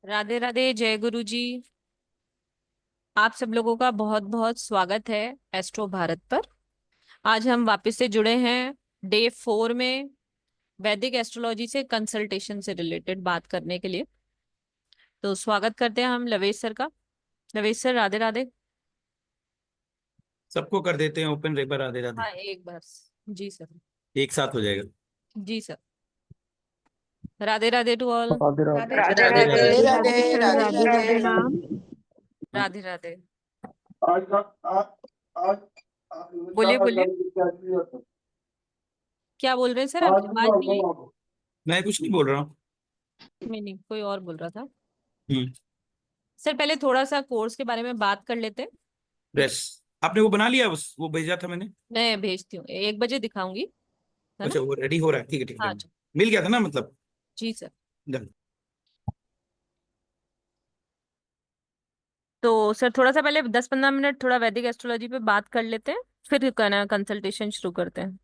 राधे राधे, जय गुरु जी। आप सब लोगों का बहुत बहुत स्वागत है एस्ट्रो भारत पर। आज हम वापस से जुड़े हैं डे 4 में वैदिक एस्ट्रोलॉजी से कंसल्टेशन से रिलेटेड बात करने के लिए। तो स्वागत करते हैं हम लवेश सर का। लवेश सर, राधे राधे। सबको कर देते हैं ओपन रेबर आधे राधे। हाँ, एक बार। जी सर। एक साथ हो जाएगा। जी sir. Radhe Radhe to all. Radhe Radhe. Radhe Radhe Radhe. Radhe. Radhe Radhe Radhe sir, Radhe Radhe Radhe Radhe. Ma'am. Radhe Radhe. आज आज आज बोलिए बोलिए। आज क्या बोल रहे हैं सर? आपकी आवाज नहीं आई। मैं कुछ नहीं बोल रहा हूँ। नहीं नहीं, कोई और बोल रहा था। हम्म। सर, पहले थोड़ा सा कोर्स के बारे में बात कर लेते हैं। ठीक है। यस। आपने वो बना लिया, बस वो भेजा था मैंने। मैं भेजती हूँ, 1 बजे दिखाऊंगी। है ना? अच्छा, वो रेडी हो रहा है। ठीक है ठीक है। हाँ जी। मिल गया था ना मतलब। जी सर। डन। तो सर, थोड़ा सा पहले 10-15 मिनट थोड़ा वैदिक एस्ट्रोलॉजी पे बात कर लेते हैं, फिर कंसल्टेशन शुरू करते हैं।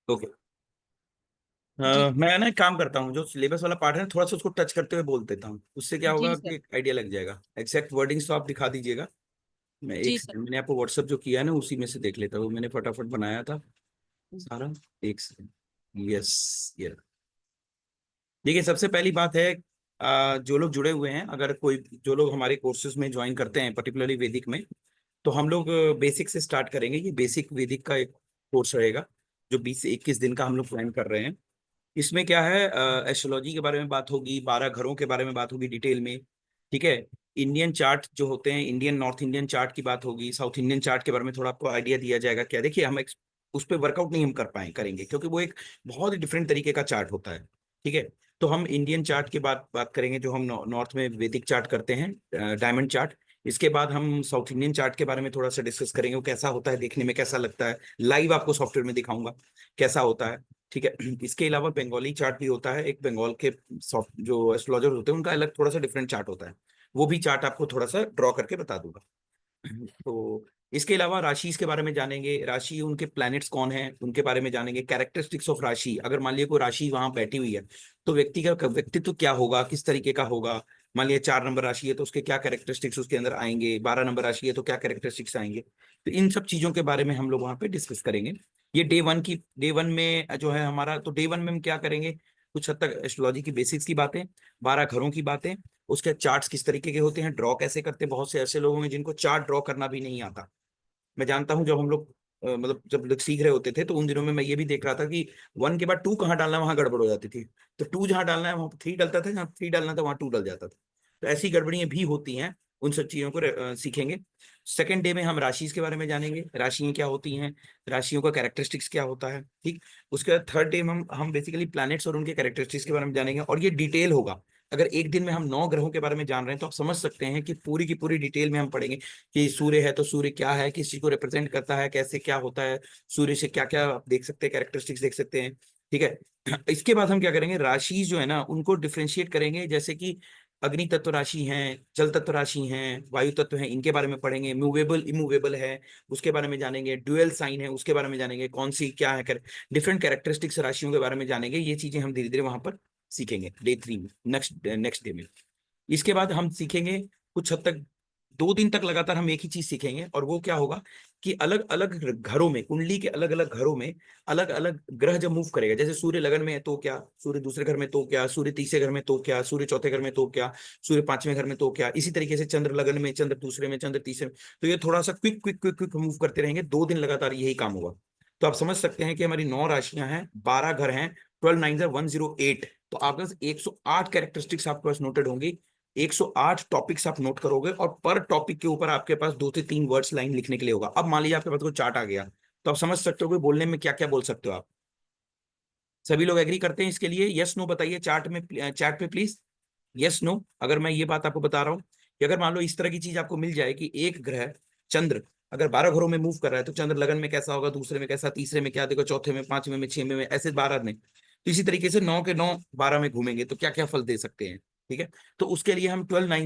ओके। जी। मैं ना एक काम करता हूँ, जो सिलेबस वाला पार्ट है ना, थोड़ा सा उसको टच करते हुए बोल देता हूँ। उससे क्या जी होगा सर। कि एक आइडिया लग जाएगा। एग्जैक्ट वर्डिंग्स तो आप दिखा दीजिएगा। मैं जी एक सर। मैंने आपको व्हाट्सअप जो किया है ना, उसी में से देख लेता हूँ। मैंने फटाफट बनाया था सारा। एक सेकंड। यस, ये रहा। देखिए, सबसे पहली बात है, जो लोग जुड़े हुए हैं, अगर कोई जो लोग हमारे कोर्सेज में ज्वाइन करते हैं पर्टिकुलरली वैदिक में, तो हम लोग बेसिक से स्टार्ट करेंगे। ये बेसिक वैदिक का एक कोर्स रहेगा, जो 20 से 21 दिन का हम लोग प्लान कर रहे हैं। इसमें क्या है, एस्ट्रोलॉजी के बारे में बात होगी, 12 घरों के बारे में बात होगी डिटेल में। ठीक है। इंडियन चार्ट जो होते हैं, इंडियन नॉर्थ इंडियन चार्ट की बात होगी, साउथ इंडियन चार्ट के बारे में थोड़ा आपको आइडिया दिया जाएगा। क्या देखिए, उस पर वर्कआउट नहीं हम कर पाए करेंगे, क्योंकि वो एक बहुत ही डिफरेंट तरीके का चार्ट होता है। ठीक है। तो हम इंडियन चार्ट की बात बात करेंगे, जो हम नॉर्थ में वैदिक चार्ट करते हैं, डायमंड चार्ट। इसके बाद हम साउथ इंडियन चार्ट के बारे में थोड़ा सा डिस्कस करेंगे, वो कैसा होता है, देखने में कैसा लगता है। लाइव आपको सॉफ्टवेयर में दिखाऊंगा कैसा होता है। ठीक है। इसके अलावा बंगाली चार्ट भी होता है। एक बंगाल के सॉफ्ट जो एस्ट्रोलॉजर होते हैं, उनका अलग थोड़ा सा डिफरेंट चार्ट होता है। वो भी चार्ट आपको थोड़ा सा ड्रॉ करके बता दूंगा। तो इसके अलावा राशि के बारे में जानेंगे, राशि उनके प्लैनेट्स कौन है उनके बारे में जानेंगे। कैरेक्टरिस्टिक्स ऑफ राशि, अगर मान लिया कोई राशि वहां बैठी हुई है, तो व्यक्ति का व्यक्तित्व क्या होगा, किस तरीके का होगा। मान लिया 4 नंबर राशि है, तो उसके क्या कैरेक्टरिस्टिक्स उसके अंदर आएंगे। 12 नंबर राशि है, तो क्या कैरेक्टरिस्टिक्स आएंगे। तो इन सब चीजों के बारे में हम लोग वहां पे डिस्कस करेंगे। ये डे वन में जो है हमारा, तो डे वन में हम क्या करेंगे, कुछ हद तक एस्ट्रोलॉजी की बेसिक्स की बातें, 12 घरों की बातें, उसके चार्ट्स किस तरीके के होते हैं, ड्रॉ कैसे करते हैं। बहुत से ऐसे लोग हैं जिनको चार्ट ड्रॉ करना भी नहीं आता। मैं जानता हूं, जब हम लोग मतलब जब लोग सीख रहे होते थे, तो उन दिनों में मैं ये भी देख रहा था कि 1 के बाद 2 कहाँ डालना है, वहां गड़बड़ हो जाती थी। तो 2 जहां डालना है वहां 3 डलता था, जहां 3 डालना था वहां 2 डल जाता था। तो ऐसी गड़बड़ियां भी होती हैं। उन सब चीजों को सीखेंगे। सेकेंड डे में हम राशि के बारे में जानेंगे, राशियां क्या होती हैं, राशियों का कैरेक्टरिस्टिक्स क्या होता है। ठीक। उसके बाद थर्ड डे में हम बेसिकली प्लैनेट्स और उनके कैरेक्टरिस्टिक्स के बारे में जानेंगे, और ये डिटेल होगा। अगर एक दिन में हम 9 ग्रहों के बारे में जान रहे हैं, तो आप समझ सकते हैं कि पूरी की पूरी डिटेल में हम पढ़ेंगे कि सूर्य है तो सूर्य क्या है, किस चीज को रिप्रेजेंट करता है, कैसे क्या होता है। सूर्य से क्या क्या आप देख सकते हैं, कैरेक्टरिस्टिक्स देख सकते हैं। ठीक है। इसके बाद हम क्या करेंगे, राशि जो है ना उनको डिफ्रेंशिएट करेंगे। जैसे कि अग्नि तत्व राशि हैं, जल तत्व राशि हैं, वायु तत्व हैं, इनके बारे में पढ़ेंगे। मूवेबल इमूवेबल है, उसके बारे में जानेंगे। ड्यूअल साइन है, उसके बारे में जानेंगे। कौन सी क्या है, डिफरेंट कैरेक्टरिस्टिक्स राशियों के बारे में जानेंगे। ये चीजें हम धीरे धीरे वहां पर सीखेंगे डे 3 में, नेक्स्ट नेक्स्ट डे में। इसके बाद हम सीखेंगे कुछ हद तक, 2 दिन तक लगातार हम एक ही चीज सीखेंगे, और वो क्या होगा कि अलग अलग घरों में, कुंडली के अलग अलग घरों में अलग अलग ग्रह जब मूव करेगा, जैसे सूर्य लगन में है तो क्या, सूर्य दूसरे घर में तो क्या, सूर्य तीसरे घर में तो क्या, सूर्य चौथे घर में तो क्या, सूर्य 5वें घर में तो क्या। इसी तरीके से चंद्र लगन में, चंद्र दूसरे में, चंद्र तीसरे में। तो ये थोड़ा सा quick quick quick quick move करते रहेंगे, 2 दिन लगातार यही काम होगा। तो आप समझ सकते हैं कि हमारी 9 राशियां हैं, 12 घर हैं, 12 9 108। तो आपके पास 108 कैरेक्टरिस्टिक्स आपके पास नोटेड होंगी। 108 टॉपिक्स आप नोट करोगे, और पर टॉपिक के ऊपर आपके पास 2 से 3 वर्ड्स लाइन लिखने के लिए होगा। अब मान लीजिए आपके पास कोई चार्ट आ गया, तो आप समझ सकते हो कि बोलने में क्या क्या बोल सकते हो आप। सभी लोग एग्री करते हैं इसके लिए? यस नो बताइए चार्ट में, चैट पे प्लीज। Yes no. अगर मैं ये बात आपको बता रहा हूँ कि अगर मान लो इस तरह की चीज आपको मिल जाए कि एक ग्रह चंद्र अगर 12 घरों में मूव कर रहा है, तो चंद्र लगन में कैसा होगा, दूसरे में कैसा, तीसरे में क्या, देखो चौथे में, 5वें में, 6वें में, ऐसे 12 में। तो इसी तरीके से 9 के 9 12 में घूमेंगे, तो क्या क्या फल दे सकते हैं। ठीक है। तो उसके लिए हम 12 9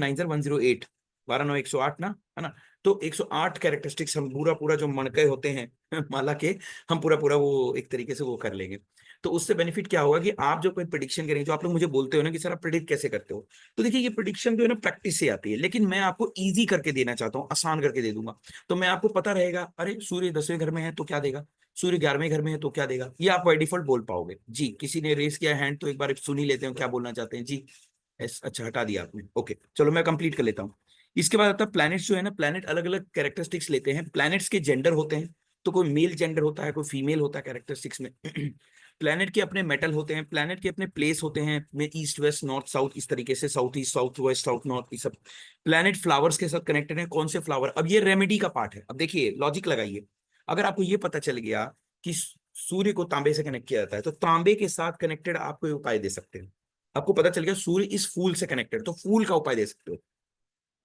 108 12 9 108 ना, है ना। तो 108 कैरेक्टरिस्टिक्स हम पूरा पूरा जो मणके होते हैं माला के, हम पूरा पूरा वो एक तरीके से वो कर लेंगे। तो उससे बेनिफिट क्या होगा कि आप जो कोई प्रिडिक्शन करेंगे, जो आप लोग मुझे बोलते हो ना कि सर आप प्रिडिक्ट कैसे करते हो, तो देखिए ये प्रिडिक्शन जो है ना प्रैक्टिस से आती है, लेकिन मैं आपको इजी करके देना चाहता हूँ, आसान करके दे दूंगा। तो मैं आपको पता रहेगा, अरे सूर्य 10वें घर में है तो क्या देगा, सूर्य 11वें घर में है तो क्या देगा, ये आप बाय डिफॉल्ट बोल पाओगे। जी किसी ने रेस किया हैंड, तो एक बार सुन ही लेते हैं क्या बोलना चाहते हैं जी। अच्छा हटा दिया आपने, ओके चलो मैं कंप्लीट कर लेता हूँ। इसके बाद आता है प्लैनेट्स जो है ना, प्लैनेट अलग अलग कैरेक्टरिस्टिक्स लेते हैं, प्लैनेट्स के जेंडर होते हैं, तो कोई मेल जेंडर होता है, कोई फीमेल होता है कैरेक्टरिस्टिक्स में। प्लैनेट के अपने मेटल होते हैं, प्लैनेट के अपने प्लेस होते हैं, में ईस्ट वेस्ट नॉर्थ साउथ, इस तरीके से south east south west south north, ये सब। प्लैनेट फ्लावर्स के साथ कनेक्टेड है, कौन से फ्लावर, अब ये रेमेडी का पार्ट है। अब देखिए लॉजिक लगाइए, अगर आपको ये पता चल गया कि सूर्य को तांबे से कनेक्ट किया जाता है, तो तांबे के साथ कनेक्टेड आप कोई उपाय दे सकते हैं। आपको पता चल गया सूर्य इस फूल से कनेक्टेड, तो फूल का उपाय दे सकते हो।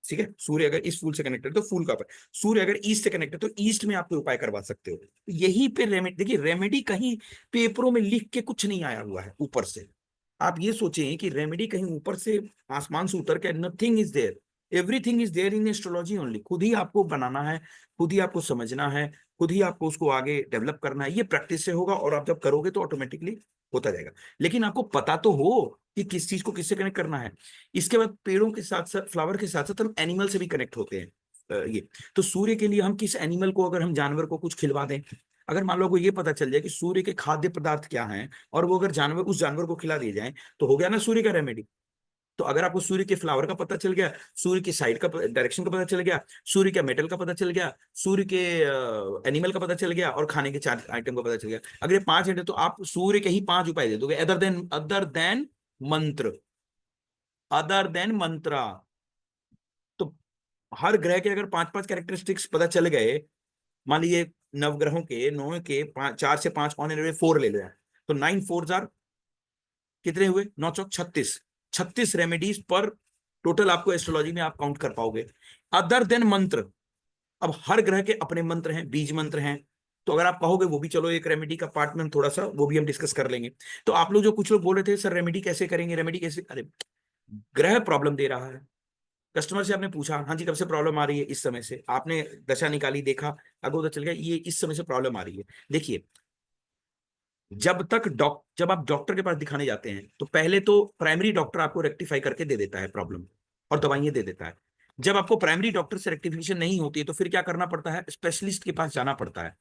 ठीक है, सूर्य अगर इस फूल से कनेक्टेड तो फूल का उपाय, सूर्य अगर ईस्ट से कनेक्टेड तो ईस्ट में आप कोई उपाय करवा सकते हो। यही पे रेमेडी, देखिए रेमेडी कहीं पेपरों में लिख के कुछ नहीं आया हुआ है ऊपर से। आप ये सोचें कि रेमेडी कहीं ऊपर से आसमान से उतर के, nothing is there, everything is there in astrology only. खुद ही आपको बनाना है, खुद ही आपको समझना है, खुद ही आपको उसको आगे डेवलप करना है। ये प्रैक्टिस से होगा, और आप जब करोगे तो ऑटोमेटिकली होता जाएगा। लेकिन आपको पता तो हो कि किस चीज को किससे कनेक्ट करना है। इसके बाद पेड़ों के साथ साथ, फ्लावर के साथ साथ हम एनिमल से भी कनेक्ट होते हैं। ये तो सूर्य के लिए हम किस एनिमल को, अगर हम जानवर को कुछ खिलवा दें, अगर मान लो को ये पता चल जाए कि सूर्य के खाद्य पदार्थ क्या हैं, और वो अगर जानवर उस जानवर को खिला दिए जाए, तो हो गया ना सूर्य का रेमेडी। तो अगर आपको सूर्य के फ्लावर का पता चल गया, सूर्य की साइड का डायरेक्शन का पता चल गया, सूर्य के मेटल का पता चल गया, सूर्य के एनिमल का पता चल गया, और खाने के 4 आइटम का पता चल गया, अगर ये 5 आइटम, तो आप सूर्य के ही 5 उपाय दे दोगे, अदर देन मंत्र, अदर देन मंत्रा। तो हर ग्रह के अगर 5 5 कैरेक्टरिस्टिक्स पता चल गए, मान लीजिए नवग्रहों के 9 के 4 से 5 ऑन एन 4 ले लिया, तो 9 4 जार कितने हुए, 9 चौक 36, 36 रेमेडीज पर टोटल आपको एस्ट्रोलॉजी में आप काउंट कर पाओगे। अदर देन मंत्र, अब हर ग्रह के अपने मंत्र हैं, बीज मंत्र हैं, तो अगर आप कहोगे वो भी चलो एक रेमेडी का पार्ट में थोड़ा सा वो भी हम डिस्कस कर लेंगे। तो आप लोग जो कुछ लोग बोल रहे थे सर रेमेडी कैसे करेंगे, रेमेडी कैसे, अरे ग्रह प्रॉब्लम दे रहा है, कस्टमर से आपने पूछा हाँ जी कब से प्रॉब्लम आ रही है, इस समय से, आपने दशा निकाली, देखा आगे उधर चल गया, ये इस समय से प्रॉब्लम आ रही है। देखिए जब आप डॉक्टर के पास दिखाने जाते हैं, तो पहले तो प्राइमरी डॉक्टर आपको रेक्टिफाई करके दे देता है प्रॉब्लम, और दवाइयां दे देता है। जब आपको प्राइमरी डॉक्टर से रेक्टिफिकेशन नहीं होती है, तो फिर क्या करना पड़ता है, स्पेशलिस्ट के पास जाना पड़ता है।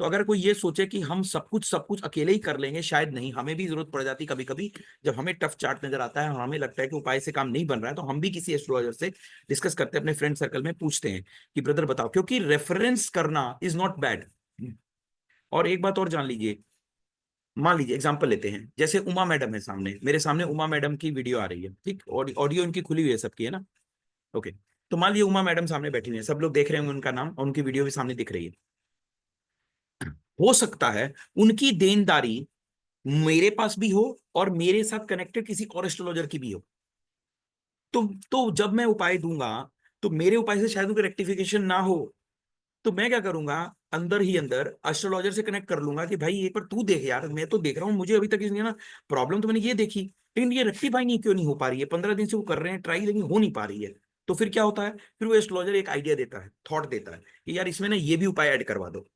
तो अगर कोई ये सोचे कि हम सब कुछ अकेले ही कर लेंगे, शायद नहीं, हमें भी जरूरत पड़ जाती कभी कभी, जब हमें टफ चार्ट नजर आता है और हमें लगता है कि उपाय से काम नहीं बन रहा है, तो हम भी किसी एस्ट्रोलॉजर से डिस्कस करते हैं, अपने फ्रेंड सर्कल में पूछते हैं कि ब्रदर बताओ, क्योंकि रेफरेंस करना इज नॉट बैड। और एक बात और जान लीजिए, मान लीजिए एग्जांपल लेते हैं, जैसे उमा मैडम है सामने, मेरे सामने उमा मैडम की वीडियो आ रही है, ठीक, ऑडियो इनकी खुली हुई है सबकी, है ना, ओके। तो मान लीजिए उमा मैडम सामने बैठी हुई है, सब लोग देख रहे होंगे उनका नाम, और उनकी वीडियो भी सामने दिख रही है। हो सकता है उनकी देनदारी मेरे पास भी हो, और मेरे साथ कनेक्टेड किसी और एस्ट्रोलॉजर की भी हो। तो जब मैं उपाय दूंगा, तो मेरे उपाय से शायद उनका रेक्टिफिकेशन ना हो, तो मैं क्या करूंगा, अंदर ही अंदर एस्ट्रोलॉजर से कनेक्ट कर लूंगा कि भाई एक बार तू देख यार, मैं तो देख रहा हूँ, मुझे अभी तक इसमें ना प्रॉब्लम तो मैंने ये देखी, लेकिन ये रेक्टिफाई नहीं, क्यों नहीं हो पा रही है, 15 दिन से वो कर रहे हैं ट्राई, लेकिन हो नहीं पा रही है। तो फिर क्या होता है, फिर वो एस्ट्रोलॉजर एक आइडिया देता है, थॉट देता है कि यार इसमें ना ये भी उपाय ऐड करवा दो।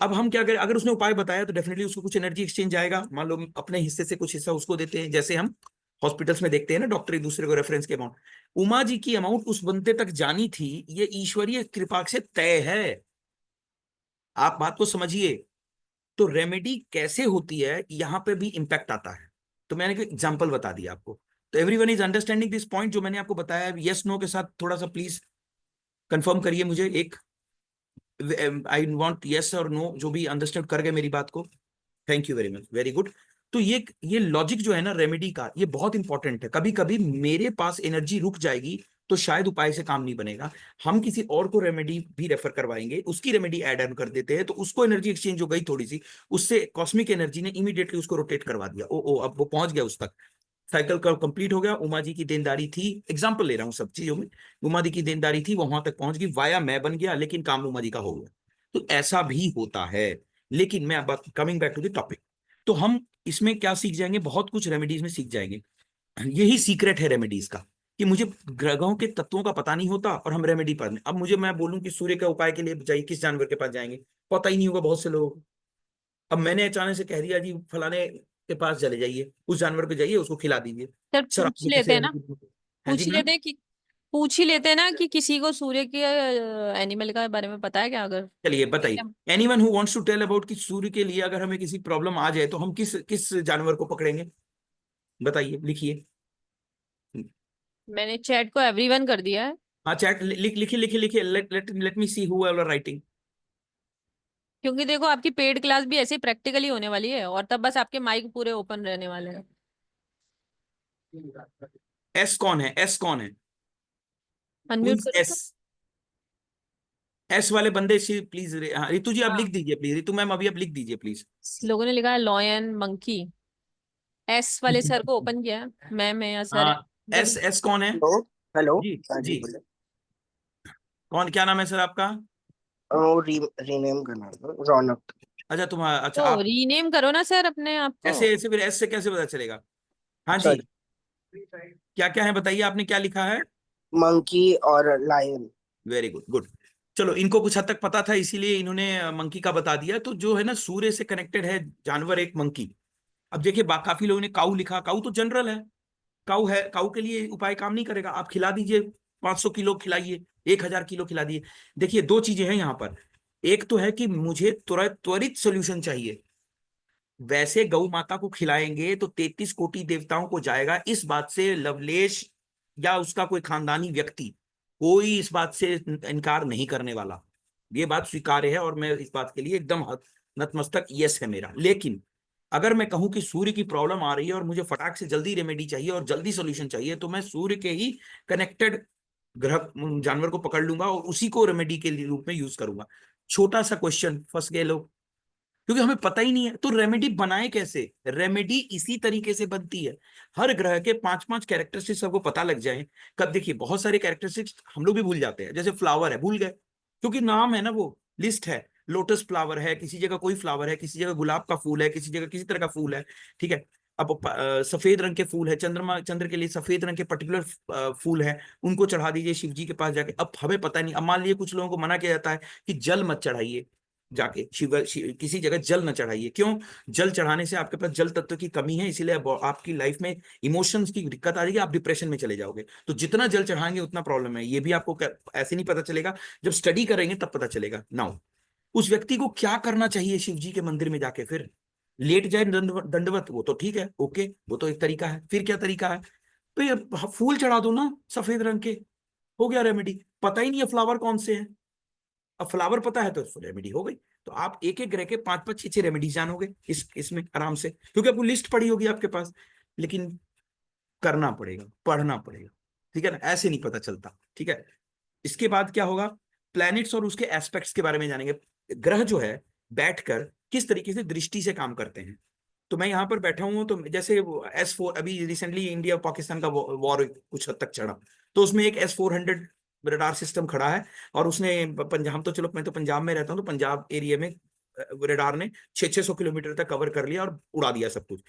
अब हम क्या करें, अगर उसने उपाय बताया तो डेफिनेटली उसको कुछ एनर्जी एक्सचेंज आएगा, मान लो अपने हिस्से से कुछ हिस्सा उसको देते हैं, जैसे हम हॉस्पिटल्स में देखते हैं ना, डॉक्टर एक दूसरे को रेफरेंस के अमाउंट, उमा जी की अमाउंट उस बंदे तक जानी थी, ये ईश्वरीय कृपा से तय है। आप बात को समझिए। तो रेमेडी कैसे होती है, यहां पे भी इंपैक्ट आता है। तो मैंने एक एग्जांपल बता दिया आपको, तो everyone is understanding this point जो मैंने आपको बताया, यस नो के साथ थोड़ा सा प्लीज कंफर्म करिए मुझे, एक आई वांट यस और नो, जो भी अंडरस्टैंड कर गए मेरी बात को, thank you very much, very good. तो ये लॉजिक जो है ना रेमेडी का, ये बहुत इंपॉर्टेंट है। कभी कभी मेरे पास एनर्जी रुक जाएगी, तो शायद उपाय से काम नहीं बनेगा, हम किसी और को रेमेडी भी रेफर करवाएंगे, उसकी रेमेडी ऐड ऑन कर देते हैं, तो उसको एनर्जी एक्सचेंज हो गई थोड़ी सी, उससे कॉस्मिक एनर्जी ने इमीडिएटली उसको रोटेट करवा दिया, ओ अब वो पहुंच गया उस तक, साइकिल का कंप्लीट हो गया। उमा जी की देनदारी थी, एग्जाम्पल ले रहा हूँ सब चीजों में, उमा जी की देनदारी थी, वो वहां तक पहुंच गई, वाया मैं बन गया, लेकिन काम उमा जी का हो गया। तो ऐसा भी होता है। लेकिन मैं अब coming back to the topic, तो हम इसमें क्या सीख जाएंगे, बहुत कुछ रेमेडीज में सीख जाएंगे। यही सीक्रेट है रेमेडीज का, कि मुझे ग्रहों के तत्वों का पता नहीं होता और हम रेमेडी पर अब मुझे मैं बोलूं कि सूर्य के उपाय के लिए जाइए, किस जानवर के पास जाएंगे? पता ही नहीं होगा बहुत से लोगों को। अब मैंने अचानक से कह दिया जी फलाने के पास चले जाइए, उस जानवर को जाइए, उसको खिला दीजिए। सर सर आप पूछ ये लेते कैसे हैं ना, हाँ जी पूछ ही मैम। लेते हैं कि पूछ ही लेते हैं ना कि किसी को सूर्य के एनिमल का बारे में पता है क्या, अगर चलिए ठीक बताइए, है। Anyone who wants to tell about कि सूर्य के लिए अगर हमें किसी प्रॉब्लम आ जाए तो हम किस किस जानवर को पकड़ेंगे? बताइए, लिखिए। मैंने चैट को एवरीवन कर दिया है, हाँ चैट लिखिए लिखिए लिखिए, let me see who are writing. क्योंकि देखो आपकी पेड क्लास भी ऐसे ही प्रैक्टिकली होने वाली है, और तब बस आपके माइक पूरे ओपन रहने वाले हैं। एस कौन है? एस कौन है? हु अनम्यूट इज करो एस? सर। एस वाले बंदे से प्लीज, हाँ रितु जी आप लिख हाँ, दीजिए प्लीज, रितु मैम अभी आप लिख दीजिए प्लीज। लोगों ने लिखा है लॉयन मंकी। एस वाले सर को ओपन किया है, मैम है या सर है, हाँ जब एस, एस कौन है? हेलो। हेलो। जी हाँ जी जी, बोले। कौन, क्या नाम है सर आपका? वो रीनेम करना था, रौनक। अच्छा तुम्हारा, अच्छा तो आप रीनेम करो ना सर अपने आप को। ऐसे ऐसे, फिर एस से कैसे पता चलेगा? हाँ जी, सॉरी। क्या क्या है बताइए, आपने क्या लिखा है? मंकी और लायन। Very good good. चलो इनको कुछ हद तक पता था इसीलिए इन्होंने मंकी का बता दिया। तो जो है ना सूर्य से कनेक्टेड है जानवर एक मंकी। अब देखिए काफी लोगों ने काऊ लिखा, काऊ तो जनरल है। काऊ है, काऊ के लिए उपाय काम नहीं करेगा। आप खिला दीजिए, 500 किलो खिलाइए, 1000 किलो खिला दिए। देखिए दो चीजें हैं यहाँ पर। एक तो है कि मुझे तुरंत त्वरित सोल्यूशन चाहिए। वैसे गौ माता को खिलाएंगे तो 33 कोटि देवताओं को जाएगा, इस बात से लवलेश या उसका कोई खानदानी व्यक्ति कोई इस बात से इनकार नहीं करने वाला। ये बात स्वीकार्य है और मैं इस बात के लिए एकदम नतमस्तक यस है मेरा। लेकिन अगर मैं कहूं कि सूर्य की प्रॉब्लम आ रही है और मुझे फटाक से जल्दी रेमेडी चाहिए और जल्दी सोल्यूशन चाहिए, तो मैं सूर्य के ही कनेक्टेड ग्रह जानवर को पकड़ लूंगा और उसी को रेमेडी के रूप में यूज करूंगा। छोटा सा क्वेश्चन, फंस गए लोग, क्योंकि हमें पता ही नहीं है। तो रेमेडी बनाए कैसे? रेमेडी इसी तरीके से बनती है, हर ग्रह के 5-5 कैरेक्टरिस्टिक्स सबको पता लग जाए। कब देखिए बहुत सारे कैरेक्टरिस्टिक्स हम लोग भी भूल जाते हैं, जैसे फ्लावर है भूल गए क्योंकि नाम है ना, वो लिस्ट है। लोटस फ्लावर है, किसी जगह कोई फ्लावर है, किसी जगह गुलाब का फूल है, किसी जगह किसी तरह का फूल है। ठीक है। अब सफेद रंग के फूल है, चंद्रमा चंद्र के लिए सफेद रंग के पर्टिकुलर फूल है, उनको चढ़ा दीजिए शिव जी के पास जाके। अब हमें पता नहीं, अब मान लीजिए कुछ लोगों को मना किया जाता है कि जल मत चढ़ाइए, जाके किसी जगह जल न चढ़ाइए। क्यों? जल चढ़ाने से आपके पास जल तत्व की कमी है, इसीलिए अब आपकी लाइफ में इमोशंस की दिक्कत आ जाएगी, आप डिप्रेशन में चले जाओगे। तो जितना जल चढ़ाएंगे उतना प्रॉब्लम है, ये भी आपको ऐसे नहीं पता चलेगा, जब स्टडी करेंगे तब पता चलेगा। नाउ उस व्यक्ति को क्या करना चाहिए शिव जी के मंदिर में जाके? फिर लेट जाए दंडवत, वो तो ठीक है, ओके, वो तो एक तरीका है। फिर क्या तरीका है? तो ये फूल चढ़ा दो ना सफेद रंग के, हो गया रेमेडी। पता ही नहीं है फ्लावर कौन से हैं, अब फ्लावर पता है तो रेमेडी हो गई। तो आप एक एक ग्रह के 5-5 6-6 रेमेडीज जानोगे इसमें आराम से, क्योंकि आपको लिस्ट पड़ी होगी आपके पास। लेकिन करना पड़ेगा, पढ़ना पड़ेगा, ठीक है ना, ऐसे नहीं पता चलता। ठीक है। इसके बाद क्या होगा? प्लैनेट्स और उसके एस्पेक्ट्स के बारे में जानेंगे। ग्रह जो है बैठकर किस तरीके से दृष्टि से काम करते हैं। तो मैं यहाँ पर बैठा हूँ, तो जैसे S4 अभी रिसेंटली इंडिया और पाकिस्तान का वॉर कुछ हद तक चढ़ा, तो उसमें एक S-400 रडार सिस्टम खड़ा है। और उसने पंजाब, तो चलो मैं तो पंजाब में रहता हूँ, तो पंजाब एरिया में रडार ने 600-600 किलोमीटर तक कवर कर लिया और उड़ा दिया सब कुछ।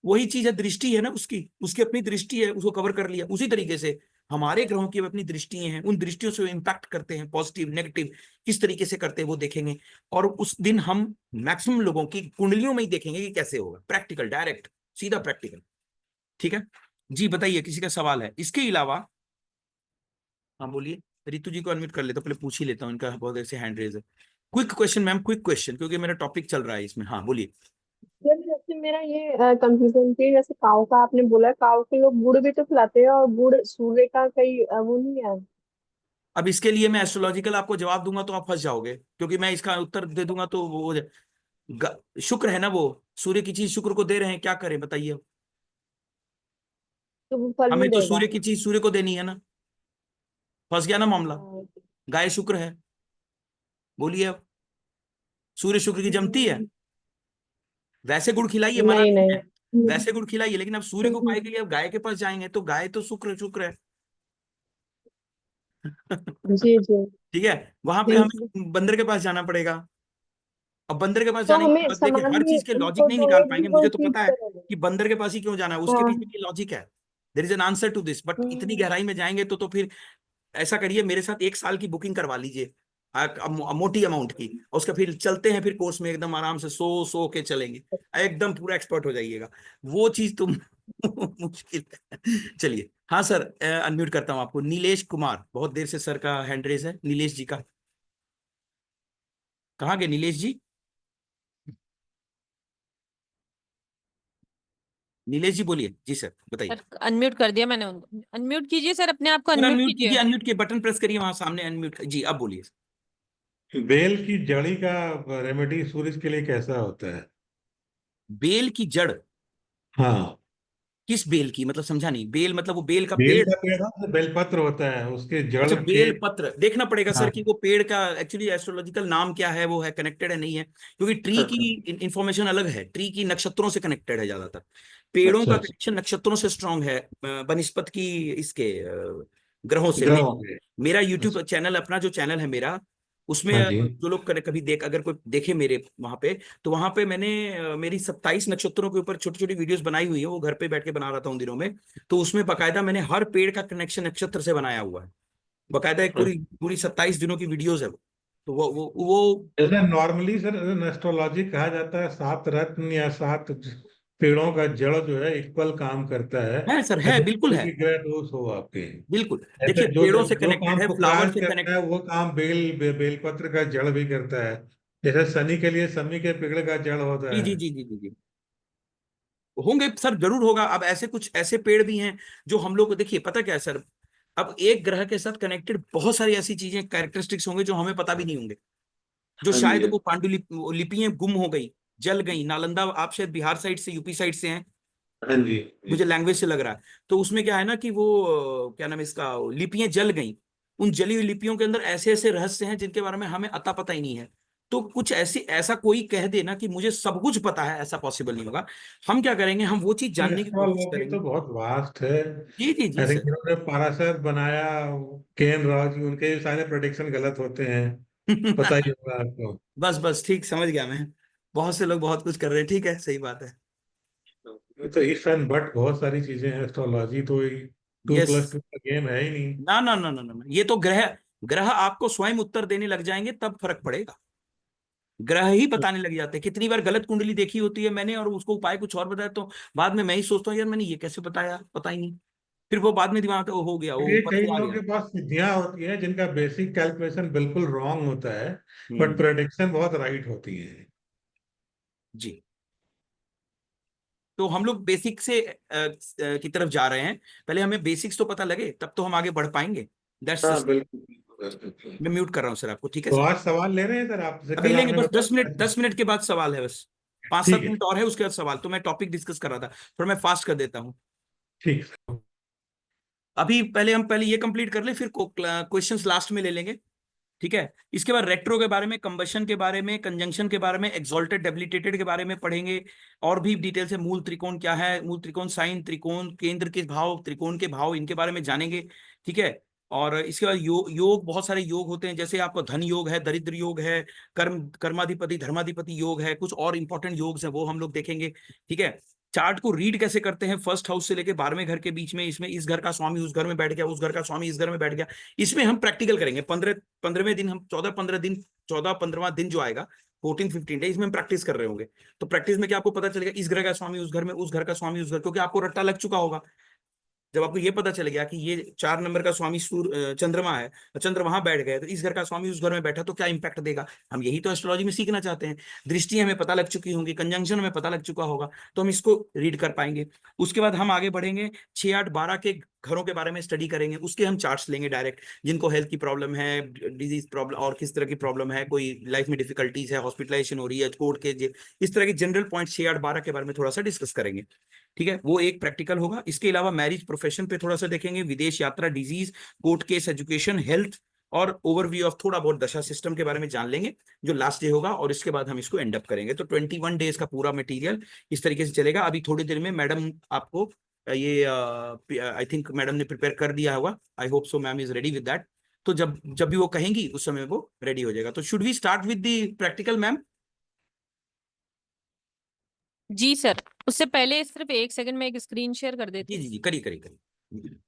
वही चीज है, दृष्टि है ना उसकी, उसकी अपनी दृष्टि है, उसको कवर कर लिया। उसी तरीके से हमारे ग्रहों की अपनी दृष्टियां हैं, उन दृष्टियों से इम्पैक्ट करते हैं, पॉजिटिव नेगेटिव किस तरीके से करते हैं वो देखेंगे। और उस दिन हम मैक्सिमम लोगों की कुंडलियों में ही देखेंगे कि कैसे होगा, प्रैक्टिकल, डायरेक्ट, सीधा प्रैक्टिकल। ठीक है जी, बताइए किसी का सवाल है इसके अलावा? हाँ बोलिए। रितु जी को अनम्यूट कर लेता हूँ, पहले पूछ ही लेता हूँ, इनका बहुत ऐसे हैंड रेज है। Quick question ma'am, quick question, क्योंकि मेरा टॉपिक चल रहा है इसमें। हाँ बोलिए। सर जैसे मेरा ये कंफ्यूजन थी, जैसे काऊ का आपने बोला, काऊ के लोग गुड़ भी तो खिलाते हैं, और गुड़ सूर्य का कहीं वो नहीं है। अब इसके लिए मैं एस्ट्रोलॉजिकल आपको जवाब दूंगा तो आप फंस जाओगे, क्योंकि मैं इसका उत्तर दे दूंगा तो वो शुक्र है ना, वो सूर्य की चीज शुक्र को दे रहे हैं, क्या करें बताइए। तो वो फल नहीं हमें तो देगा। सूर्य की चीज सूर्य को देनी है ना, फंस गया ना मामला। हाँ, गाय शुक्र है, बोलिए अब, सूर्य शुक्र की जमती है। वैसे गुड़ खिलाइए, मना नहीं नहीं नहीं। है, वैसे गुड़ खिलाइए, लेकिन अब सूर्य को पाए के लिए अब गाय के पास जाएंगे तो गाय तो शुक्र शुक्र है। जी जी। ठीक है। वहां पे ठीक है। हमें बंदर के पास जाना पड़ेगा। अब बंदर के पास तो जाने के हमें बाद देखिए सामान हर भी चीज के लॉजिक उनको नहीं निकाल डोनेट भी पाएंगे, मुझे कोई तो चीज पता है करेंगे। कि बंदर के पास ही क्यों जाना है, उसके हाँ। पीछे की लॉजिक है। There is an answer to this, but इतनी गहराई में जाएंगे तो फिर ऐसा करिए, मेरे साथ 1 साल की बुकिंग करवा लीजिए, मोटी अमाउंट की, उसका फिर चलते हैं, फिर कोर्स में एकदम आराम से सो के चलेंगे, एकदम पूरा एक्सपर्ट हो जाइएगा। वो चीज तुम मुश्किल है। चलिए, हाँ सर, अनम्यूट करता हूँ आपको। नीलेश कुमार, बहुत देर से सर का हैंड रेज है, नीलेश जी का। कहाँ गए नीलेश जी? नीलेश जी बोलिए जी सर, बताइए। सर अनम्यूट कर दिया मैंने उनको, अनम्यूट कीजिए सर, अपने आप को सर अनम्यूट अनम्यूट कीजिए। कीजिए, अनम्यूट के बटन प्रेस करिए वहां सामने, अनम्यूट जी, अब बोलिए। बेल की जड़ी का रेमेडी सूरज के लिए कैसा होता है? बेल की जड़? हाँ, किस बेल की, मतलब समझा नहीं। बेल मतलब वो बेल का बेल पेड़? का पेड़ है, बेलपत्र होता है, उसके जड़ अच्छा, के। बेल पत्र देखना पड़ेगा सर हाँ। कि वो पेड़ का एक्चुअली एस्ट्रोलॉजिकल नाम क्या है, वो है कनेक्टेड है नहीं है, क्योंकि ट्री की इंफॉर्मेशन अलग है, ट्री की नक्षत्रों से कनेक्टेड है ज्यादातर, पेड़ों अच्छा का अच्छा। कनेक्शन नक्षत्रों से स्ट्रांग है, बनस्पत की इसके ग्रहों से नहीं। ग्रहों के। मेरा यूट्यूब अच्छा। चैनल, अपना जो चैनल है मेरा, उसमें हाँ जी। जो लोग कभी देख, अगर कोई देखे मेरे वहां पे, तो वहां पे मैंने मेरी 27 नक्षत्रों के ऊपर छोटी छोटी वीडियोस बनाई हुई है, वो घर पे बैठ के बना रहा था उन दिनों में। तो उसमें बकायदा मैंने हर पेड़ का कनेक्शन नक्षत्र से बनाया हुआ है, बकायदा एक पूरी पूरी 27 दिनों की वीडियोस है वो। तो वो जैसे नॉर्मली सर एस्ट्रोलॉजी कहा जाता है, 7 रत्न या 7 पेड़ों का जड़ जो है इक्वल काम करता है। है सर, है ऐसे बिल्कुल कोई है, भी ग्रह दोष हो आपके, बिल्कुल। ऐसे देखिए, जो पेड़ों से जो कनेक्टेड काम है, फ्लावर शुक्रांश से करता कनेक्ट। है वो काम बेलपत्र का जड़ भी करता है। जैसे शनि के लिए शमी के पेड़ का जड़ होता जी है। जी जी जी जी जी, होंगे सर, जरूर होगा। अब ऐसे कुछ ऐसे पेड़ भी हैं जो हम लोग को, देखिए पता क्या है सर, अब एक ग्रह के साथ कनेक्टेड बहुत सारी ऐसी चीजें, कैरेक्टरिस्टिक्स होंगे जो हमें पता भी नहीं होंगे, जो हाँ शायद जी। वो पांडुलिपि वो लिपियां गुम हो गई, जल गई। नालंदा, आप शायद बिहार साइड से, यूपी साइड से हैं, हाँ जी जी। मुझे लैंग्वेज से लग रहा है। तो उसमें क्या है ना कि वो क्या नाम है इसका, लिपियां जल गई। उन जली हुई लिपियों के अंदर ऐसे ऐसे रहस्य हैं जिनके बारे में हमें अता पता ही नहीं है। तो कुछ ऐसी, ऐसा कोई कह दे ना कि मुझे सब कुछ पता है, ऐसा पॉसिबल नहीं होगा। हम क्या करेंगे, हम वो चीज जानने की कोशिश एस्ट्रोलॉजी करेंगे। तो बहुत वास्ट है। जी जी जी आई थिंक सर। जिन्होंने पाराशर बनाया, केएन राव जी, उनके सारे प्रोडिक्शन गलत होते हैं। पता ही होगा आपको। बस बस, ठीक समझ गया मैं। बहुत से लोग बहुत कुछ कर रहे हैं, ठीक है, सही बात है। ये तो इफ एंड बट बहुत सारी चीजें हैं, एस्ट्रोलॉजी तो टू यस। प्लस टू का गेम है ही नहीं। ना ना ना ना ना ना, ये तो ग्रह, ग्रह आपको स्वयं उत्तर देने लग जाएंगे तब फर्क पड़ेगा। ग्रह ही बताने लग जाते हैं। कितनी बार गलत कुंडली देखी होती है मैंने, और उसको उपाय कुछ और बताया, तो बाद में मैं ही सोचता हूँ यार मैंने ये कैसे बताया, पता ही नहीं। फिर वो बाद में दिमाग में हो गया, वो ये ऊपर कई से आ लोगों गया। के पास सिद्धियां होती हैं जिनका बेसिक कैलकुलेशन बिल्कुल रॉन्ग होता है, बट हम्म। प्रेडिक्शन बहुत राइट होती है। जी। तो हम लोग बेसिक से की तरफ जा रहे हैं। पहले हमें बेसिक्स तो पता लगे, तब तो हम आगे बढ़ पाएंगे। हाँ दैट्स। बिल्कुल बिल्कुल बिल्कुल। मैं म्यूट कर रहा हूँ सर आपको, ठीक है तो सर? आज सवाल ले रहे हैं सर आपसे, अभी कल लेंगे, आपने बस दस बताया मिनट था। 10 मिनट के बाद सवाल है बस। पांच ठीक सात है। मिनट और है, उसके बाद सवाल। तो मैं टॉपिक डिस्कस कर रहा था, थोड़ा मैं फास्ट कर देता हूँ। ठीक है। अभी पहले हम पहले ये कंप्लीट कर ले, फिर क्वेश्चंस लास्ट में ले लेंगे, ठीक है? इसके बाद रेट्रो के बारे में, कंबशन के बारे में, कंजंक्शन के बारे में, एक्सॉल्टेड डेबिलिटेटेड के बारे में पढ़ेंगे। और भी डिटेल से, मूल त्रिकोण क्या है, मूल त्रिकोण साइन, त्रिकोण केंद्र के भाव, त्रिकोण के भाव, इनके बारे में जानेंगे, ठीक है? और इसके बाद योग, बहुत सारे योग होते हैं, जैसे आपको धन योग है, दरिद्र योग है, कर्माधिपति धर्माधिपति योग है, कुछ और इंपॉर्टेंट योग है, वो हम लोग देखेंगे, ठीक है? चार्ट को रीड कैसे करते हैं, फर्स्ट हाउस से लेके 12वें घर के बीच में, इसमें इस घर का स्वामी उस घर में बैठ गया, उस घर का स्वामी इस घर में बैठ गया, इसमें हम प्रैक्टिकल करेंगे। 15वें दिन हम 14-15 दिन, 14-15वां दिन जो आएगा, 14-15 डे, इसमें हम प्रैक्टिस कर रहे होंगे। तो प्रैक्टिस में क्या आपको पता चलेगा, इस ग्रह का स्वामी उस घर में, उस घर का स्वामी उस घर, क्योंकि आपको रट्टा लग चुका होगा। जब आपको ये पता चल गया कि ये 4 नंबर का स्वामी चंद्रमा है, तो चंद्र वहां बैठ गए, तो इस घर का स्वामी उस घर में बैठा, तो क्या इंपैक्ट देगा। हम यही तो एस्ट्रोलॉजी में सीखना चाहते हैं। दृष्टि हमें पता लग चुकी होंगी, कंजंक्शन हमें पता लग चुका होगा, तो हम इसको रीड कर पाएंगे। उसके बाद हम आगे बढ़ेंगे, 6-8-12 के घरों के बारे में स्टडी करेंगे, उसके हम चार्ट्स लेंगे डायरेक्ट, जिनको हेल्थ की प्रॉब्लम है, डिजीज प्रॉब्लम, और किस तरह की प्रॉब्लम है, कोई लाइफ में डिफिकल्टीज है, हॉस्पिटलाइजेशन हो रही है, कोर्ट के इस तरह के जनरल पॉइंट 6-8-12 के बारे में थोड़ा सा डिस्कस करेंगे, ठीक है? वो एक प्रैक्टिकल होगा। इसके अलावा मैरिज प्रोफेशन पे थोड़ा सा देखेंगे, विदेश यात्रा, disease, court case, education, health, और ओवरव्यू ऑफ थोड़ा बहुत दशा सिस्टम के बारे में जान लेंगे, जो लास्ट डे होगा, और इसके बाद हम इसको एंड अप करेंगे। तो 21 डेज का पूरा मटेरियल इस तरीके से चलेगा। अभी थोड़ी देर में मैडम आपको ये, आई थिंक मैडम ने प्रिपेयर कर दिया होगा, I hope so ma'am is ready with that. तो जब जब भी वो कहेंगी उस समय वो रेडी हो जाएगा। तो should we start with the practical ma'am? जी सर, उससे पहले सिर्फ एक सेकंड में एक स्क्रीन शेयर कर जी देती हूँ। जी जी, करिए करिए करिए। ये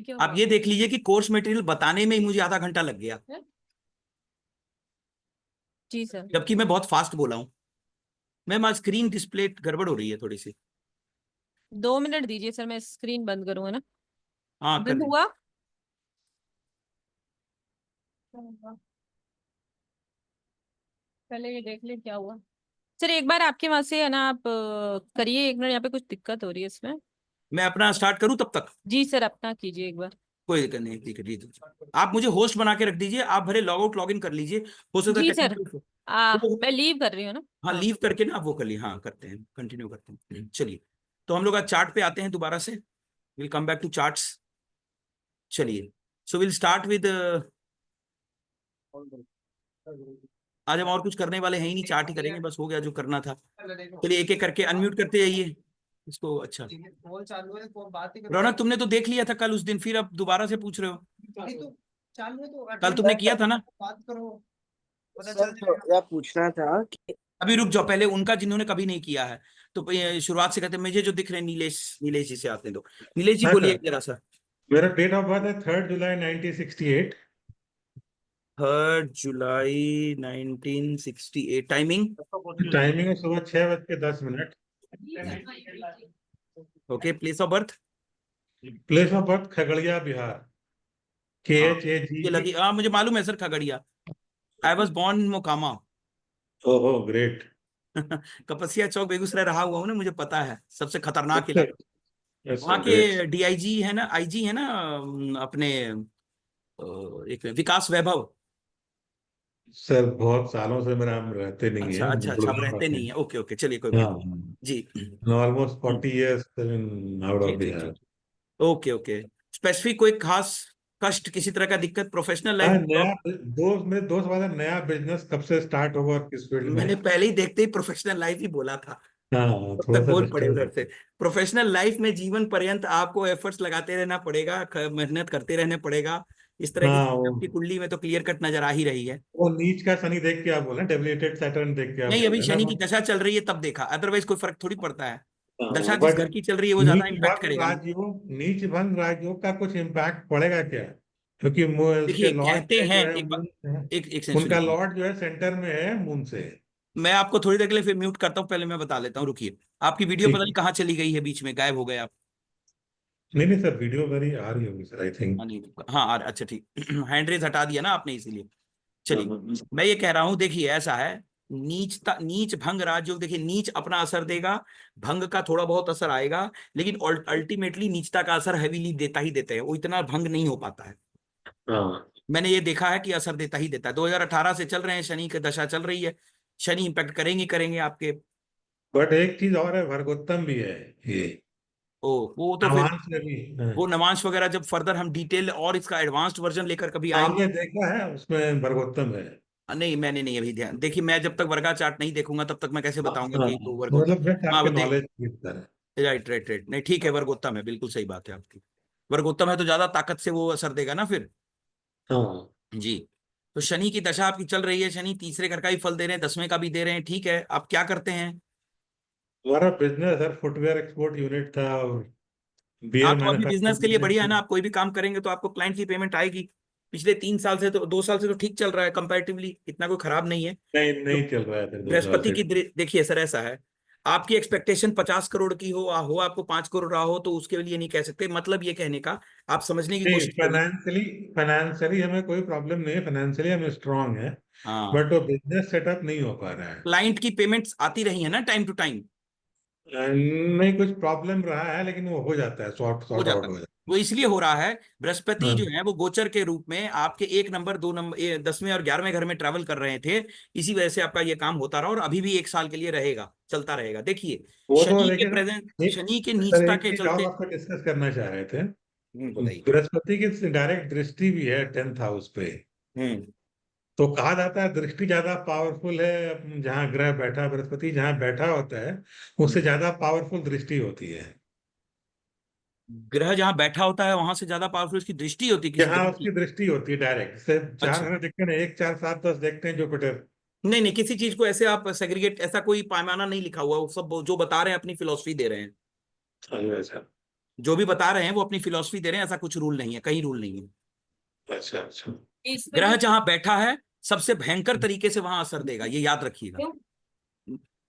क्या आप हुआ? ये देख लीजिए कि कोर्स मटेरियल बताने में ही मुझे आधा घंटा लग गया, जी सर। जबकि मैं बहुत फास्ट बोला हूँ। मैम आज स्क्रीन डिस्प्ले गड़बड़ हो रही है थोड़ी सी। 2 मिनट दीजिए सर, मैं स्क्रीन बंद करूंगा ना। हाँ कर बंद दी। हुआ? पहले ये देख ले क्या हुआ। सर एक बार आपके वहां से है ना, आप करिए 1 मिनट, यहाँ पे कुछ दिक्कत हो रही है इसमें। मैं अपना स्टार्ट करूँ तब तक? जी सर, अपना कीजिए एक बार। कोई दिक्कत नहीं, ठीक है ठीक है। आप मुझे होस्ट बना के रख दीजिए, आप भले लॉग आउट लॉग इन कर लीजिए, हो सकता है जी सर। टेक्निकल। मैं लीव कर रही हूँ ना। हाँ हाँ। लीव करके ना आप वो कर लिए, हाँ करते हैं, कंटिन्यू करते हैं। चलिए, तो हम लोग आज चार्ट पे आते हैं दोबारा से। Will come back to charts. चलिए, सो विल स्टार्ट विद, आज हम और कुछ करने वाले हैं ही नहीं, चार्ट ही करेंगे, बस हो गया जो करना था। चलिए एक एक करके अनम्यूट करते जाइए इसको। अच्छा कॉल चालू है तो बात ही रौनक, तुमने तो देख लिया था कल उस दिन, फिर अब दोबारा से पूछ रहे हो? तो चालू है तो कल तुमने किया था ना? बात करो, पता सर चल जाएगा। थोड़ा पूछना था कि अभी रुक जाओ, पहले उनका जिन्होंने कभी नहीं किया है। तो ये शुरुआत से कहते हैं, मुझे जो दिख रहे हैं नीलेश, नीलेश जी से आते हैं। तो नीलेश जी हाँ बोलिए सर, जरा सा। मेरा डेट ऑफ बर्थ है 3 जुलाई 1968। 3 जुलाई 1968। टाइमिंग? टाइमिंग है सुबह 6:10। Okay, place of birth? Place of birth Khagaria, Bihar. के हाँ एच ए जी ये लगी, हाँ मुझे मालूम है sir, Khagaria. I was born in Mokama. ओहो ग्रेट। कपसिया चौक बेगूसराय रहा हुआ हूँ ना, मुझे पता है, सबसे खतरनाक अच्छा, इलाका। वहाँ अच्छा ग्रेट। के डीआईजी है ना, आईजी है ना, अपने एक विकास वैभव। सर बहुत सालों से मेरा हम रहते नहीं अच्छा है, अच्छा अच्छा, आप गुड़गांव रहते रहते नहीं हैं। है, ओके ओके, चलिए कोई बात हाँ, नहीं। जी। Almost hmm, 40 years out of ठीक ठीक बिहार। ठीक। Okay okay. स्पेसिफिक कोई खास कष्ट, किसी तरह का दिक्कत प्रोफेशनल हाँ, लाइफ? नया दोस्त, मेरे दोस्त वाला नया बिजनेस कब से स्टार्ट होगा और किस फील्ड में? मैंने पहले ही देखते ही प्रोफेशनल लाइफ ही बोला था, हाँ, तब थोड़ा तक सा बोल पड़े डिस्टर्ब। उधर से। प्रोफेशनल लाइफ में जीवन पर्यंत आपको एफर्ट्स लगाते रहना पड़ेगा, मेहनत करते रहने पड़ेगा। इस तरह की हाँ, चीजें आपकी कुंडली में तो क्लियर कट नजर आ ही रही है। वो नीच का शनि देख के आप बोले, डेबिलिटेड सैटर्न देख के आप नहीं, बोल अभी रहे हैं शनि ना। की दशा चल रही है तब देखा, अदरवाइज कोई फर्क थोड़ी पड़ता है। दशा हाँ, जिस बट घर की चल रही है वो ज्यादा नीच इम्पैक्ट भंग करेगा ना। राजयोग, नीच भंग राजयोग का कुछ इम्पैक्ट पड़ेगा क्या? क्योंकि उसके देखिए लॉर्ड कहते जो हैं, है एक बार, मून से है। एक सेकंड उनका सुनिए। लॉर्ड जो है सेंटर में है मून से। मैं आपको थोड़ी देर के लिए फिर म्यूट करता हूँ, पहले मैं बता लेता हूँ, रुकिए। आपकी वीडियो पता ठीक नहीं है। कहाँ चली गई है, बीच में गायब हो गए आप। नहीं नहीं सर, वीडियो मेरी आ रही होगी सर, आई थिंक। हाँ नहीं, हाँ अच्छा ठीक। हैंड रेज हटा दिया ना आपने, इसीलिए। चलिए, मैं ये कह रहा हूं, देखिए ऐसा है, नीचता, नीच भंग राजयोग, देखिए नीच अपना असर देगा, भंग का थोड़ा बहुत असर आएगा, लेकिन अल्टीमेटली नीचता का असर हैवीली देता ही देते हैं, वो इतना भंग नहीं हो पाता है। हाँ, मैंने ये देखा है कि असर देता ही देता है। 2018 से चल रहे हैं, शनि की दशा चल रही है, शनि इम्पैक्ट करेंगे करेंगे आपके। बट एक चीज और है, भरगोत्तम भी है ये। ओ, वो तो फिर, नवांश में भी हाँ। वो नवांश वगैरह जब फर्दर हम डिटेल और इसका एडवांस्ड वर्जन लेकर कभी आएंगे। आपने देखा है उसमें भरगोत्तम है? नहीं मैंने नहीं अभी ध्यान, देखिए मैं जब तक वर्गा चार्ट नहीं देखूंगा तब तक मैं कैसे बताऊंगा हाँ, कि वो वर्ग होता मतलब जस्ट है। हाँ आपके वो देख, नॉलेज की तरह। राइट राइट राइट, नहीं ठीक है, वर्गोत्तम है, बिल्कुल सही बात है आपकी। वर्गोत्तम है तो ज्यादा ताकत से वो असर देगा ना फिर। हाँ, जी। तो शनि की दशा आपकी चल रही है, शनि तीसरे घर का ही फल दे रहे हैं, 10वें का भी दे रहे हैं, ठीक है। आप क्या करते हैं? हमारा business sir footwear export unit था, और हाँ बियर तो अभी बिजनेस मैन्युफैक्चरिंग के लिए यूनिट बढ़िया है थी। ना, आप कोई भी काम करेंगे तो आपको क्लाइंट की पेमेंट आएगी। पिछले 3 साल से तो, 2 साल से तो ठीक चल रहा है कंपैरेटिवली, इतना कोई खराब नहीं है। नहीं तो नहीं चल रहा है सर, 2 साल बृहस्पति से। की देखिए सर, ऐसा है, आपकी एक्सपेक्टेशन 50 करोड़ की हो आपको 5 करोड़ रहा हो, तो उसके लिए नहीं कह सकते, मतलब ये कहने का, आप समझने की नहीं, कोशिश करिए। फाइनेंशियली फाइनेंशियली हमें कोई प्रॉब्लम नहीं है, फाइनेंशियली हम स्ट्रांग है। हाँ, बट वो बिजनेस सेटअप नहीं हो पा रहा है। क्लाइंट की पेमेंट्स आती रही है ना टाइम टू टाइम। नहीं, कुछ प्रॉब्लम रहा है, लेकिन वो हो जाता है, सॉर्ट हो सॉर्ट जाता आउट है, हो जाता वो इसलिए हो रहा है, बृहस्पति जो है। है वो गोचर के रूप में आपके 1 नंबर 2 नंबर 10वें और 11वें घर में ट्रैवल कर रहे थे, इसी वजह से आपका ये काम होता रहा और अभी भी 1 साल के लिए रहेगा, चलता रहेगा। देखिए वो तो शनि के लेकिन प्रेजेंट, एक, शनि के सर नीचता एक के चीज और चलते। आपसे डिस्कस करना चाह रहे थे। बताइए। बृहस्पति की डायरेक्ट दृष्टि भी है 10th हाउस पे। हम्म। तो कहा जाता है दृष्टि ज्यादा पावरफुल है, जहाँ ग्रह बैठा, बृहस्पति जहाँ बैठा होता है उससे ज्यादा पावरफुल दृष्टि होती है। ग्रह जहां बैठा होता है वहां से ज्यादा पावरफुल उसकी दृष्टि होती है किसी जहाँ ग्रह उसकी की? दृष्टि होती है डायरेक्ट से, चार अच्छा, ग्रह देखते हैं ना, 1 4 7 10 देखते हैं जुपिटर। नहीं नहीं, किसी चीज को ऐसे आप सेग्रीगेट, ऐसा कोई पैमाना नहीं लिखा हुआ, वो सब जो बता रहे हैं अपनी फिलोसफी दे रहे हैं। अच्छा अच्छा जो भी बता रहे हैं वो अपनी फिलॉसफी दे रहे हैं, ऐसा कुछ रूल नहीं है, कहीं रूल नहीं है। अच्छा अच्छा। इसमें ग्रह जो जहां बैठा है सबसे भयंकर तरीके से वहां असर देगा, ये याद रखिएगा। क्यों?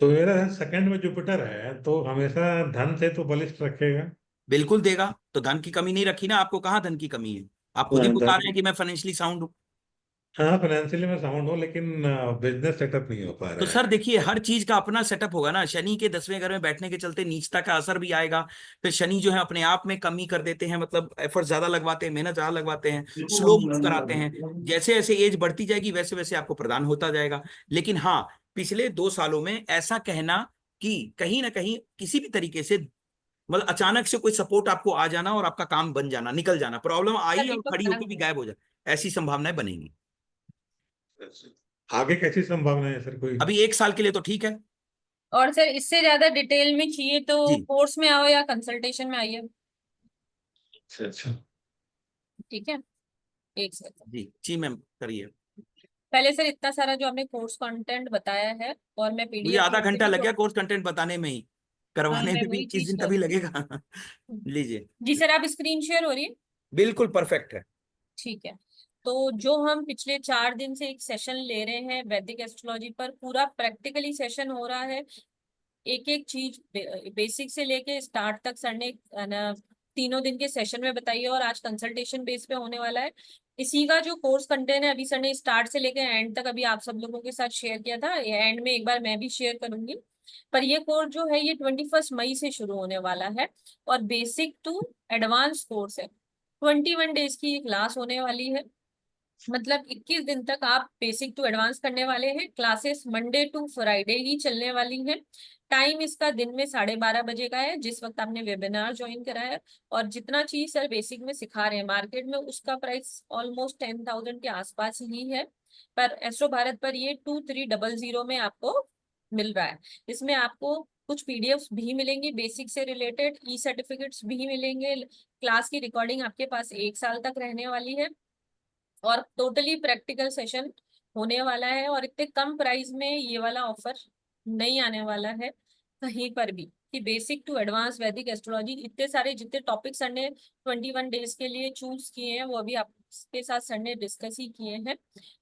तो मेरा सेकंड में जुपिटर है तो हमेशा धन से तो बलिष्ठ रखेगा। बिल्कुल देगा, तो धन की कमी नहीं रखी ना, आपको कहाँ धन की कमी है? आप खुद ही बता रहे हैं धन, कि मैं फाइनेंशियली साउंड हूँ। हाँ फाइनेंशियली मैं साउंड हूँ लेकिन बिजनेस सेटअप नहीं हो पा तो रहा सर है। देखिए, हर चीज का अपना सेटअप होगा ना। शनि के 10वें घर में बैठने के चलते नीचता का असर भी आएगा। फिर शनि जो है अपने आप में कमी कर देते हैं, मतलब एफर्ट ज्यादा लगवाते हैं, मेहनत ज्यादा लगवाते हैं, स्लो मूव कराते हैं। जैसे जैसे एज बढ़ती जाएगी वैसे वैसे आपको प्रदान होता जाएगा। लेकिन हाँ, पिछले 2 सालों में ऐसा कहना कि कहीं ना कहीं किसी भी तरीके से, मतलब अचानक से कोई सपोर्ट आपको आ जाना और आपका काम बन जाना, निकल जाना, प्रॉब्लम आई और दीपक खड़ी होकर भी तरंग। गायब हो जाए, ऐसी संभावनाएं बनेंगी। आगे कैसी संभावना है सर कोई? अभी 1 साल के लिए तो ठीक है। और सर इससे ज्यादा डिटेल में चाहिए तो जी कोर्स में आओ या कंसल्टेशन में आइए। अच्छा अच्छा। ठीक है, एक सेकंड। जी जी मैम, करिए। पहले सर इतना सारा जो आपने कोर्स कंटेंट बताया है और मैं मुझे पीडीएफ आधा में से घंटा भी लग जो गया कोर्स कंटेंट बताने में ही, करवाने मैं में भी वही 21 चीज दिन कर तभी रही लगेगा। हूँ। लीजिए। जी सर, आप स्क्रीन शेयर हो रही है? बिल्कुल परफेक्ट है। ठीक है। तो जो हम पिछले 4 दिन से एक सेशन ले रहे हैं वैदिक एस्ट्रोलॉजी पर, पूरा प्रैक्टिकली सेशन हो रहा है। एक एक चीज बेसिक से लेके स्टार्ट तक सर ने तीनों दिन के सेशन में बताई है, और आज कंसल्टेशन बेस पे होने वाला है। इसी का जो कोर्स कंटेंट है अभी सर ने स्टार्ट से लेके एंड तक अभी आप सब लोगों के साथ शेयर किया था, एंड में एक बार मैं भी शेयर करूंगी। पर ये कोर्स जो है ये 21 मई से शुरू होने वाला है, और बेसिक टू एडवांस कोर्स है। 21 डेज की ये क्लास होने वाली है। मतलब 21 दिन तक आप बेसिक टू एडवांस करने वाले हैं। क्लासेस मंडे टू फ्राइडे ही चलने वाली हैं। टाइम इसका दिन में 12:30 बजे का है, जिस वक्त आपने वेबिनार ज्वाइन करा है। और जितना चीज सर बेसिक में सिखा रहे हैं मार्केट में, उसका प्राइस ऑलमोस्ट 10,000 के आसपास ही है। पर एस्ट्रो भारत पर ये 2300 में आपको मिल रहा है। इसमें आपको कुछ पीडीएफ भी मिलेंगी बेसिक से रिलेटेड, ई सर्टिफिकेट्स भी मिलेंगे। क्लास की रिकॉर्डिंग आपके पास 1 साल तक रहने वाली है, और टोटली प्रैक्टिकल सेशन होने वाला है। और इतने कम प्राइस में ये वाला ऑफर नहीं आने वाला है कहीं पर भी, कि बेसिक टू एडवांस वैदिक एस्ट्रोलॉजी इतने सारे जितने टॉपिक सर ने 21 डेज के लिए चूज किए हैं वो अभी आपके साथ सर ने डिस्कस ही किए हैं।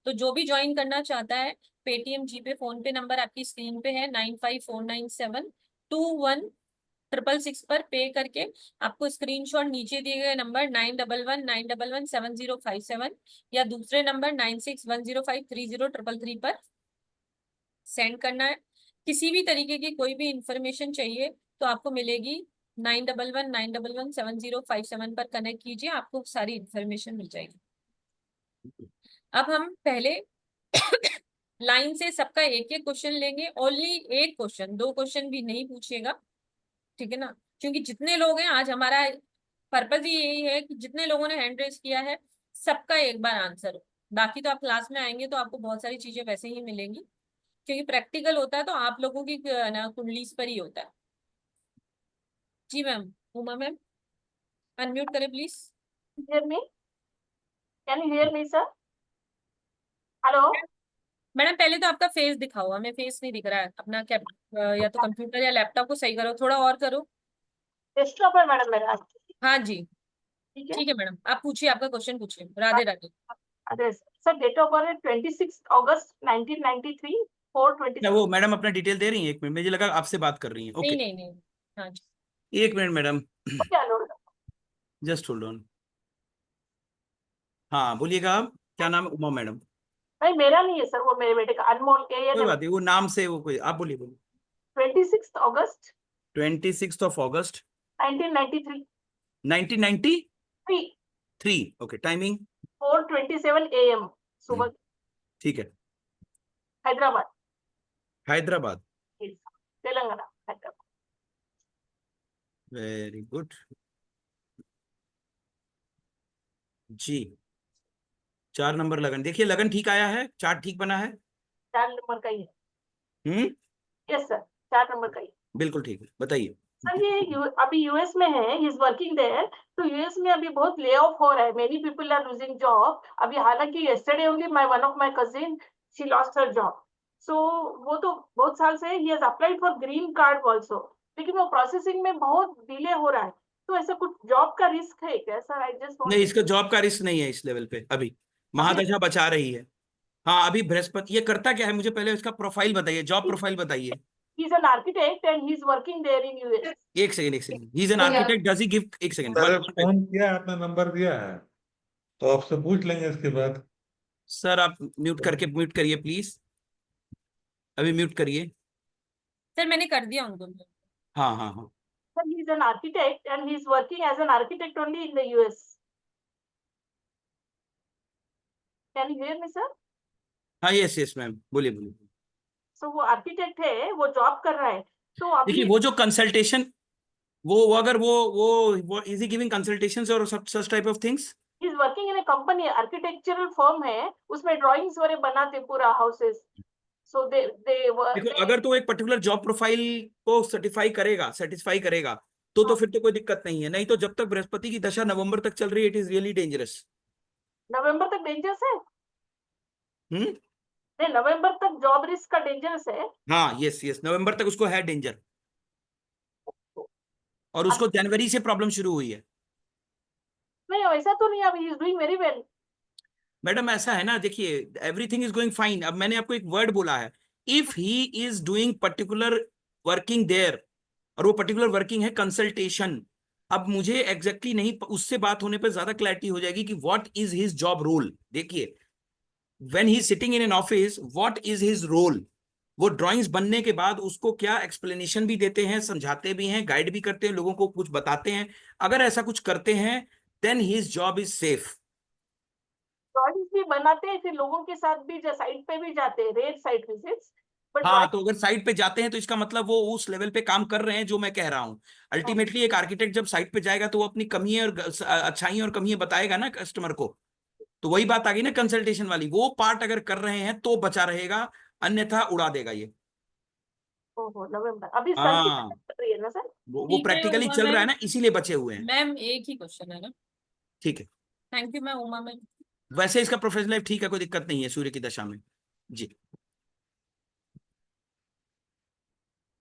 तो जो भी ज्वाइन करना चाहता है, पेटीएम, जीपे, फोन पे नंबर आपकी स्क्रीन पे है, 9549721666 पर पे करके आपको स्क्रीनशॉट नीचे दिए गए नंबर 9119117057 या दूसरे नंबर 9610530333 पर सेंड करना है। किसी भी तरीके की कोई भी इंफॉर्मेशन चाहिए तो आपको मिलेगी 9119117057 पर कनेक्ट कीजिए, आपको सारी इंफॉर्मेशन मिल जाएगी। अब हम पहले लाइन से सबका एक एक क्वेश्चन लेंगे। ओनली एक क्वेश्चन, 2 क्वेश्चन भी नहीं पूछिएगा, ठीक है ना? क्योंकि जितने लोग हैं आज, हमारा पर्पज ही यही है कि जितने लोगों ने हैंड रेज किया है सबका एक बार आंसर हो। बाकी तो आप क्लास में आएंगे तो आपको बहुत सारी चीजें वैसे ही मिलेंगी, क्योंकि प्रैक्टिकल होता है तो आप लोगों की ना कुंडली पर ही होता है। जी मैम, उमा मैम अनम्यूट करें please. hear me? Can you hear me, sir? Hello? Madam पहले तो आपका फेस दिखाओ, हमें फेस नहीं दिख रहा है अपना। क्या या तो कंप्यूटर या लैपटॉप को सही करो, थोड़ा और करो। डेस्कटॉप है मैडम मेरा। हाँ जी, ठीक है। ठीक है मैडम, आप पूछिए, आपका क्वेश्चन पूछिए। राधे राधे। अरे सर, डेट ऑफ बर्थ 26 अगस्त 1993 क्या 4:26। वो मैडम अपना डिटेल दे रही हैं? 1 मिनट, मुझे लगा आपसे बात कर रही हैं। नहीं ओके, नहीं नहीं, हाँ जी। 1 मिनट मैडम, क्या लोड? Just hold on. हाँ बोलिएगा आप, क्या नाम है? उमा मैडम। नहीं, मेरा नहीं है सर, वो मेरे बेटे का, अनमोल कोई ANM। बात नहीं, वो नाम से वो कोई, आप बोलिए बोलिए। 26 अगस्त 26 1993 1993। Okay, timing? 4:27 AM सुबह। ठीक है। हैदराबाद, हैदराबाद। तेलंगाना, हैदराबाद। वेरी गुड जी। 4 नंबर लगन, देखिए लगन ठीक आया है, चार्ट ठीक बना है। 4 नंबर का ही है। हम्म, यस सर, 4 नंबर का ही। बिल्कुल ठीक है, बताइए। सर ये अभी यूएस में है, ही इज वर्किंग देयर। तो यूएस में अभी बहुत ले ऑफ हो रहा है, many people are losing job. अभी हालांकि yesterday only my one of my cousin she lost her job. So वो तो बहुत साल से ही has applied for green card also. लेकिन वो प्रोसेसिंग में बहुत डिले हो रहा है, तो ऐसा कुछ जॉब का रिस्क है क्या सर? आई जस्ट नहीं, इसका जॉब का रिस्क नहीं है इस लेवल पे अभी। महादशा बचा रही है। हाँ, अभी बृहस्पति ये करता क्या है, मुझे पहले इसका प्रोफाइल बताइए, जॉब प्रोफाइल बताइए। He is an architect and he is working there in US. एक सेकंड, एक second, he is an architect, does he give, एक सेकंड, सर फोन किया, आपने नंबर दिया है तो आपसे पूछ लेंगे इसके बाद। सर आप म्यूट करिए प्लीज, अभी म्यूट करिए। सर मैंने कर दिया उनको। हाँ हाँ हाँ, Sir, he is an architect and he is working as an architect only in the US. Can you hear me, sir? हाँ, यस यस मैम, बोलिए बोलिए। So वो architect है, वो जॉब कर रहा है, तो देखिए अभी वो जो कंसल्टेशन, वो अगर वो इज ही गिविंग कंसल्टेशंस और such type of things. he is working in a company, architectural firm है, उसमें drawings वगैरह बनाते पूरा houses. So they were देखो, अगर तो एक पर्टिकुलर जॉब प्रोफाइल को सेटिस्फाई करेगा तो फिर तो कोई दिक्कत नहीं है। नहीं तो जब तक बृहस्पति की दशा नवंबर तक चल रही है, इट इज रियली डेंजरस। नवंबर तक डेंजरस है? हम्म, नहीं, नवंबर तक जॉब रिस्क का डेंजरस है। हाँ, यस यस, नवंबर तक उसको है डेंजर, और उसको जनवरी से प्रॉब्लम शुरू हुई है। नहीं, वैसा तो नहीं, अभी he is doing very well. Madam ऐसा है ना, देखिए, एवरीथिंग इज गोइंग फाइन। अब मैंने आपको एक वर्ड बोला है, if he is doing particular working there, और वो पर्टिकुलर वर्किंग है कंसल्टेशन। अब मुझे एग्जैक्टली नहीं, उससे बात होने पर ज्यादा क्लैरिटी हो जाएगी कि what is his job role. देखिए, when he sitting in an office, what is his role. वो ड्राइंग्स बनने के बाद उसको क्या एक्सप्लेनेशन भी देते हैं, समझाते भी हैं, गाइड भी करते हैं, लोगों को कुछ बताते हैं। अगर ऐसा कुछ करते हैं, then his job is safe. Drawings भी बनाते हैं, फिर लोगों के साथ भी साइट पे भी जाते हैं, रेयर साइट विजिट्स, बट हाँ, तो अगर साइट पे जाते हैं तो इसका मतलब वो उस लेवल पे काम कर रहे हैं जो मैं कह रहा हूँ। अल्टीमेटली एक आर्किटेक्ट जब साइट पे जाएगा तो वो अपनी कमियां और अच्छाइयां और कमियां बताएगा ना कस्टमर को। तो वही बात आ गई ना कंसल्टेशन वाली, वो पार्ट अगर कर रहे हैं तो बचा रहेगा, अन्यथा उड़ा देगा ये। ओहो, नवंबर अभी सन की हाँ, चल रही है ना सर? वो ठीक है प्रैक्टिकली उमा चल रहा है मैम। ना, इसीलिए बचे हुए हैं। मैम एक ही क्वेश्चन है ना? ठीक है, thank you ma'am, Uma ma'am. वैसे इसका प्रोफेशनल लाइफ ठीक है, कोई दिक्कत नहीं है सूर्य की दशा में। जी,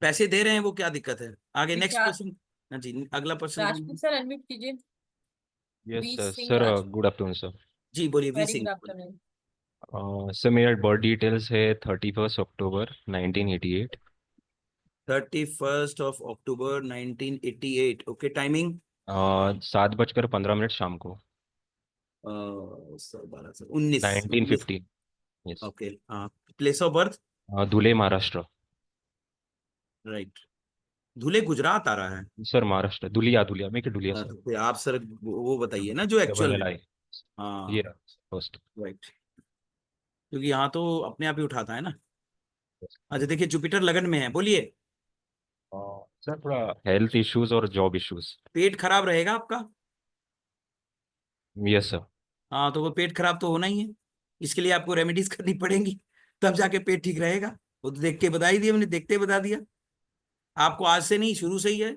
पैसे दे रहे हैं, वो क्या दिक्कत है। आगे नेक्स्ट विशाल क्वेश्चन। हाँ जी, अगला क्वेश्चन। राजपूत सर अनम्यूट कीजिए। Yes we sir. Singh sir Rajput, good afternoon sir. जी बोलिए, we very Singh. Good afternoon. Sir मेरा बर्थ डिटेल्स है 31 अक्टूबर 1988। 31 अक्टूबर 1988। Okay, timing. 7:15 शाम को। 19 1950। यस। ओके, हाँ, place of birth. Dhule Maharashtra. Right, Dhule Gujarat आ रहा है। सर महाराष्ट्र, धुलिया धुलिया मैं धुलिया सर। तो आप सर वो बताइए ना जो एक्चुअल है। LLI। ये हाँ, रहा फर्स्ट। राइट, क्योंकि यहाँ तो अपने आप ही उठाता है ना। अच्छा, देखिए जुपिटर लगन में है, बोलिए। सर थोड़ा हेल्थ इश्यूज और जॉब इश्यूज। पेट खराब रहेगा आपका। Yes sir. हाँ, तो वो पेट खराब तो होना ही है, इसके लिए आपको रेमेडीज करनी पड़ेंगी, तब जाके पेट ठीक रहेगा। वो तो देख के बता ही दिया मैंने, देखते ही बता दिया आपको, आज से नहीं, शुरू से ही है।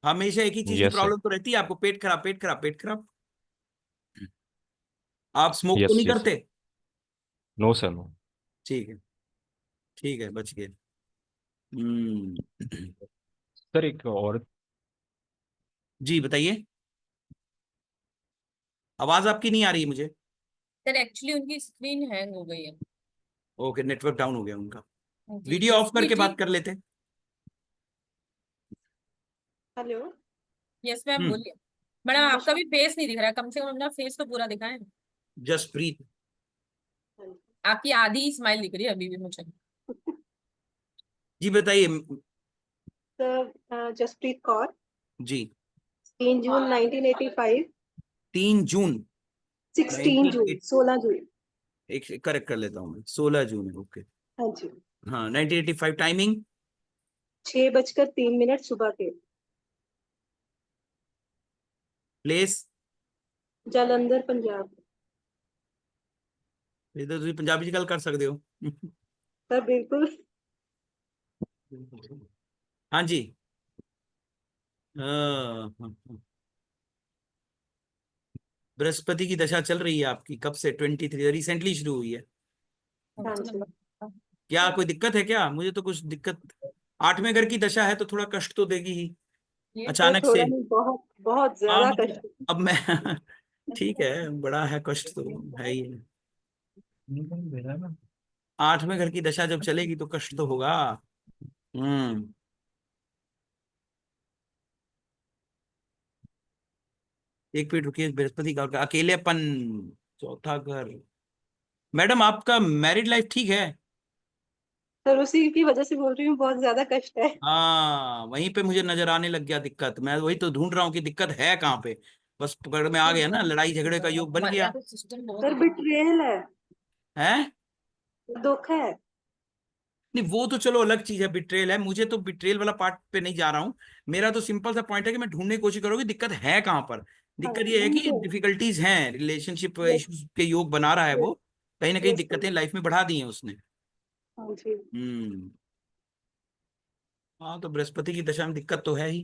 हमेशा एक ही चीज की यस सर। प्रॉब्लम तो रहती है आपको, पेट खराब, पेट खराब, पेट खराब। आप स्मोक तो यस नहीं यस। करते? No sir no. ठीक है, ठीक है, बच गए। हम्म। सर एक और। जी बताइए, आवाज आपकी नहीं आ रही है मुझे। सर एक्चुअली उनकी स्क्रीन हैंग हो गई है। ओके, नेटवर्क डाउन हो गया उनका। जी, वीडियो ऑफ जसप्रीत करके जी। बात कर लेते। हेलो, यस मैम हम्म, बोलिए। मैडम आपका भी फेस नहीं दिख रहा है, कम से कम अपना फेस तो पूरा दिखाएं। जसप्रीत। आपकी आधी ही स्माइल दिख रही है अभी भी मुझे। जी बताइए। सर जसप्रीत कौर, जी, 3 जून 1985, 3 जून 16 जून 19, 16 जून। एक करेक्ट कर लेता हूँ मैं, 16 जून है। ओके, हाँ जी, हाँ, 1985। टाइमिंग। 6:03 सुबह के। प्लेस। जालंधर पंजाब। इधर तुम पंजाबी च गल कर सकते हो। सर बिल्कुल। हाँ जी। हाँ, हाँ, हाँ। बृहस्पति की दशा चल रही है आपकी कब से? 23, रिसेंटली शुरू हुई है। हाँ जी। क्या कोई दिक्कत है क्या? मुझे तो कुछ दिक्कत 8वें घर की दशा है तो थोड़ा कष्ट तो देगी ही ये तो अचानक थोड़ा से। नहीं, बहुत बहुत हाँ ज्यादा मतलब कष्ट। अब मैं ठीक है, बड़ा है कष्ट तो है ही है। 8वें घर की दशा जब चलेगी तो कष्ट तो होगा। हम्म। एक मिनट रुकिए, बृहस्पति का अकेलेपन, चौथा घर। मैडम आपका मैरिड लाइफ ठीक है? सर उसी की वजह से बोल रही हूँ, बहुत ज्यादा कष्ट है। हाँ वहीं पे मुझे नजर आने लग गया दिक्कत, मैं वही तो ढूंढ रहा हूँ कि दिक्कत है कहाँ पे। बस पकड़ में आ गया ना, लड़ाई झगड़े का योग बन हमारे गया यहाँ पे सिस्टम बहुत सर बिट्रेयल है, है। धोखा है। नहीं वो तो चलो अलग चीज है, बिट्रेल है, मुझे तो बिट्रेल वाला पार्ट पे नहीं जा रहा हूँ। मेरा तो सिंपल सा पॉइंट है कि मैं ढूंढने की कोशिश करूँ कि दिक्कत है कहाँ पर। हाँ दिक्कत ये है कि मुझे। डिफिकल्टीज हैं, रिलेशनशिप यस इश्यूज के योग बना रहा है यस वो, कहीं ना कहीं यस सर। दिक्कतें लाइफ में बढ़ा दी हैं उसने। हाँ जी। हम्म। हाँ तो बृहस्पति की दशा में दिक्कत तो है ही।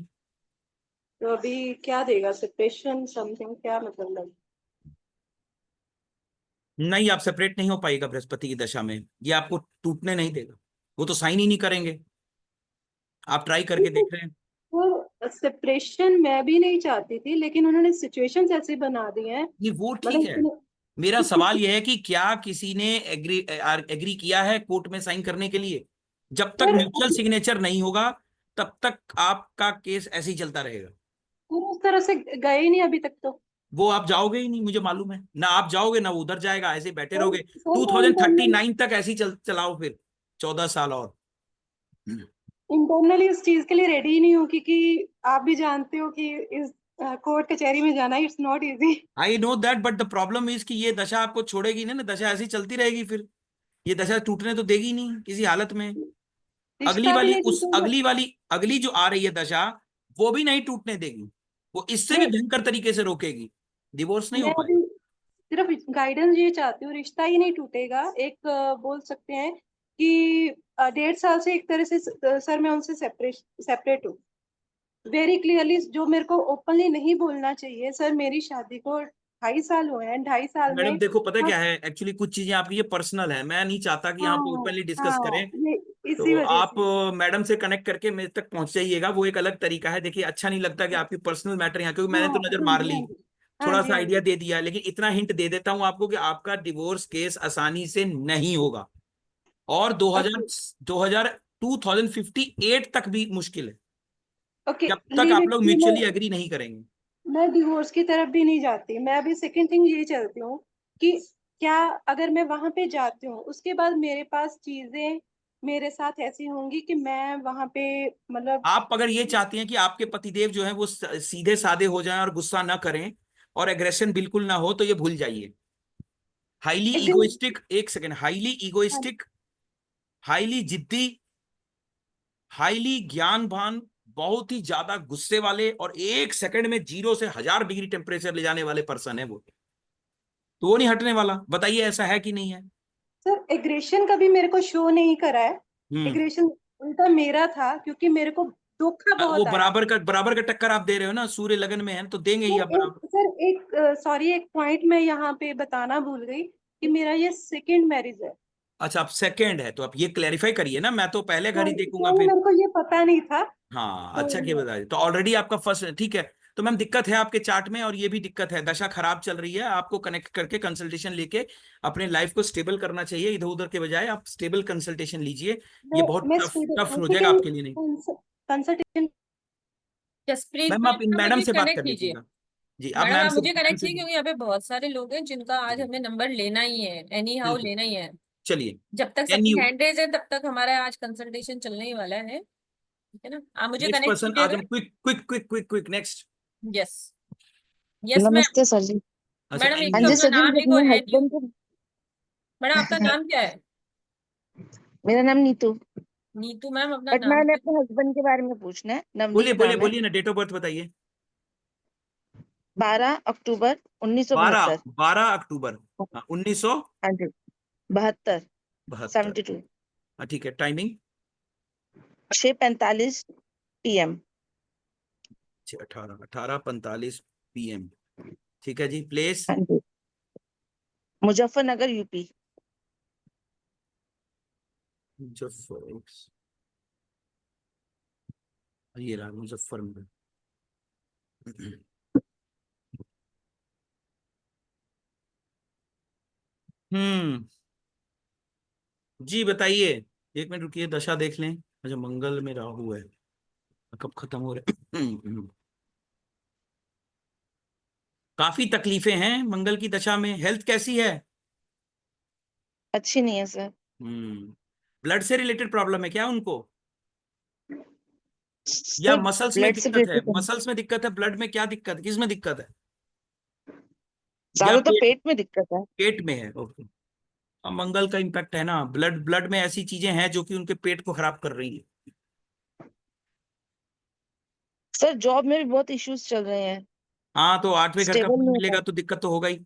तो अभी क्या देगा, सेपरेशन समथिंग, क्या मतलब? नहीं आप सेपरेट नहीं हो पाएगा बृहस्पति की दशा में, ये आपको टूटने नहीं देगा, वो तो साइन ही नहीं करेंगे। आप ट्राई करके देख रहे हैं। वो सेपरेशन मैं भी नहीं चाहती थी, लेकिन उन्होंने सिचुएशंस ऐसे बना दी हैं। नहीं वो ठीक मतलब है, मेरा सवाल यह है कि क्या किसी ने एग्री एग्री किया है कोर्ट में साइन करने के लिए? जब तक सर म्यूचुअल सिग्नेचर नहीं होगा तब तक आपका केस ऐसे ही चलता रहेगा। उस तरह से गए ही नहीं अभी तक तो। वो आप जाओगे ही नहीं, मुझे मालूम है ना, आप जाओगे ना वो उधर जाएगा, ऐसे ही बैठे सर रहोगे। सर मैं इंटरनल 2039 तक ऐसे ही चलाओ फिर, 14 साल और। इंटरनली इस चीज के लिए रेडी ही नहीं हूँ, क्योंकि आप भी जानते हो कि इस कोर्ट कचहरी में जाना it's not easy. I know that, but the problem is कि ये दशा आपको छोड़ेगी नहीं ना, दशा ऐसी चलती रहेगी फिर, ये दशा टूटने तो देगी नहीं किसी हालत में। अगली रिश्ता भी वाली नहीं उस टूटेगा। अगली जो आ रही है दशा, वो भी नहीं टूटने देगी, वो इससे भी मैं भयंकर तरीके से रोकेगी, डिवोर्स नहीं हो मैं पाएगा। अभी सिर्फ गाइडेंस ये चाहती हूँ, रिश्ता ही नहीं टूटेगा। एक बोल सकते हैं कि 1.5 साल से एक तरह से सर मैं उनसे सेपरेट हूँ। वेरी क्लियरली, जो मेरे को ओपनली नहीं बोलना चाहिए। सर मेरी शादी को 2.5 साल हुए हैं, 2.5 साल मैडम में देखो पता है हाँ। क्या है, एक्चुअली कुछ चीजें आपकी ये पर्सनल है, मैं नहीं चाहता कि यहाँ पे हाँ ओपनली डिस्कस हाँ, करें। ये इसी तो वजह आप से। मैडम से कनेक्ट करके मेरे तक पहुंच जाइएगा, वो एक अलग तरीका है। देखिए अच्छा नहीं लगता कि आपकी पर्सनल मैटर यहाँ, क्योंकि हाँ मैंने तो हाँ नजर मार जी, ली, हाँ जी, हाँ थोड़ा जी, सा हाँ आइडिया जी। दे दिया, लेकिन इतना हिंट दे देता हूं आपको कि आपका डिवोर्स केस आसानी से नहीं होगा, और ओके 2058 तक भी मुश्किल है, ओके, जब तक लीव आप इट। लोग म्यूचुअली एग्री नहीं करेंगे। मैं डिवोर्स की तरफ भी नहीं जाती। मैं अभी सेकंड थिंग ये चाहती हूँ कि क्या अगर मैं वहां पे जाती हूँ, उसके बाद मेरे पास चीजें मेरे साथ ऐसी होंगी कि मैं वहां पे मतलब आप अगर ये चाहती हैं कि आपके पतिदेव जो है वो सीधे साधे हो जाएं और गुस्सा ना करें और एग्रेशन बिल्कुल ना हो, तो ये भूल जाइए। हाईली एकदम। इगोइस्टिक, एक सेकेंड, हाईली इगोइस्टिक, हाईली जिद्दी, हाईली ज्ञानवान, बहुत ही ज्यादा गुस्से वाले, और 1 सेकंड में 0 से 1000 डिग्री टेम्परेचर ले जाने वाले पर्सन है वो, तो वो नहीं हटने वाला। बताइए ऐसा है कि नहीं है? सर एग्रेशन कभी मेरे को शो नहीं करा है। हम्म। एग्रेशन उल्टा मेरा था, क्योंकि मेरे को धोखा वो बहुत आया। बराबर का टक्कर आप दे रहे हो ना, सूर्य लगन में है तो देंगे ही सर आप बराबर। एक सॉरी, एक पॉइंट मैं यहाँ पे बताना भूल गई कि मेरा ये सेकंड मैरिज है। अच्छा आप सेकंड है तो आप ये क्लैरिफाई करिए ना, मैं तो पहले घर ही देखूंगा सॉरी, फिर। मेरे को ये पता नहीं था। हाँ तो अच्छा किया बता दी, तो ऑलरेडी आपका फर्स्ट ठीक है। तो मैम दिक्कत है आपके चार्ट में, और ये भी दिक्कत है, दशा खराब चल रही है, आपको कनेक्ट करके कंसल्टेशन लेके अपने लाइफ को स्टेबल करना चाहिए, इधर उधर के बजाय आप स्टेबल कंसल्टेशन लीजिए। ये बहुत मैं टफ स्टूडेंट टफ हूँ, हो जाएगा सेकंड आपके लिए नहीं। कंसल्टेशन। जसप्रीत मैम आप इन मैम मैडम मुझे से बात कनेक्ट कर कीजिए। लीजिएगा। जी आप मैडम मैम आप से मुझे कनेक्ट कीजिए, क्योंकि यहाँ पे बहुत सारे लोग हैं जिनका आज हमें नंबर लेना ही है, एनी हाउ बिल्कुल, लेना ही है। चलिए। जब तक कैन सबकी यू, हैंड रेज है तब तक हमारा आज कंसल्टेशन चलने ही वाला है, ठीक है ना? आप मुझे नेक्स्ट कनेक्ट पर्सन आ कीजिएगा। जाओ, quick quick quick quick quick, next. Yes. Yes ma'am. नमस्ते सर जी। अच्छा मैडम एक एन हाँ तो जी यू। अपना सर जी, नाम मैं लिखो, अपने एन यू। हस्बैंड को। मैडम आपका नाम क्या है? मेरा नाम नीतू। नीतू मैम, अपना बट नाम मैंने क्या अपने हस्बैंड के बारे में पूछना है। बोलिए नवनीत बोलिए नाम है। बोलिए ना, डेट ऑफ बर्थ बताइए। 12 अक्टूबर 12 1972। 12 अक्टूबर, हाँ 1972। हाँ जी, 72। हाँ ठीक है, टाइमिंग? 6:45 PM। 18:45 PM। ठीक है जी, प्लेस? हाँ जी, मुजफ्फरनगर यूपी। मुजफ्फर, ये रहा मुजफ्फरनगर। हम्म, जी बताइए। एक मिनट रुकिए, दशा देख लें। अच्छा, मंगल में राहु है, कब खत्म हो रहे? काफी तकलीफें हैं मंगल की दशा में। हेल्थ कैसी है? अच्छी नहीं है सर। ब्लड से रिलेटेड प्रॉब्लम है क्या उनको, या सर मसल्स में ब्लड से दिक्कत है? रिलेटेड, मसल्स में दिक्कत है, ब्लड में क्या दिक्कत है, किस में दिक्कत है? या ज्यादा तो पेट, पेट में दिक्कत है। पेट में है? ओके। अब मंगल का इम्पैक्ट है ना, ब्लड ब्लड में ऐसी चीजें हैं जो कि उनके पेट को खराब कर रही है। सर जॉब में भी बहुत इश्यूज चल रहे हैं, हाँ, तो आठवें घर का स्टेबल फल नहीं हो मिलेगा पा तो दिक्कत तो होगा ही।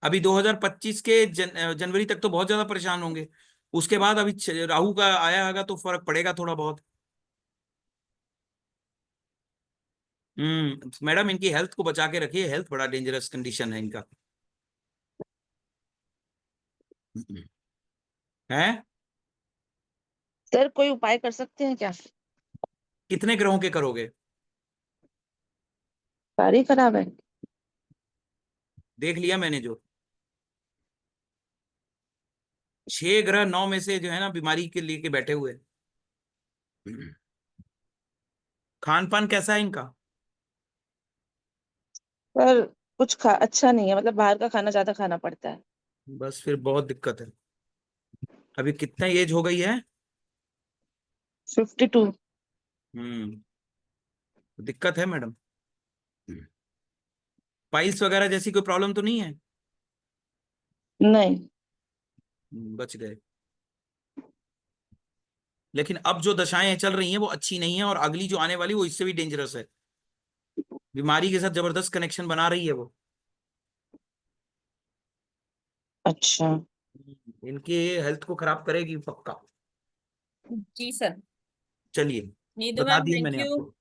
अभी 2025 के जनवरी तक तो बहुत ज्यादा परेशान होंगे। उसके बाद अभी राहु का आया होगा तो फर्क पड़ेगा थोड़ा बहुत। मैडम, इनकी हेल्थ को बचा के रखिए, हेल्थ बड़ा डेंजरस कंडीशन है इनका। है? सर कोई उपाय कर सकते हैं क्या? कितने ग्रहों के करोगे? सारी खराब है। देख लिया मैंने जो 6 ग्रह 9 में से जो है ना बीमारी के लेके बैठे हुए हैं। खान पान कैसा है इनका? पर कुछ अच्छा नहीं है, मतलब बाहर का खाना ज्यादा खाना पड़ता है। बस फिर बहुत दिक्कत है। अभी कितना एज हो गई है? 52। हम्म, दिक्कत है मैडम। पाइल्स वगैरह जैसी कोई प्रॉब्लम तो नहीं है? नहीं। बच गए। लेकिन अब जो दशाएं चल रही हैं वो अच्छी नहीं है, और अगली जो आने वाली वो इससे भी डेंजरस है। बीमारी के साथ जबरदस्त कनेक्शन बना रही है वो। अच्छा। इनके हेल्थ को खराब करेगी पक्का। जी सर। चलिए, नीतू बता मैम दिए थैंक मैंने यू। आपको।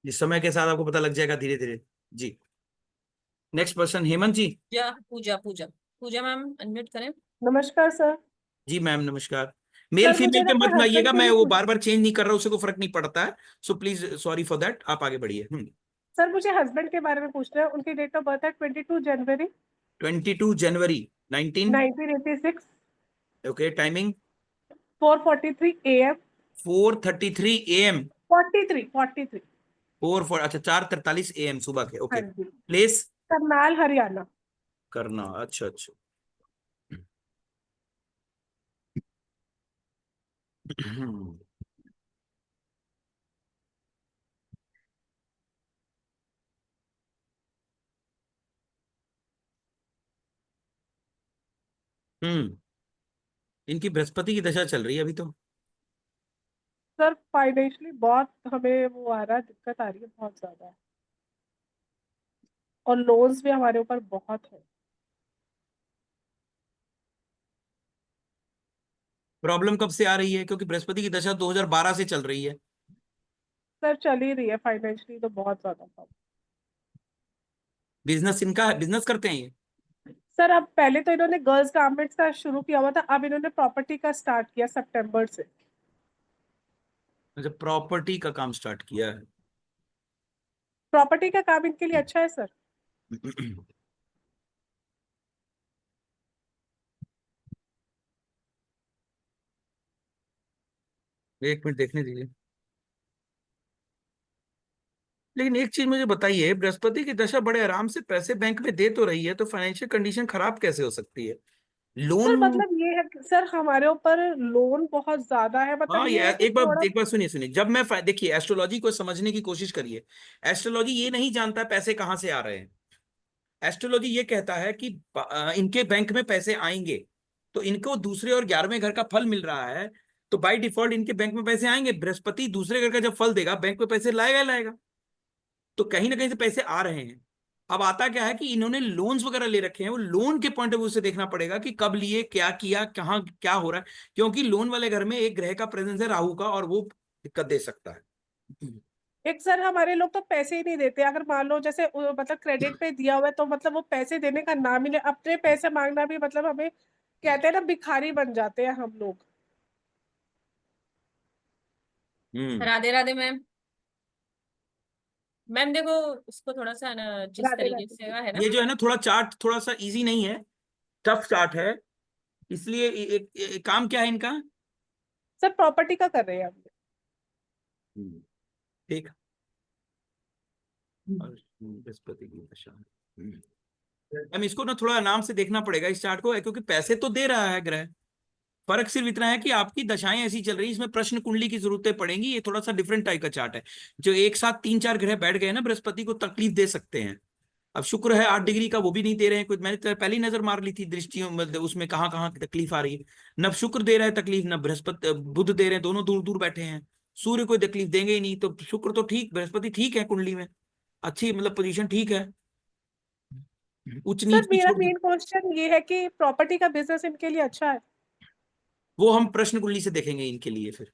इस समय के साथ आपको पता लग जाएगा धीरे धीरे। जी, नेक्स्ट पर्सन हेमंत जी। पूजा पूजा पूजा पूजा मैम अनम्यूट करें। नमस्कार सर। जी मैम, नमस्कार। मेल सर मुझे फीमेल ना पे अपने मत हस्बैंड आइएगा, के मैं लिए वो पूछ बार बार चेंज नहीं कर रहा, उससे कोई फर्क नहीं पड़ता है। So please sorry for that, आप आगे बढ़िए। सर मुझे हस्बैंड के बारे में पूछना है। उनकी डेट ऑफ बर्थ है 22 जनवरी 22 जनवरी 19। 1986। Okay, timing 4:43 AM। 4:33 AM। 43। 4 अच्छा 4:43 AM सुबह के। हाँ ओके। जी। प्लेस? करनाल हरियाणा। करना, अच्छा अच्छा। हम्म, इनकी बृहस्पति की दशा चल रही है अभी तो। सर फाइनेंशियली बहुत हमें वो आ रहा है, दिक्कत आ रही है बहुत ज्यादा। और लोन्स भी हमारे ऊपर बहुत है। प्रॉब्लम कब से आ रही है, क्योंकि बृहस्पति की दशा 2012 से चल रही है। सर चल ही रही है फाइनेंशियली तो बहुत ज्यादा problem। बिजनेस इनका है, बिजनेस करते हैं ये? सर अब पहले तो इन्होंने गर्ल्स गारमेंट्स का शुरू किया हुआ था, अब इन्होंने प्रॉपर्टी का स्टार्ट किया सितंबर से। अच्छा, प्रॉपर्टी का काम स्टार्ट किया है। प्रॉपर्टी का काम इनके लिए अच्छा है सर। एक मिनट देखने दीजिए। लेकिन एक चीज मुझे बताइए, बृहस्पति की दशा बड़े आराम से पैसे बैंक में दे तो रही है, तो फाइनेंशियल कंडीशन खराब कैसे हो सकती है? Sir loan? मतलब ये है कि सर हमारे ऊपर लोन बहुत ज्यादा है, मतलब हाँ, ये ये है कि थोड़ा। एक बार सुनिए सुनिए, जब मैं देखिए एस्ट्रोलॉजी को समझने की कोशिश करिए। एस्ट्रोलॉजी ये नहीं जानता पैसे कहाँ से आ रहे हैं। एस्ट्रोलॉजी ये कहता है कि इनके बैंक में पैसे आएंगे, तो इनको दूसरे और 11वें घर का फल मिल रहा है, तो बाय डिफॉल्ट इनके बैंक में पैसे आएंगे। बृहस्पति दूसरे घर का जब फल देगा, बैंक में पैसे लाएगा ही लाएगा। तो कहीं ना कहीं से पैसे आ रहे हैं। अब आता क्या है कि इन्होंने लोन्स वगैरह ले रखे हैं, वो लोन के पॉइंट ऑफ व्यू से देखना पड़ेगा कि कब लिए, क्या किया, कहाँ क्या हो रहा है। क्योंकि लोन वाले घर में एक ग्रह का प्रेजेंस है, राहु का, और वो दिक्कत दे सकता है। एक सर हमारे लोग तो पैसे ही नहीं देते, अगर मान लो जैसे मतलब क्रेडिट पे दिया हुआ है तो मतलब वो पैसे देने का नाम ही नहीं, अपने पैसे मांगना भी मतलब हमें कहते हैं ना भिखारी बन जाते हैं हम लोग। राधे राधे मैम। मैम देखो इसको थोड़ा सा ना जिस राधे तरीके राधे। से है ना, ये जो है ना थोड़ा चार्ट थोड़ा सा इजी नहीं है, टफ चार्ट है, इसलिए काम क्या है इनका। सर प्रॉपर्टी का कर रहे हैं आप? ठीक। और बृहस्पति की दशा। हम इसको ना थोड़ा नाम से देखना पड़ेगा इस चार्ट को, क्योंकि पैसे तो दे रहा है ग्रह, फर्क सिर्फ इतना है कि आपकी दशाएं ऐसी चल रही है, इसमें प्रश्न कुंडली की जरूरतें पड़ेंगी। ये थोड़ा सा डिफरेंट टाइप का चार्ट है। जो एक साथ 3-4 ग्रह बैठ गए ना बृहस्पति को तकलीफ दे सकते हैं। अब शुक्र है 8 डिग्री का, वो भी नहीं दे रहे हैं कुछ। मैंने तो पहली नजर मार ली थी दृष्टियों में, उसमें कहाँ कहाँ तकलीफ आ रही है। न शुक्र दे रहा है तकलीफ, न बृहस्पति बुध दे रहे हैं, दोनों दूर दूर बैठे हैं। सूर्य कोई तकलीफ देंगे ही नहीं, तो शुक्र तो ठीक, बृहस्पति ठीक है कुंडली में, अच्छी मतलब पोजीशन ठीक है, उच्च सर नीच की मेरा छोड़। मेन क्वेश्चन ये है कि प्रॉपर्टी का बिजनेस इनके लिए अच्छा है? वो हम प्रश्न कुंडली से देखेंगे इनके लिए, फिर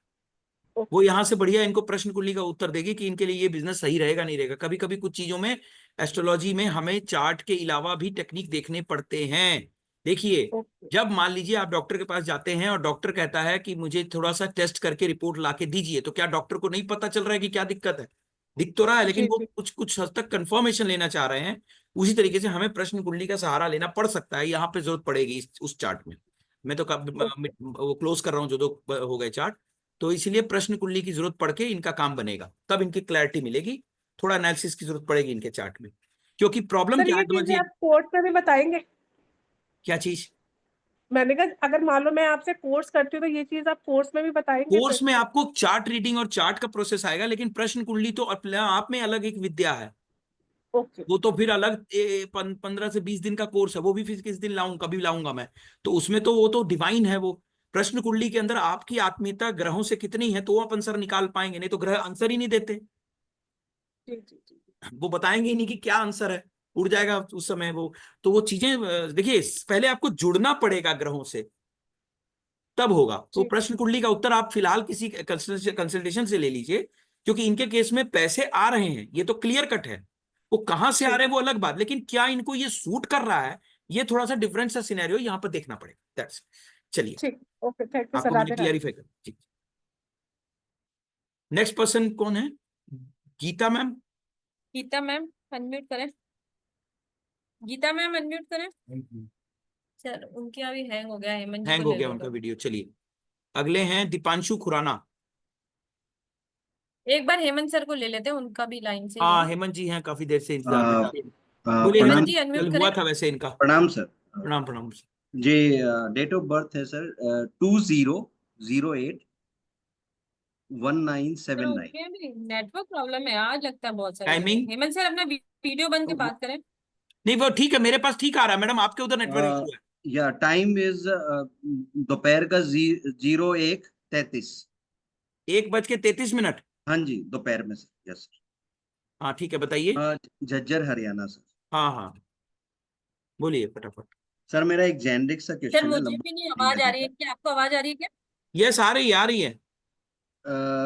वो यहाँ से बढ़िया इनको प्रश्न कुंडली का उत्तर देगी कि इनके लिए ये बिजनेस सही रहेगा नहीं रहेगा। कभी कभी कुछ चीजों में एस्ट्रोलॉजी में हमें चार्ट के अलावा भी टेक्निक देखने पड़ते हैं। देखिए, जब मान लीजिए आप डॉक्टर के पास जाते हैं और डॉक्टर कहता है कि मुझे थोड़ा सा टेस्ट करके रिपोर्ट ला के दीजिए, तो क्या डॉक्टर को नहीं पता चल रहा है कि क्या दिक्कत है? दिख तो रहा है, लेकिन वो कुछ कुछ हद तक कंफर्मेशन लेना चाह रहे हैं। उसी तरीके से हमें प्रश्न कुंडली का सहारा लेना पड़ सकता है, यहाँ पे जरूरत पड़ेगी उस चार्ट में। मैं तो वो क्लोज कर रहा हूँ जो दो हो गए चार्ट, तो इसलिए प्रश्न कुंडली की जरूरत पड़ के इनका काम बनेगा, तब इनकी क्लैरिटी मिलेगी। थोड़ा एनालिसिस की जरूरत पड़ेगी इनके चार्ट में, क्योंकि प्रॉब्लम सर क्या ये है चीजें समझिए। आप कोर्स में भी बताएंगे? क्या चीज? मैंने कहा अगर मान लो मैं आपसे कोर्स करती हूँ तो ये चीज आप कोर्स में भी बताएंगे कोर्स फिर? में आपको चार्ट रीडिंग और चार्ट का प्रोसेस आएगा, लेकिन प्रश्न कुंडली तो अपने आप में अलग एक विद्या है। ओके। वो तो फिर अलग 15 से 20 दिन का कोर्स है, वो भी फिर किस दिन लाऊंगा, कभी लाऊंगा मैं। तो उसमें तो वो तो डिवाइन है वो। प्रश्न कुंडली के अंदर आपकी आत्मीयता ग्रहों से कितनी है, तो आप आंसर निकाल पाएंगे, नहीं तो ग्रह आंसर ही नहीं देते। जी जी जी। वो बताएंगे ही नहीं कि क्या आंसर है, उड़ जाएगा उस समय वो। तो वो चीजें देखिए, पहले आपको जुड़ना पड़ेगा ग्रहों से, तब होगा। तो जी प्रश्न कुंडली का उत्तर आप फिलहाल किसी कंसल्टेशन से ले लीजिए, क्योंकि इनके केस में पैसे आ रहे हैं, ये तो क्लियर कट है। वो कहां से आ रहे हैं वो अलग बात, लेकिन क्या इनको ये सूट कर रहा है, ये थोड़ा सा डिफरेंट सा सिनेरियो यहाँ पर देखना पड़ेगा। दैट्स, चलिए ठीक। Okay, thank you sir. आपको मैंने राधे राधे। क्लियरिफाई कर जी। नेक्स्ट पर्सन कौन है? Geeta ma'am. Geeta ma'am unmute करें। गीता मैम अनम्यूट करें। सर उनके अभी हैंग हो गया, हेमंत जी को हैंग हो ले गया लो उनका तो। वीडियो। चलिए अगले हैं दीपांशु खुराना। एक बार हेमंत सर को ले लेते हैं, उनका भी लाइन से ही है हाँ ना। हेमंत जी हैं, काफी देर से इंतजार में था। बोलिए हेमंत हेमंत जी जी, कल अनम्यूट हुआ करें। था वैसे इनका। प्रणाम सर। प्रणाम प्रणाम। जी, डेट ऑफ बर्थ है सर सर 2008-1979। उनके भी नेटवर्क प्रॉब्लम है आज, लगता है बहुत सारी जगह। टाइमिंग हेमंत सर अपना वीडियो बंद के बात करें। नहीं, वो ठीक है, मेरे पास ठीक आ रहा है मैडम, आपके उधर नेटवर्क इशू है। या टाइम इज दोपहर का 01:33। 1:33। हाँ जी, दोपहर में सर। यस हाँ ठीक है, बताइए। सर। झज्जर हरियाणा सर। हाँ हाँ, बोलिए फटाफट। सर मेरा एक जेनरिक सा सर क्वेश्चन है, मुझे लगभग भी नहीं 3 आवाज आ घंटे रही है, का। क्या आपको आवाज आ रही है क्या? यस आ रही है।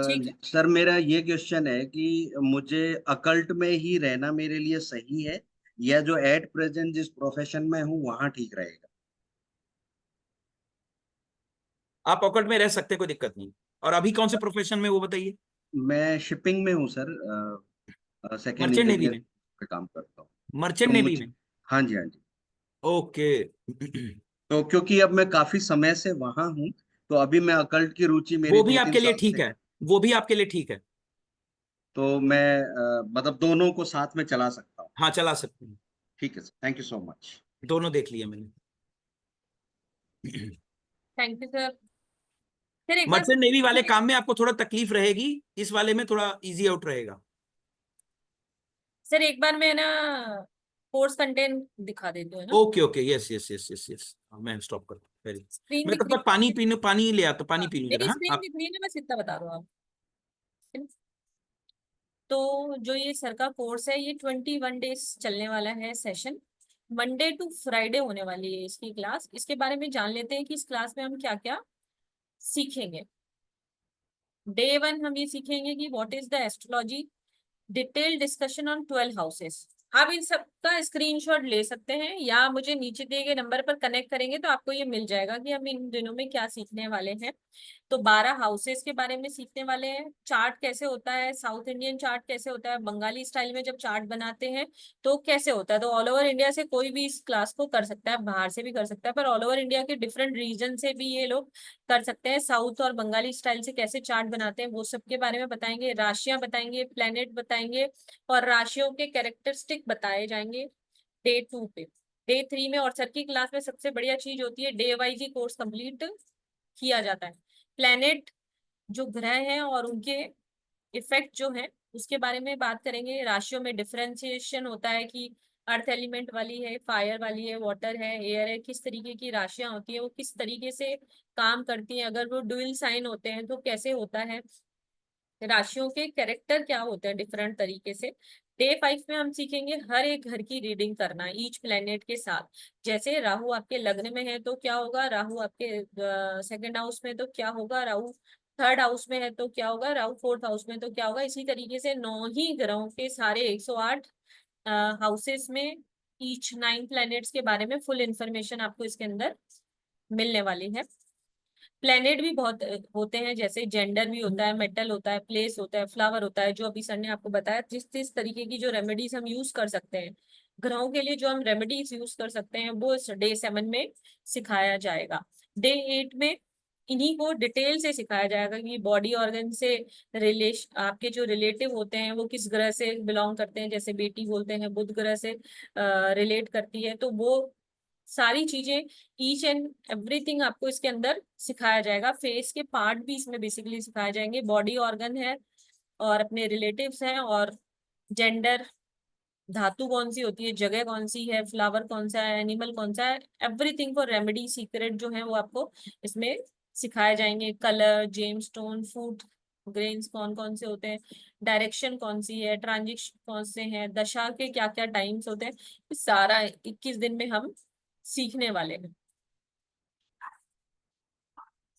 ठीक है। सर मेरा ये क्वेश्चन है कि मुझे अकल्ट में ही रहना मेरे लिए सही है, या जो एट प्रेजेंट जिस प्रोफेशन में हूँ वहां ठीक रहेगा? आप पॉकेट में रह सकते, कोई दिक्कत नहीं। और अभी कौन से प्रोफेशन में वो बताइए। मैं शिपिंग में हूँ sir, second merchant navy engineer में? पे काम करता हूँ। मर्चेंट तो नेवी मुझे, में? हाँ जी हाँ जी। ओके। तो क्योंकि अब मैं काफी समय से वहां हूँ, तो अभी मैं अकल्ट की रुचि मेरी वो भी 2-3 आपके लिए साल ठीक से है, है। वो भी आपके लिए ठीक है। तो मैं मतलब दोनों को साथ में चला सकता हूँ? हाँ चला सकते हैं। ठीक है sir, thank you so much. दोनों देख लिया मैंने। Thank you sir. सर एक बार मर्चेंट नेवी वाले काम में आपको थोड़ा तकलीफ रहेगी, इस वाले में थोड़ा इजी आउट रहेगा। सर एक बार मैं ना कोर्स कंटेंट दिखा देती हूँ ना। Okay okay, yes yes yes yes yes, मैं स्टॉप करता हूँ। वेरी, स्क्रीन मैं दिख तब रही तक पानी है? पीने, पानी ले आता, पानी हाँ, पी लूँ जरा। मेरी हाँ स्क्रीन आप। दिख रही है ना, बस इतना बता दो आप। तो जो ये सर का कोर्स है, ये 21 डेज चलने वाला है सेशन। मंडे टू फ्राइडे होने वाली है इसकी क्लास। इसके बारे में जान लेते हैं कि इस क्लास में हम क्या क्या सीखेंगे। डे 1 हम ये सीखेंगे कि what is the astrology, detail discussion on 12 houses. आप इन सब का स्क्रीनशॉट ले सकते हैं, या मुझे नीचे दिए गए नंबर पर कनेक्ट करेंगे तो आपको ये मिल जाएगा कि हम इन दिनों में क्या सीखने वाले हैं। तो 12 हाउसेस के बारे में सीखने वाले हैं। चार्ट कैसे होता है, साउथ इंडियन चार्ट कैसे होता है, बंगाली स्टाइल में जब चार्ट बनाते हैं तो कैसे होता है। तो ऑल ओवर इंडिया से कोई भी इस क्लास को कर सकता है, बाहर से भी कर सकता है, पर ऑल ओवर इंडिया के डिफरेंट रीजन से भी ये लोग कर सकते हैं। साउथ और बंगाली स्टाइल से कैसे चार्ट बनाते हैं वो सब के बारे में बताएंगे, राशियां बताएंगे, प्लेनेट बताएंगे और राशियों के कैरेक्टरिस्टिक बताए जाएंगे डे 2 पे। डे 3 में और सर की क्लास में सबसे बढ़िया चीज होती है डे वाइज ही कोर्स कंप्लीट किया जाता है। प्लेनेट जो ग्रह हैं और उनके इफेक्ट जो है उसके बारे में बात करेंगे। राशियों में डिफरेंशिएशन होता है कि अर्थ एलिमेंट वाली है, फायर वाली है, वाटर है, एयर है, किस तरीके की राशियां होती है, वो किस तरीके से काम करती हैं, अगर वो डुअल साइन होते हैं तो कैसे होता है, राशियों के कैरेक्टर क्या होते हैं डिफरेंट तरीके से। डे 5 में हम सीखेंगे हर एक घर की रीडिंग करना ईच प्लेनेट के साथ। जैसे राहु आपके लग्न में है तो क्या होगा, राहु आपके सेकंड हाउस में तो क्या होगा, राहु थर्ड हाउस में है तो क्या होगा, राहु फोर्थ हाउस में तो क्या होगा। इसी तरीके से 9 ही ग्रहों के सारे 108 हाउसेस में ईच 9 प्लैनेट्स के बारे में फुल इंफॉर्मेशन आपको इसके अंदर मिलने वाली है। प्लेनेट भी बहुत होते हैं, जैसे जेंडर भी होता है, मेटल होता है, प्लेस होता है, फ्लावर होता है, जो अभी सर ने आपको बताया। जिस जिस तरीके की जो रेमेडीज हम यूज कर सकते हैं ग्रहों के लिए, जो हम रेमेडीज यूज कर सकते हैं वो इस डे 7 में सिखाया जाएगा। डे 8 में इन्हीं को डिटेल से सिखाया जाएगा कि बॉडी ऑर्गन से आपके जो रिलेटिव होते हैं वो किस ग्रह से बिलोंग करते हैं। जैसे बेटी बोलते हैं बुध ग्रह से रिलेट करती है, तो वो सारी चीजें ईच एंड एवरीथिंग आपको इसके अंदर सिखाया जाएगा। फेस के पार्ट भी इसमें बेसिकली सिखाए जाएंगे, बॉडी ऑर्गन है और अपने रिलेटिव्स हैं और जेंडर, धातु कौन सी होती है, जगह कौन सी है, फ्लावर कौन सा है, एनिमल कौन सा है, एवरीथिंग फॉर रेमेडी सीक्रेट जो है वो आपको इसमें सिखाए जाएंगे। Colour, James stone, food grains कौन कौन से होते हैं, डायरेक्शन कौन सी है, ट्रांजिशन कौन से हैं, दशा के क्या क्या टाइम्स होते हैं, सारा 21 दिन में हम सीखने वाले हैं।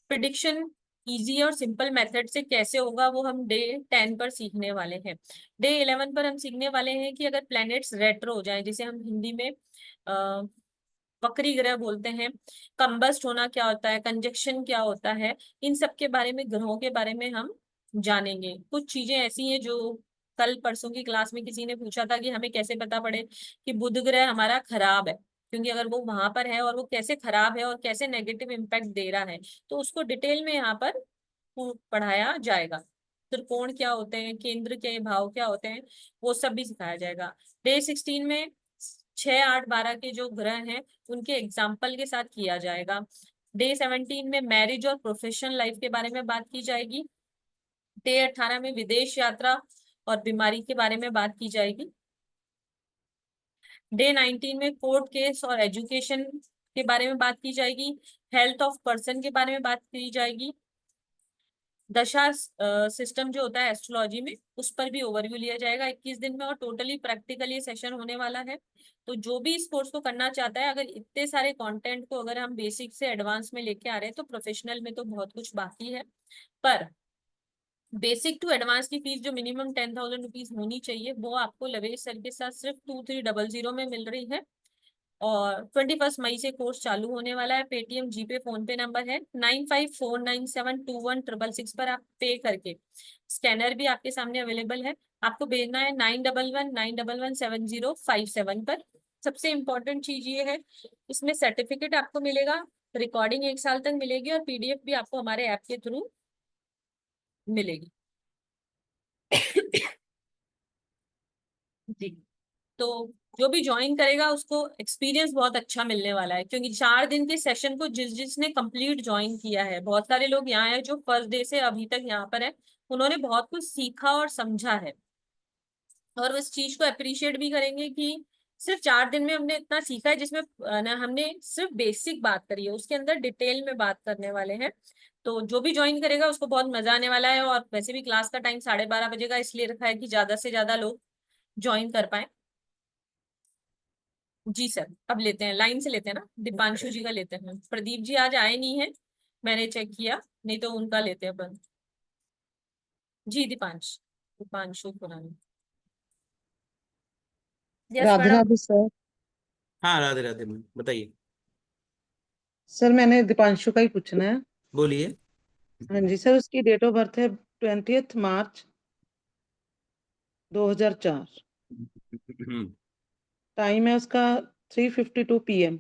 प्रिडिक्शन इजी और सिंपल मेथड से कैसे होगा वो हम डे 10 पर सीखने वाले हैं। डे 11 पर हम सीखने वाले हैं कि अगर प्लैनेट्स रेट्रो हो जाए, जिसे हम हिंदी में वक्री ग्रह बोलते हैं, कंबस्ट होना क्या होता है, कंजक्शन क्या होता है, इन सब के बारे में, ग्रहों के बारे में हम जानेंगे। कुछ चीजें ऐसी हैं जो कल परसों की क्लास में किसी ने पूछा था कि हमें कैसे पता पड़े कि बुध ग्रह हमारा खराब है, क्योंकि अगर वो वहां पर है और वो कैसे खराब है और कैसे नेगेटिव इम्पैक्ट दे रहा है, तो उसको डिटेल में यहाँ पर पढ़ाया जाएगा। त्रिकोण क्या होते हैं, केंद्र के भाव क्या होते हैं, वो सब भी सिखाया जाएगा। डे 16 में 6, 8, 12 के जो ग्रह हैं उनके एग्जाम्पल के साथ किया जाएगा। डे 17 में मैरिज और प्रोफेशनल लाइफ के बारे में बात की जाएगी। डे 18 में विदेश यात्रा और बीमारी के बारे में बात की जाएगी। डे 19 में कोर्ट केस और एजुकेशन के बारे में बात की जाएगी। हेल्थ ऑफ पर्सन के बारे में बात की जाएगी। दशा सिस्टम जो होता है एस्ट्रोलॉजी में, उस पर भी ओवरव्यू लिया जाएगा 21 दिन में, और टोटली प्रैक्टिकल ये सेशन होने वाला है। तो जो भी इस कोर्स को करना चाहता है, अगर इतने सारे कंटेंट को अगर हम बेसिक से एडवांस में लेके आ रहे हैं तो प्रोफेशनल में तो बहुत कुछ बाकी है, पर बेसिक टू एडवांस की फीस जो मिनिमम 10,000 रुपीज होनी चाहिए वो आपको लवेश सर के साथ सिर्फ 2300 में मिल रही है। और 21 मई से कोर्स चालू होने वाला है। पेटीएम, जीपे, फोन पे नंबर है 9549721666 पर आप पे करके, स्कैनर भी आपके सामने अवेलेबल है, आपको भेजना है 9119117057 पर। सबसे इम्पोर्टेंट चीज ये है, इसमें सर्टिफिकेट आपको मिलेगा, रिकॉर्डिंग 1 साल तक मिलेगी और पीडीएफ भी आपको हमारे ऐप के थ्रू मिलेगी। जी, तो जो भी ज्वाइन करेगा उसको एक्सपीरियंस बहुत अच्छा मिलने वाला है, क्योंकि 4 दिन के सेशन को जिसने कंप्लीट ज्वाइन किया है, बहुत सारे लोग यहाँ हैं जो फर्स्ट डे से अभी तक यहाँ पर है, उन्होंने बहुत कुछ सीखा और समझा है, और उस चीज को अप्रिशिएट भी करेंगे कि सिर्फ 4 दिन में हमने इतना सीखा है, जिसमें ना हमने सिर्फ बेसिक बात करी है, उसके अंदर डिटेल में बात करने वाले हैं। तो जो भी ज्वाइन करेगा उसको बहुत मजा आने वाला है। और वैसे भी क्लास का टाइम 12:30 का इसलिए रखा है कि ज्यादा से ज्यादा लोग ज्वाइन कर पाए। जी सर, अब लेते हैं, लाइन से लेते हैं ना, दीपांशु जी का लेते हैं। प्रदीप जी आज आए नहीं है, मैंने चेक किया, नहीं तो उनका लेते हैं अपन। जी दीपांशु पुरानी। Yes Radhe madam. Radhe sir. हाँ राधे राधे मैम, बताइए। सर मैंने दीपांशु का ही पूछना है। बोलिए। हाँ जी सर, उसकी डेट ऑफ बर्थ है 20 मार्च 2004। टाइम है उसका 3:52 PM।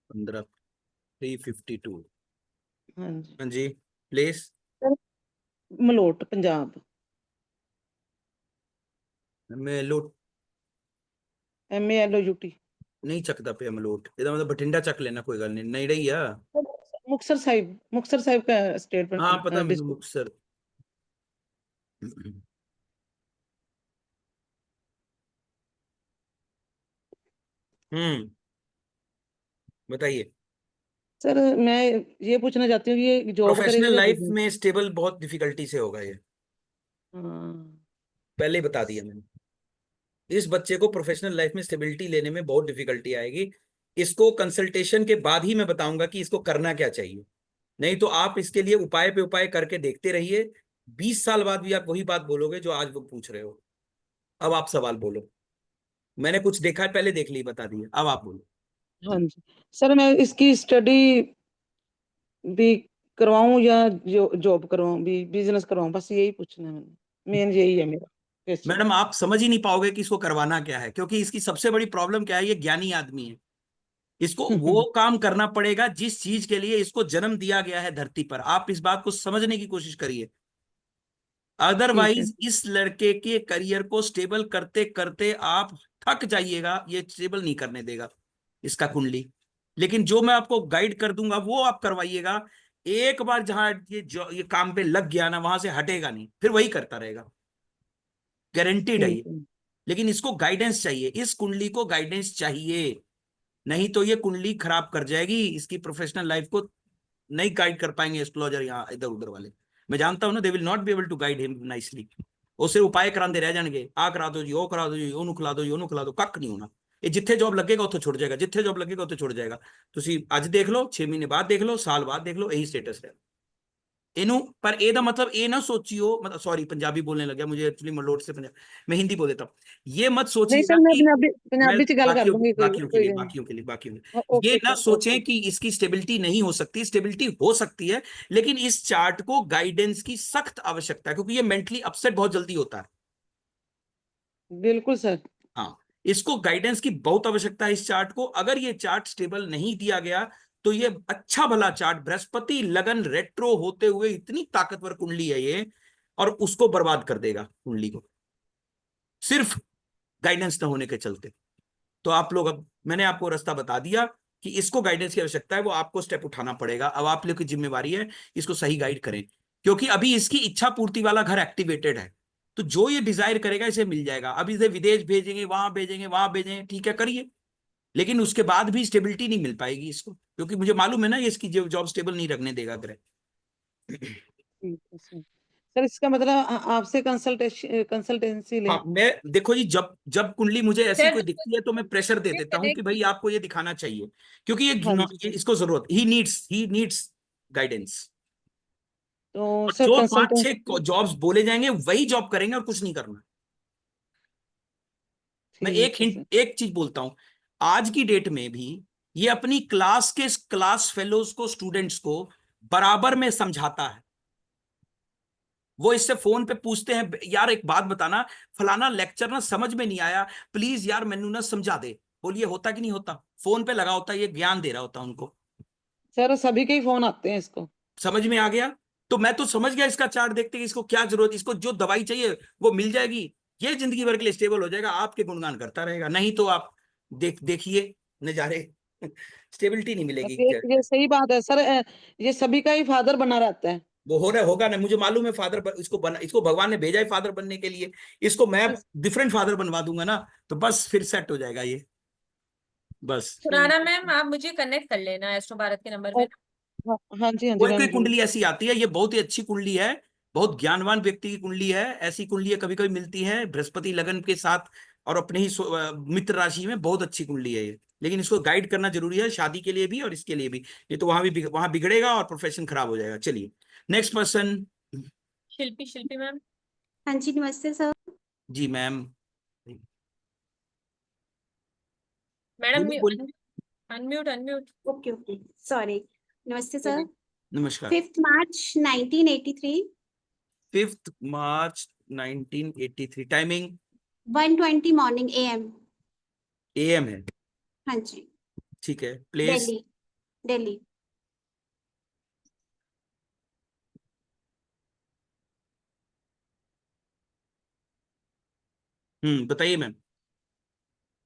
15 3:52। हाँ जी हाँ जी, place sir, Malout Punjab. Malout MALOUT। नहीं चकदा पे मलोट, ਇਹਦਾ मतलब बठिंडा चक लेना, कोई गल नहीं, नहीं रही है। मुक्तसर साहिब का स्टेट हाँ पता मैंने डिस्ट्रिक्ट। मुक्तसर। हम्म, बताइए। सर मैं ये पूछना चाहती हूँ कि ये जॉब करेगा प्रोफेशनल या लाइफ बिजनेस? में स्टेबल बहुत डिफिकल्टी से होगा ये, हाँ पहले ही बता दिया मैंने। इस बच्चे को प्रोफेशनल लाइफ में स्टेबिलिटी लेने में बहुत डिफिकल्टी आएगी। इसको कंसल्टेशन के बाद ही मैं बताऊंगा कि इसको करना क्या चाहिए। नहीं तो आप इसके लिए उपाय पे उपाय करके देखते रहिए, 20 साल बाद भी आप वही बात बोलोगे जो आज वो पूछ रहे हो। अब आप सवाल बोलो, मैंने कुछ देखा है पहले, देख ली, बता दिया, अब आप बोलो। हाँ जी सर, मैं इसकी स्टडी भी करवाऊं या जॉब करवाऊं, भी बिजनेस करवाऊं, बस यही पूछना है मैंने। मेन यही है मेरा क्वेश्चन। मैडम आप समझ ही नहीं पाओगे कि इसको करवाना क्या है, क्योंकि इसकी सबसे बड़ी प्रॉब्लम क्या है, ये ज्ञानी आदमी है। इसको वो काम करना पड़ेगा जिस चीज के लिए इसको जन्म दिया गया है धरती पर। आप इस बात को समझने की कोशिश करिए। ठीक है। अदरवाइज इस लड़के के करियर को स्टेबल करते करते आप थक जाइएगा, ये स्टेबल नहीं करने देगा इसका कुंडली। लेकिन जो मैं आपको गाइड कर दूंगा वो आप करवाइएगा। एक बार जहां ये काम पे लग गया ना, वहां से हटेगा नहीं, फिर वही करता रहेगा, गारंटीड है ठीक ये। है। लेकिन इसको गाइडेंस चाहिए, इस कुंडली को गाइडेंस चाहिए, नहीं तो ये कुंडली खराब कर जाएगी इसकी प्रोफेशनल लाइफ को। नहीं गाइड कर पाएंगे एस्ट्रोलॉजर यहाँ इधर उधर वाले, मैं जानता हूं ना, they will not be able to guide him nicely. ਉਹ ਸਿਰ ਉਪਾਏ ਕਰਾਉਂਦੇ ਰਹਿ ਜਾਣਗੇ, ਆ ਕਰਾ ਦਿਓ ਜੀ, ਉਹ ਕਰਾ ਦਿਓ ਜੀ, ਉਹਨੂੰ ਖਿਲਾ ਦਿਓ ਜੀ, ਉਹਨੂੰ ਖਿਲਾ ਦਿਓ, ਕੱਖ ਨਹੀਂ ਹੋਣਾ। ਇਹ ਜਿੱਥੇ ਜੌਬ ਲੱਗੇਗਾ ਉੱਥੇ ਛੁੱਟ ਜਾਏਗਾ, ਜਿੱਥੇ ਜੌਬ ਲੱਗੇਗਾ ਉੱਥੇ ਛੁੱਟ ਜਾਏਗਾ। ਤੁਸੀਂ ਅੱਜ ਦੇਖ ਲਓ, 6 ਮਹੀਨੇ ਬਾਅਦ ਦੇਖ ਲਓ, ਸਾਲ ਬਾਅਦ ਦੇਖ ਲਓ, ਇਹੀ ਸਟੇਟਸ ਹੈ ਇਹਨੂੰ। पर ਇਹਦਾ मतलब ये ना सोचियो, मतलब सॉरी पंजाबी बोलने लग गया, मुझे एक्चुअली मलोट से पंजाब, मैं हिंदी बोल देता हूँ। ये मत नहीं सर, सोचिएगा मैं कि पंजाबी मैं पंजाबी च गल कर बाकियों लूंगी, कोई बाकियों के कोई लिए गल नहीं। बाकियों के लिए बाकियों के लिए ये ओके ना सर, सोचें ओके। कि इसकी स्टेबिलिटी नहीं हो सकती। स्टेबिलिटी हो सकती है, लेकिन इस चार्ट को गाइडेंस की सख्त आवश्यकता है, क्योंकि ये मेंटली अपसेट बहुत जल्दी होता है। बिल्कुल सर। हाँ, इसको गाइडेंस की बहुत आवश्यकता है इस चार्ट को। अगर ये चार्ट स्टेबल नहीं दिया गया तो ये अच्छा भला चार्ट, बृहस्पति लगन रेट्रो होते हुए इतनी ताकतवर कुंडली है ये, और उसको बर्बाद कर देगा कुंडली को, सिर्फ गाइडेंस न होने के चलते। तो आप लोग, अब मैंने आपको रास्ता बता दिया कि इसको गाइडेंस की आवश्यकता है, वो आपको स्टेप उठाना पड़ेगा। अब आप लोग की जिम्मेवारी है इसको सही गाइड करें, क्योंकि अभी इसकी इच्छा पूर्ति वाला घर एक्टिवेटेड है। तो जो ये डिजायर करेगा इसे मिल जाएगा। अब इसे विदेश भेजेंगे, वहां भेजेंगे, वहां भेजेंगे, ठीक है करिए, लेकिन उसके बाद भी स्टेबिलिटी नहीं मिल पाएगी इसको, क्योंकि मुझे मालूम है ना ये इसकी जॉब स्टेबल नहीं रखने देगा ग्रह। ठीक है सर। सर इसका मतलब आपसे कंसल्टेंसी लें? हाँ, मैं देखो जी, जब जब कुंडली मुझे ऐसी सर कोई दिखती है तो मैं प्रेशर दे देता हूँ कि भाई आपको ये दिखाना चाहिए, क्योंकि हाँ ये जी। इसको जरूरत, ही नीड्स गाइडेंस। तो और सर जो 5-6 कंसल्टेंसी। जॉब्स बोले जाएंगे वही जॉब करेंगे और कुछ नहीं करना। मैं एक ठीक है सर। हिंट, एक चीज बोलता हूं, आज की डेट में भी ये अपनी क्लास फेलोज को, स्टूडेंट्स को बराबर में समझाता है। वो इससे फोन पे पूछते हैं, यार एक बात बताना, फलाना लेक्चर ना समझ में नहीं आया, प्लीज यार मैनू ना समझा दे। बोलिए होता कि नहीं होता? फोन पे लगा होता है, ये ज्ञान दे रहा होता उनको। सर सभी के ही फोन आते हैं इसको। समझ में आ गया? तो मैं तो समझ गया इसका चार्ट देखते कि इसको क्या जरूरत, इसको जो दवाई चाहिए वो मिल जाएगी, ये जिंदगी भर के लिए स्टेबल हो जाएगा, आपके गुणगान करता रहेगा। नहीं तो आप देखिए नजारे, स्टेबिलिटी नहीं बस मिलेगी। ये सही बात है सर। ये सभी का ही फादर बना रहता है। वो हो रहा होगा ना, मुझे मालूम है फादर इसको भगवान ने भेजा है फादर बनने के लिए। इसको मैं डिफरेंट फादर बनवा दूंगा ना, तो बस फिर सेट हो जाएगा ये, बस। सुराना मैम, आप मुझे कनेक्ट कर लेना एस्ट्रो भारत के नंबर पे। हाँ हाँ जी, हाँ जी कोई कोई मैम जरूर। कुंडली ऐसी आती है, ये बहुत ही अच्छी कुंडली है, बहुत ज्ञानवान व्यक्ति की कुंडली है। ऐसी कुंडली कभी कभी मिलती है बृहस्पति लगन के साथ, और अपने ही मित्र राशि में बहुत अच्छी कुंडली है ये। लेकिन इसको गाइड करना जरूरी है, शादी के लिए भी और इसके लिए भी, ये तो वहां बिगड़ेगा और प्रोफेशन खराब हो जाएगा। चलिए नेक्स्ट पर्सन। शिल्पी मैम। हाँ जी, नमस्ते सर। जी मैम। मैडम बोलिए बोलिए। Unmute unmute. Okay okay, sorry. नमस्ते जी सर। नमस्कार। 5th March 1983, 5 March 1983। Timing 1:20 morning AM। AM है। हाँ जी, ठीक है। प्लेस दिल्ली, दिल्ली। बताइए ma'am.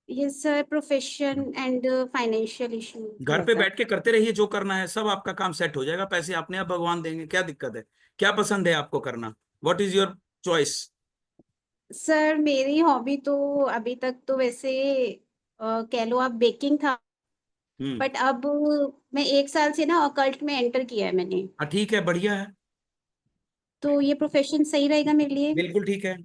Yes sir, profession and financial issue घर थोड़ा पे सा। बैठ के करते रहिए, जो करना है सब आपका काम सेट हो जाएगा, पैसे अपने आप भगवान देंगे, क्या दिक्कत है? क्या पसंद है आपको करना? What is your choice? Sir मेरी हॉबी तो अभी तक तो वैसे कह लो आप बेकिंग था, हम्म। बट अब मैं 1 साल से ना ऑकल्ट में एंटर किया है मैंने, हाँ ठीक है, बढ़िया है। तो ये प्रोफेशन सही रहेगा मेरे लिए? बिल्कुल ठीक है।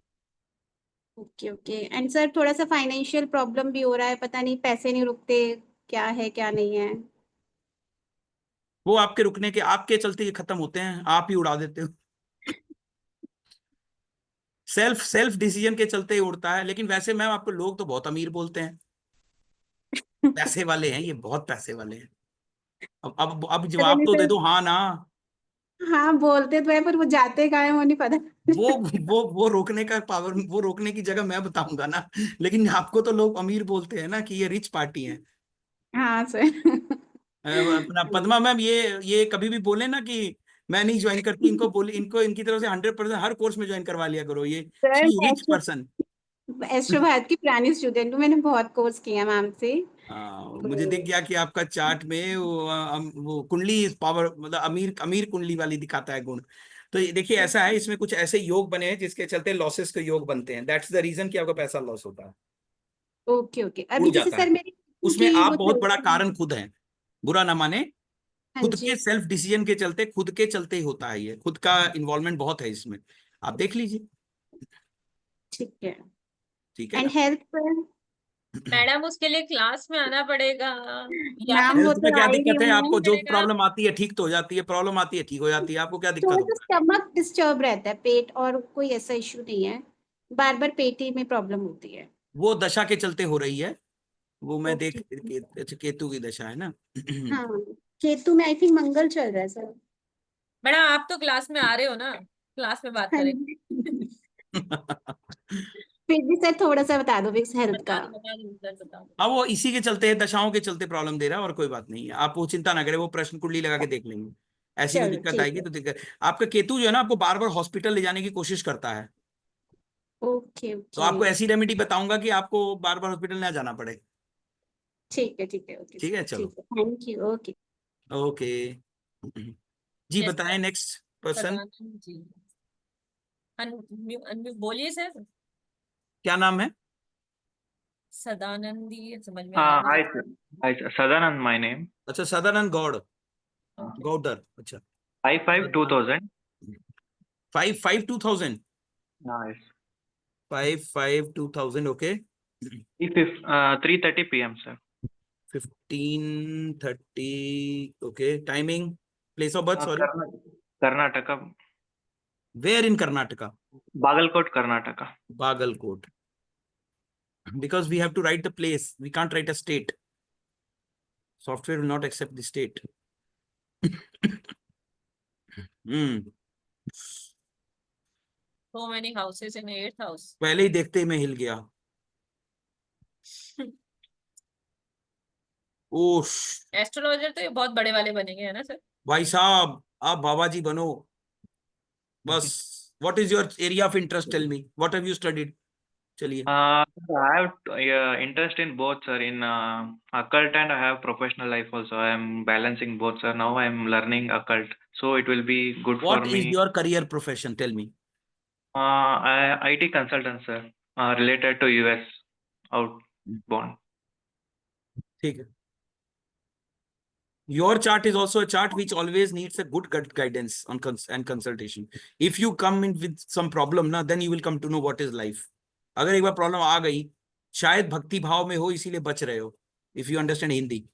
Okay okay. एंड सर थोड़ा सा फाइनेंशियल प्रॉब्लम भी हो रहा है, पता नहीं पैसे नहीं रुकते, क्या है क्या नहीं है। वो आपके रुकने के, आपके चलते ये खत्म होते हैं, आप ही उड़ा देते हो। सेल्फ सेल्फ डिसीजन के चलते ही उड़ता है। लेकिन वैसे मैम आपको लोग तो बहुत अमीर बोलते हैं, पैसे वाले हैं ये, बहुत पैसे वाले हैं। अब पता जवाब नहीं तो दे सर, दो, हाँ ना। हाँ बोलते तो है पर वो जाते कहाँ है वो नहीं पता। वो वो रोकने का पावर, वो रोकने की जगह मैं बताऊंगा ना। लेकिन आपको तो लोग अमीर बोलते हैं ना, कि ये रिच पार्टी है। हाँ सर। अपना पद्मा मैम, ये कभी भी बोले ना कि मैं नहीं ज्वाइन करती, इनको बोले, इनको इनकी तरफ से 100% हर कोर्स में ज्वाइन करवा लिया करो, ये सर शी मैं रिच पर्सन। एस्ट्रो भारत की पुरानी स्टूडेंट हूँ, मैंने बहुत कोर्स किया मैम से। मुझे दिख गया कि आपका चार्ट में वो कुंडली पावर, मतलब अमीर अमीर कुंडली वाली दिखाता है गुण। तो ये देखिए, ऐसा है, इसमें कुछ ऐसे योग बने हैं जिसके चलते लॉसेस के योग बनते हैं। दैट्स द रीजन कि आपका पैसा लॉस होता है, ओके ओके। उड़ अभी जैसे जाता है। सर मेरी उसमें की आप वो बहुत चल बड़ा रही है। कारण खुद हैं, बुरा ना माने। हाँ खुद जी, के सेल्फ डिसीजन के चलते, खुद के चलते ही होता है ये, खुद का इन्वॉल्वमेंट बहुत है इसमें, आप देख लीजिए। ठीक है। ठीक है एंड ना। हेल्थ पर मैडम उसके लिए क्लास में आना पड़ेगा, या फिर मैम वो हेल्थ में तो क्या आ ही रही दिक्कत हूँ है मैं। आपको? जो करेगा। प्रॉब्लम आती है ठीक तो हो जाती है, प्रॉब्लम आती है ठीक हो जाती है, आपको क्या दिक्कत थोड़ा सा होता है? स्टमक डिस्टर्ब रहता है, पेट, और कोई ऐसा इशू नहीं है, बार बार पेट ही में प्रॉब्लम होती है। वो दशा के चलते हो रही है, वो मैं ओके। अच्छा, केतु की दशा है ना। हाँ, केतु में आई थिंक मंगल चल रहा है सर। मैडम आप तो क्लास में आ रहे हो ना, क्लास में बात हाँ करें। जी। फिर भी सर थोड़ा सा बता दो विक्स हेल्थ का। बता दो सर, बता दो। हाँ, वो इसी के चलते, दशाओं के चलते प्रॉब्लम दे रहा है, और कोई बात नहीं है, आप वो चिंता ना करें, वो प्रश्न कुंडली लगा के देख लेंगे। ऐसी कोई चलो दिक्कत ठीक आएगी है। तो दिक्कत, आपका केतु जो है ना, आपको बार बार हॉस्पिटल ले जाने की कोशिश करता है। ओके तो ओके। आपको ऐसी रेमेडी बताऊंगा कि आपको बार बार हॉस्पिटल ना जाना पड़े। ठीक है ठीक है, ओके ठीक सर, है, चलो। ठीक है, थैंक यू, ओके। ओके। जी यस बताएं, sir. Next person. Sadanand ji, बोलिए सर। क्या नाम है? सदानंद जी समझ में आ रहा है Hi मुझे। sir. Hi sir. Sadanand, my name. अच्छा, सदानंद गौड़, ओके। गौडर, अच्छा। 55 2000. 5 5 2000। Nice. 5 5 2000, okay. 3:30 p.m. sir. 15:30, okay. Timing, place of birth, sorry. Karnataka. Where in Karnataka? Bagalkot, Karnataka. Bagalkot. Because we have to write the place, we can't write a state. Software will not accept the state. Hmm. So many houses in 8th house. पहले ही देखते ही मैं हिल गया। ओश, astrologer तो ये बहुत बड़े वाले बनेंगे, है ना सर? भाई साहब, आप बाबा जी बनो बस। What is your area of interest? Tell me, what have you studied? चलिए। I have interest in both, sir. In occult, and I have professional life also. I am balancing both, sir. Now I am learning occult, so it will be good for what me. Is your career profession? Tell me. IT consultant, sir. Related to US outbound. ठीक है। Your chart is also a chart which always needs a good guidance and consultation. If you come in with some problem na, then you will come to know what is life. अगर एक बार problem आ गई, शायद भक्ति भाव में हो इसीलिए बच रहे हो। इफ यू अंडरस्टैंड हिंदी,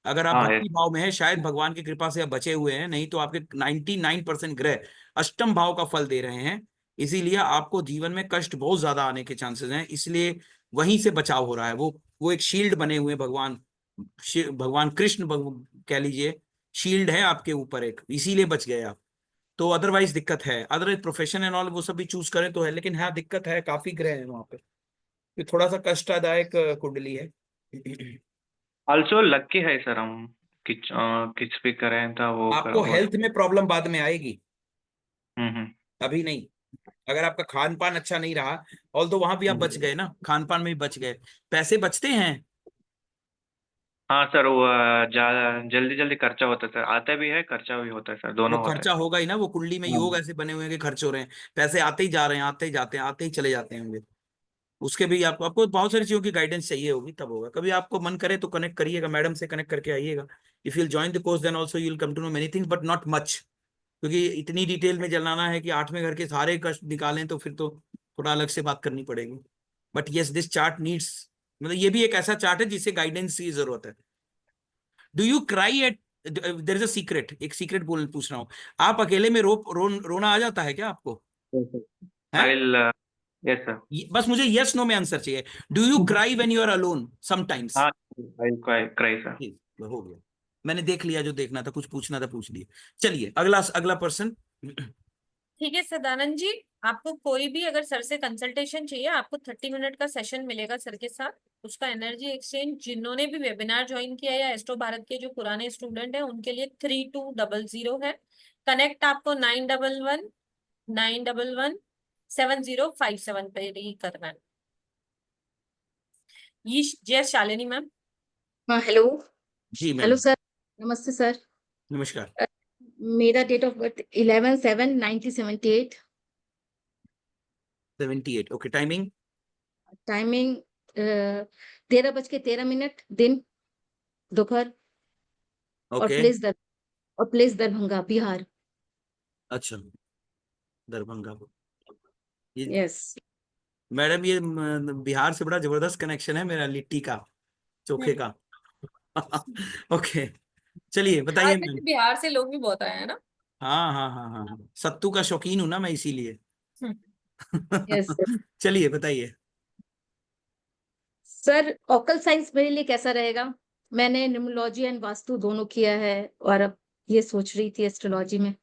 अगर आप हाँ, भक्ति भाव में है, शायद भगवान की कृपा से आप बचे हुए हैं, नहीं तो आपके 99% ग्रह अष्टम भाव का फल दे रहे हैं। इसीलिए आपको जीवन में कष्ट बहुत ज्यादा आने के चांसेस हैं, इसलिए वहीं से बचाव हो रहा है। वो एक शील्ड बने हुए भगवान, भगवान कृष्ण कह लीजिए, शील्ड है आपके ऊपर एक, इसीलिए बच गए आप। तो अदरवाइज दिक्कत है, अदरवाइज प्रोफेशन एंड ऑल वो सब भी चूज करें तो है, लेकिन हाँ दिक्कत है, काफी ग्रह है वहां पे, ये थोड़ा सा कष्टदायक कुंडली है। ऑल्सो लकी है सर, हम किस भी करें था वो आपको वो। हेल्थ में प्रॉब्लम बाद में आएगी, हम्म। अभी नहीं। अगर आपका खान पान अच्छा नहीं रहा, ऑल तो वहां भी आप बच गए ना, खान पान में भी बच गए, पैसे बचते हैं। हाँ सर, वो ज्यादा जल्दी जल्दी खर्चा होता है सर, आता भी है खर्चा भी होता है सर, वो दोनों होता खर्चा होगा ही ना, वो कुंडली में है। योग ऐसे बने हुए हैं कि खर्च हो रहे हैं, पैसे आते ही जा रहे हैं, आते ही जाते हैं, आते ही चले जाते हैं होंगे। उसके भी आपको आपको बहुत सारी चीजों की गाइडेंस चाहिए होगी, तब होगा। कभी आपको मन करे तो कनेक्ट करिएगा, मैडम से कनेक्ट करके आइएगा। If you join the course then also you will come to know many things but not much, क्योंकि इतनी डिटेल में जलाना है कि 8वें घर के सारे कष्ट निकालें तो फिर तो थोड़ा अलग से बात करनी पड़ेगी। But yes this chart needs, मतलब ये भी एक ऐसा चार्ट है जिसे गाइडेंस की जरूरत है। Do you cry at, there is a secret, एक सीक्रेट बोल पूछ रहा हूँ, आप अकेले में रोना आ जाता है क्या आपको? है? I will, yes sir. बस मुझे यस नो में आंसर चाहिए। Do you cry when you are alone sometimes? हाँ, आई क्राई सर। हो गया, मैंने देख लिया जो देखना था, कुछ पूछना था पूछ लिया। चलिए अगला अगला पर्सन। ठीक है सदानंद जी, आपको कोई भी अगर सर से कंसल्टेशन चाहिए, आपको 30 मिनट का सेशन मिलेगा सर के साथ। उसका एनर्जी एक्सचेंज, जिन्होंने भी वेबिनार ज्वाइन किया या एस्ट्रो भारत के जो पुराने स्टूडेंट हैं उनके लिए 3200 है। कनेक्ट आपको 9119117057 पे ही करना है। ये जय शालिनी मैम। हाँ हेलो। जी हेलो मैम। सर, नमस्ते सर। नमस्कार। मेरा date of birth 11/7/1978। 78 okay. Timing? Timing 13:13 दिन, दोपहर। और ओके। प्लेस दरभंगा, बिहार। अच्छा, दरभंगा। ये यस। मैडम ये बिहार से बड़ा जबरदस्त कनेक्शन है मेरा, लिट्टी का, चोखे का। ओके, चलिए बताइए बिहार में मैम। बिहार से लोग भी बहुत आए हैं ना। हाँ हाँ हाँ हाँ हाँ, सत्तू का शौकीन हूं ना मैं, इसीलिए। यस चलिए बताइए। सर, ऑकल साइंस मेरे लिए कैसा रहेगा? मैंने न्यूमरोलॉजी एंड वास्तु दोनों किया है, और अब ये सोच रही थी एस्ट्रोलॉजी में।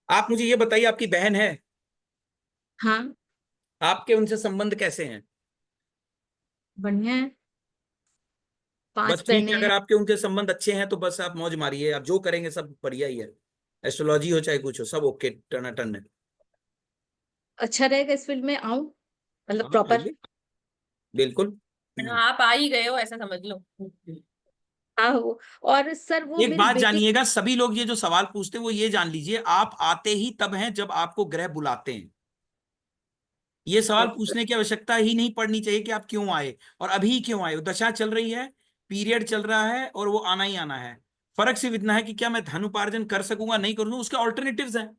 आप मुझे ये बताइए, आपकी बहन है? हाँ, आपके उनसे संबंध कैसे हैं? बढ़िया है। 5 बस ठीक बहनें है, हैं। अगर आपके उनके संबंध अच्छे हैं तो बस आप मौज मारिए, आप जो करेंगे सब बढ़िया ही है। एस्ट्रोलॉजी हो चाहे कुछ हो, सब ओके, टनाटन है। अच्छा रहेगा इस फील्ड में आऊं, मतलब हाँ प्रॉपर। आइए, बिल्कुल। आप आ ही गए हो ऐसा समझ लो। हाँ हो। और सर वो एक मेरी बात बेटी। जानिएगा, सभी लोग ये जो सवाल पूछते हैं वो ये जान लीजिए, आप आते ही तब हैं जब आपको ग्रह बुलाते हैं। ये सवाल पूछने की आवश्यकता ही नहीं पड़नी चाहिए कि आप क्यों आए और अभी क्यों आए। दशा चल रही है, पीरियड चल रहा है और वो आना ही आना है। फर्क सिर्फ इतना है कि क्या मैं धन उपार्जन कर सकूंगा नहीं करूंगा, उसके ऑल्टरनेटिव्स हैं।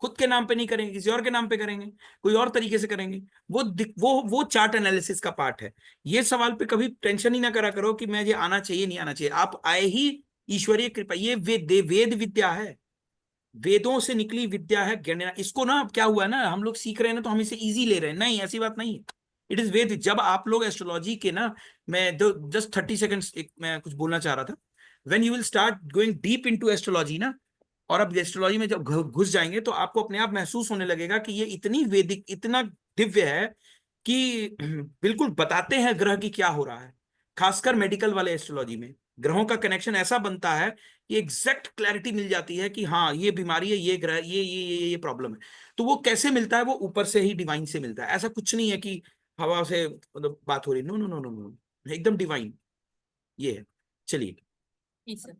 खुद के नाम पे नहीं करेंगे, किसी और के नाम पे करेंगे, कोई और तरीके से करेंगे। वो चार्ट एनालिसिस का पार्ट है। ये सवाल पे कभी टेंशन ही ना करा करो कि मैं ये आना चाहिए नहीं आना चाहिए, आप आए ही ईश्वरीय कृपा। ये वेद विद्या है, वेदों से निकली विद्या है ज्ञान। इसको ना क्या हुआ है ना, हम लोग सीख रहे हैं ना तो हम इसे इजी ले रहे हैं, नहीं ऐसी बात नहीं है। इट इज वेद। जब आप लोग एस्ट्रोलॉजी के ना, मैं जस्ट 30 सेकेंड्स एक मैं कुछ बोलना चाह रहा था। When you will start going deep into astrology ना, और अब एस्ट्रोलॉजी में जब घुस जाएंगे तो आपको अपने आप महसूस होने लगेगा कि ये इतनी वैदिक, इतना दिव्य है कि बिल्कुल बताते हैं ग्रह की क्या हो रहा है। खासकर मेडिकल वाले एस्ट्रोलॉजी में ग्रहों का कनेक्शन ऐसा बनता है कि एग्जैक्ट क्लैरिटी मिल जाती है कि हाँ ये बीमारी है, ये ग्रह, ये प्रॉब्लम है। तो वो कैसे मिलता है? वो ऊपर से ही डिवाइन से मिलता है। ऐसा कुछ नहीं है कि हवा से मतलब बात हो रही, no no no no no, एकदम डिवाइन ये है। चलिए, जी सर।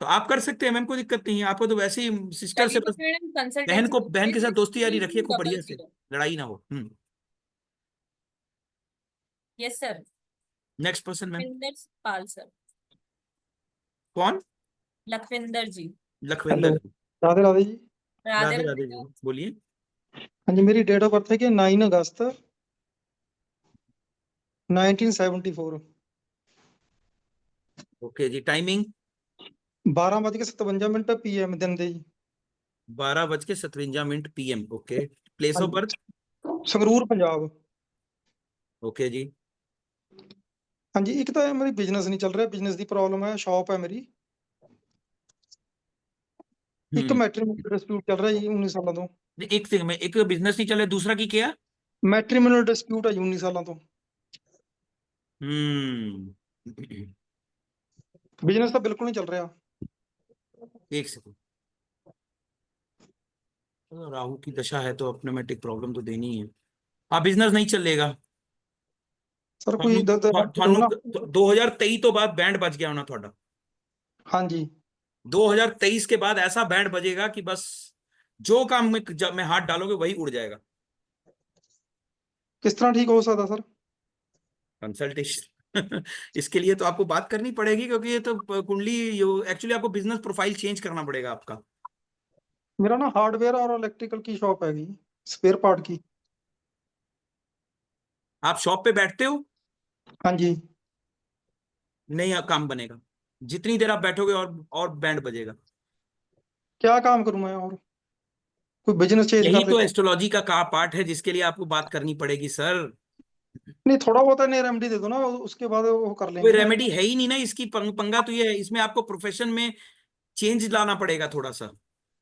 तो आप कर सकते हैं मैम, कोई दिक्कत नहीं है। आपको तो वैसे ही सिस्टर चलिए से तो बस, मैडम बहन को, बहन के साथ कंसल्टेशन दोस्ती यारी रखिए खूब बढ़िया से, 3200। लड़ाई ना हो। Yes sir. Next person ma'am. Lakhwinder Pal sir. कौन? लखविंदर जी। लखविंदर जी। राधे राधे जी। राधे राधे राधे राधे जी, सर। बोलिए। हाँ जी, मेरी डेट ऑफ बर्थ है कि 9 अगस्त 1974। ओके जी, टाइमिंग? 12:57 PM दिन ਦੇ ਜੀ। 12:57 PM। ओके, प्लेस हाँ ऑफ जी, बर्थ? ਸੰਗਰੂਰ ਪੰਜਾਬ। ओके जी। हाँ जी, एक तो है मेरी बिजनेस नहीं चल रहा, बिजनेस की प्रॉब्लम है, शॉप है मेरी। एक मैट्रिमोनियल डिस्प्यूट चल रहा है जी 19 सालों तो। एक सेकंड में, एक बिजनेस नहीं चल रहा, दूसरा की क्या? मैट्रिमोनियल डिस्प्यूट है 19 सालों तो। बिजनेस तो बिल्कुल नहीं चल रहा। एक सेकंड, राहु की दशा है तो अपनेमेटिक प्रॉब्लम तो देनी ही है। हाँ, बिजनेस नहीं चलेगा। सर कोई दो ना। 2023 तो बाद बैंड बज गया होना थोड़ा। हाँ जी। 2023 के बाद ऐसा बैंड बजेगा कि बस जो काम में जब में हाथ डालोगे वही उड़ जाएगा। किस तरह ठीक हो सकता सर? कंसल्टेशन इसके लिए तो आपको बात करनी पड़ेगी, क्योंकि ये तो कुंडली, एक्चुअली आपको बिजनेस प्रोफाइल चेंज करना पड़ेगा आपका। मेरा ना हार्डवेयर और इलेक्ट्रिकल की शॉप है, स्पेयर पार्ट की। आप शॉप पे बैठते हो? हाँ जी। नहीं, काम बनेगा जितनी देर आप बैठोगे, और बैंड बजेगा। क्या काम करूं मैं, और कोई बिजनेस चेंज यही कर तो देता हूं। एस्ट्रोलॉजी का पार्ट है, जिसके लिए आपको बात करनी पड़ेगी सर। नहीं, थोड़ा बहुत है रेमेडी दे दो ना, उसके बाद वो कर कोई लेंगे ना। रेमेडी है ही नहीं ना इसकी। पंगा तो ये है, इसमें आपको प्रोफेशन में चेंज लाना पड़ेगा थोड़ा सा।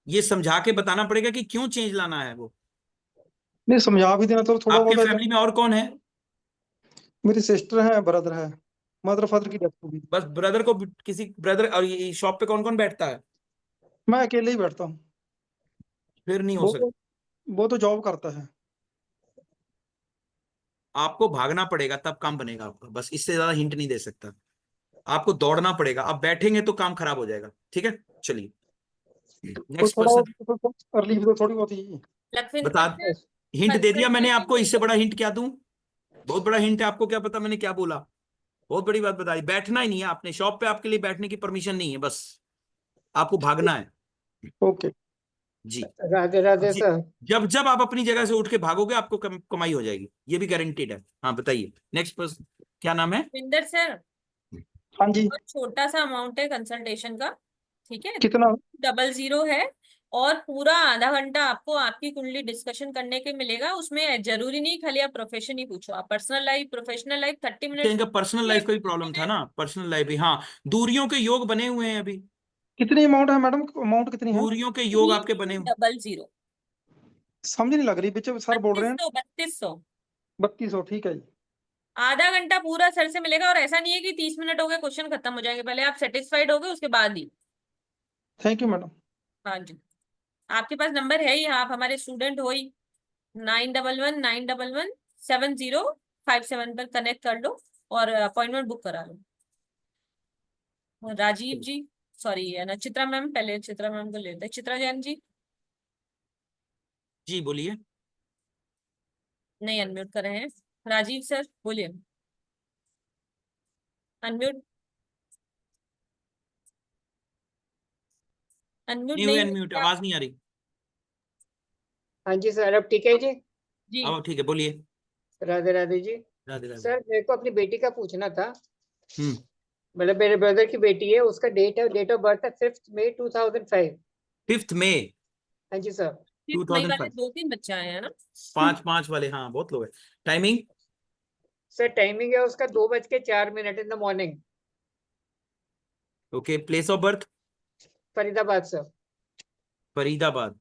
ये समझा के बताना पड़ेगा कि क्यों चेंज लाना है वो। नहीं, समझा भी देना तो थोड़ा आपके बहुत है। फैमिली में और कौन है? मेरी सिस्टर है, ब्रदर है, मदर फादर की डेथ हो गई। बस ब्रदर को, किसी ब्रदर, और ये शॉप पे कौन कौन बैठता है? मैं अकेले ही बैठता हूँ। फिर नहीं हो वो सकता। तो वो तो जॉब करता है। आपको भागना पड़ेगा तब काम बनेगा आपका, बस इससे ज्यादा हिंट नहीं दे सकता। आपको दौड़ना पड़ेगा, आप बैठेंगे तो काम खराब हो जाएगा। ठीक है, चलिए तो नेक्स्ट थोड़ा पर्सन। बहुत रिलीफ तो थोड़ी बहुत ही। बता, लखविंदर सर, हिंट दे दिया मैंने आपको, इससे बड़ा कंसल्टेशन हिंट क्या दूं? बहुत बड़ा हिंट है, आपको क्या पता मैंने क्या बोला? बहुत बड़ी बात बताई। बैठना ही नहीं है आपने शॉप पे, आपके लिए बैठने की परमिशन नहीं है, बस आपको भागना है। ओके। जी। राधे राधे जी, सर। जब जब आप अपनी जगह से उठ के भागोगे, आपको कमाई हो जाएगी, ये भी गारंटेड है। हाँ बताइए, नेक्स्ट पर्सन क्या नाम है? लखविंदर सर, हाँ जी। बहुत छोटा सा अमाउंट है कंसल्टेशन का, ठीक है? कितना? 00 है, और पूरा आधा घंटा आपको आपकी कुंडली डिस्कशन करने के मिलेगा। उसमें जरूरी नहीं खाली आप प्रोफेशन ही पूछो, आप पर्सनल लाइफ, प्रोफेशनल लाइफ 30 क्या मिनट्स इनका पर्सनल लाइफ का भी प्रॉब्लम था ना? पर्सनल लाइफ भी, हाँ। दूरियों के योग बने हुए हैं अभी। कितनी अमाउंट है मैडम, अमाउंट कितनी है? दूरियों के योग आपके बने हुए। 00। समझ नहीं लग रही, पीछे सर बोल रहे हैं। 3200। 3200, ठीक है जी। आधा घंटा पूरा सर से मिलेगा, और ऐसा नहीं है कि 30 मिनट हो गए क्वेश्चन खत्म हो जाएंगे, पहले आप सेटिस्फाइड हो गए उसके बाद ही। Thank you madam. हाँ जी, आपके पास नंबर है ही, आप हमारे स्टूडेंट हो ही। 9119117057 पर कनेक्ट कर लो और अपॉइंटमेंट बुक करा लो। राजीव जी, सॉरी है ना, चित्रा मैम, पहले चित्रा मैम को लेते हैं। चित्रा जैन जी, जी बोलिए। नहीं अनम्यूट कर रहे हैं। राजीव सर बोलिए, अनम्यूट, अनम्यूट नहीं हुए, नहीं अनम्यूट, हुआ। आवाज नहीं आ रही। हाँ जी सर, अब ठीक है जी। जी अब ठीक है, बोलिए। राधे राधे जी। राधे राधे। सर मेरे को अपनी बेटी का पूछना था। हम्म। मतलब मेरे ब्रदर की बेटी है, उसका डेट ऑफ बर्थ है 5 मई 2005। 5 मई हाँ जी सर। 5 मई वाले 2005। 2-3 बच्चे आए हैं ना। 5 वाले, हाँ बहुत लोग हैं। टाइमिंग? सर टाइमिंग है उसका 2:04 in the morning. Okay, place of birth? Faridabad sir. Faridabad.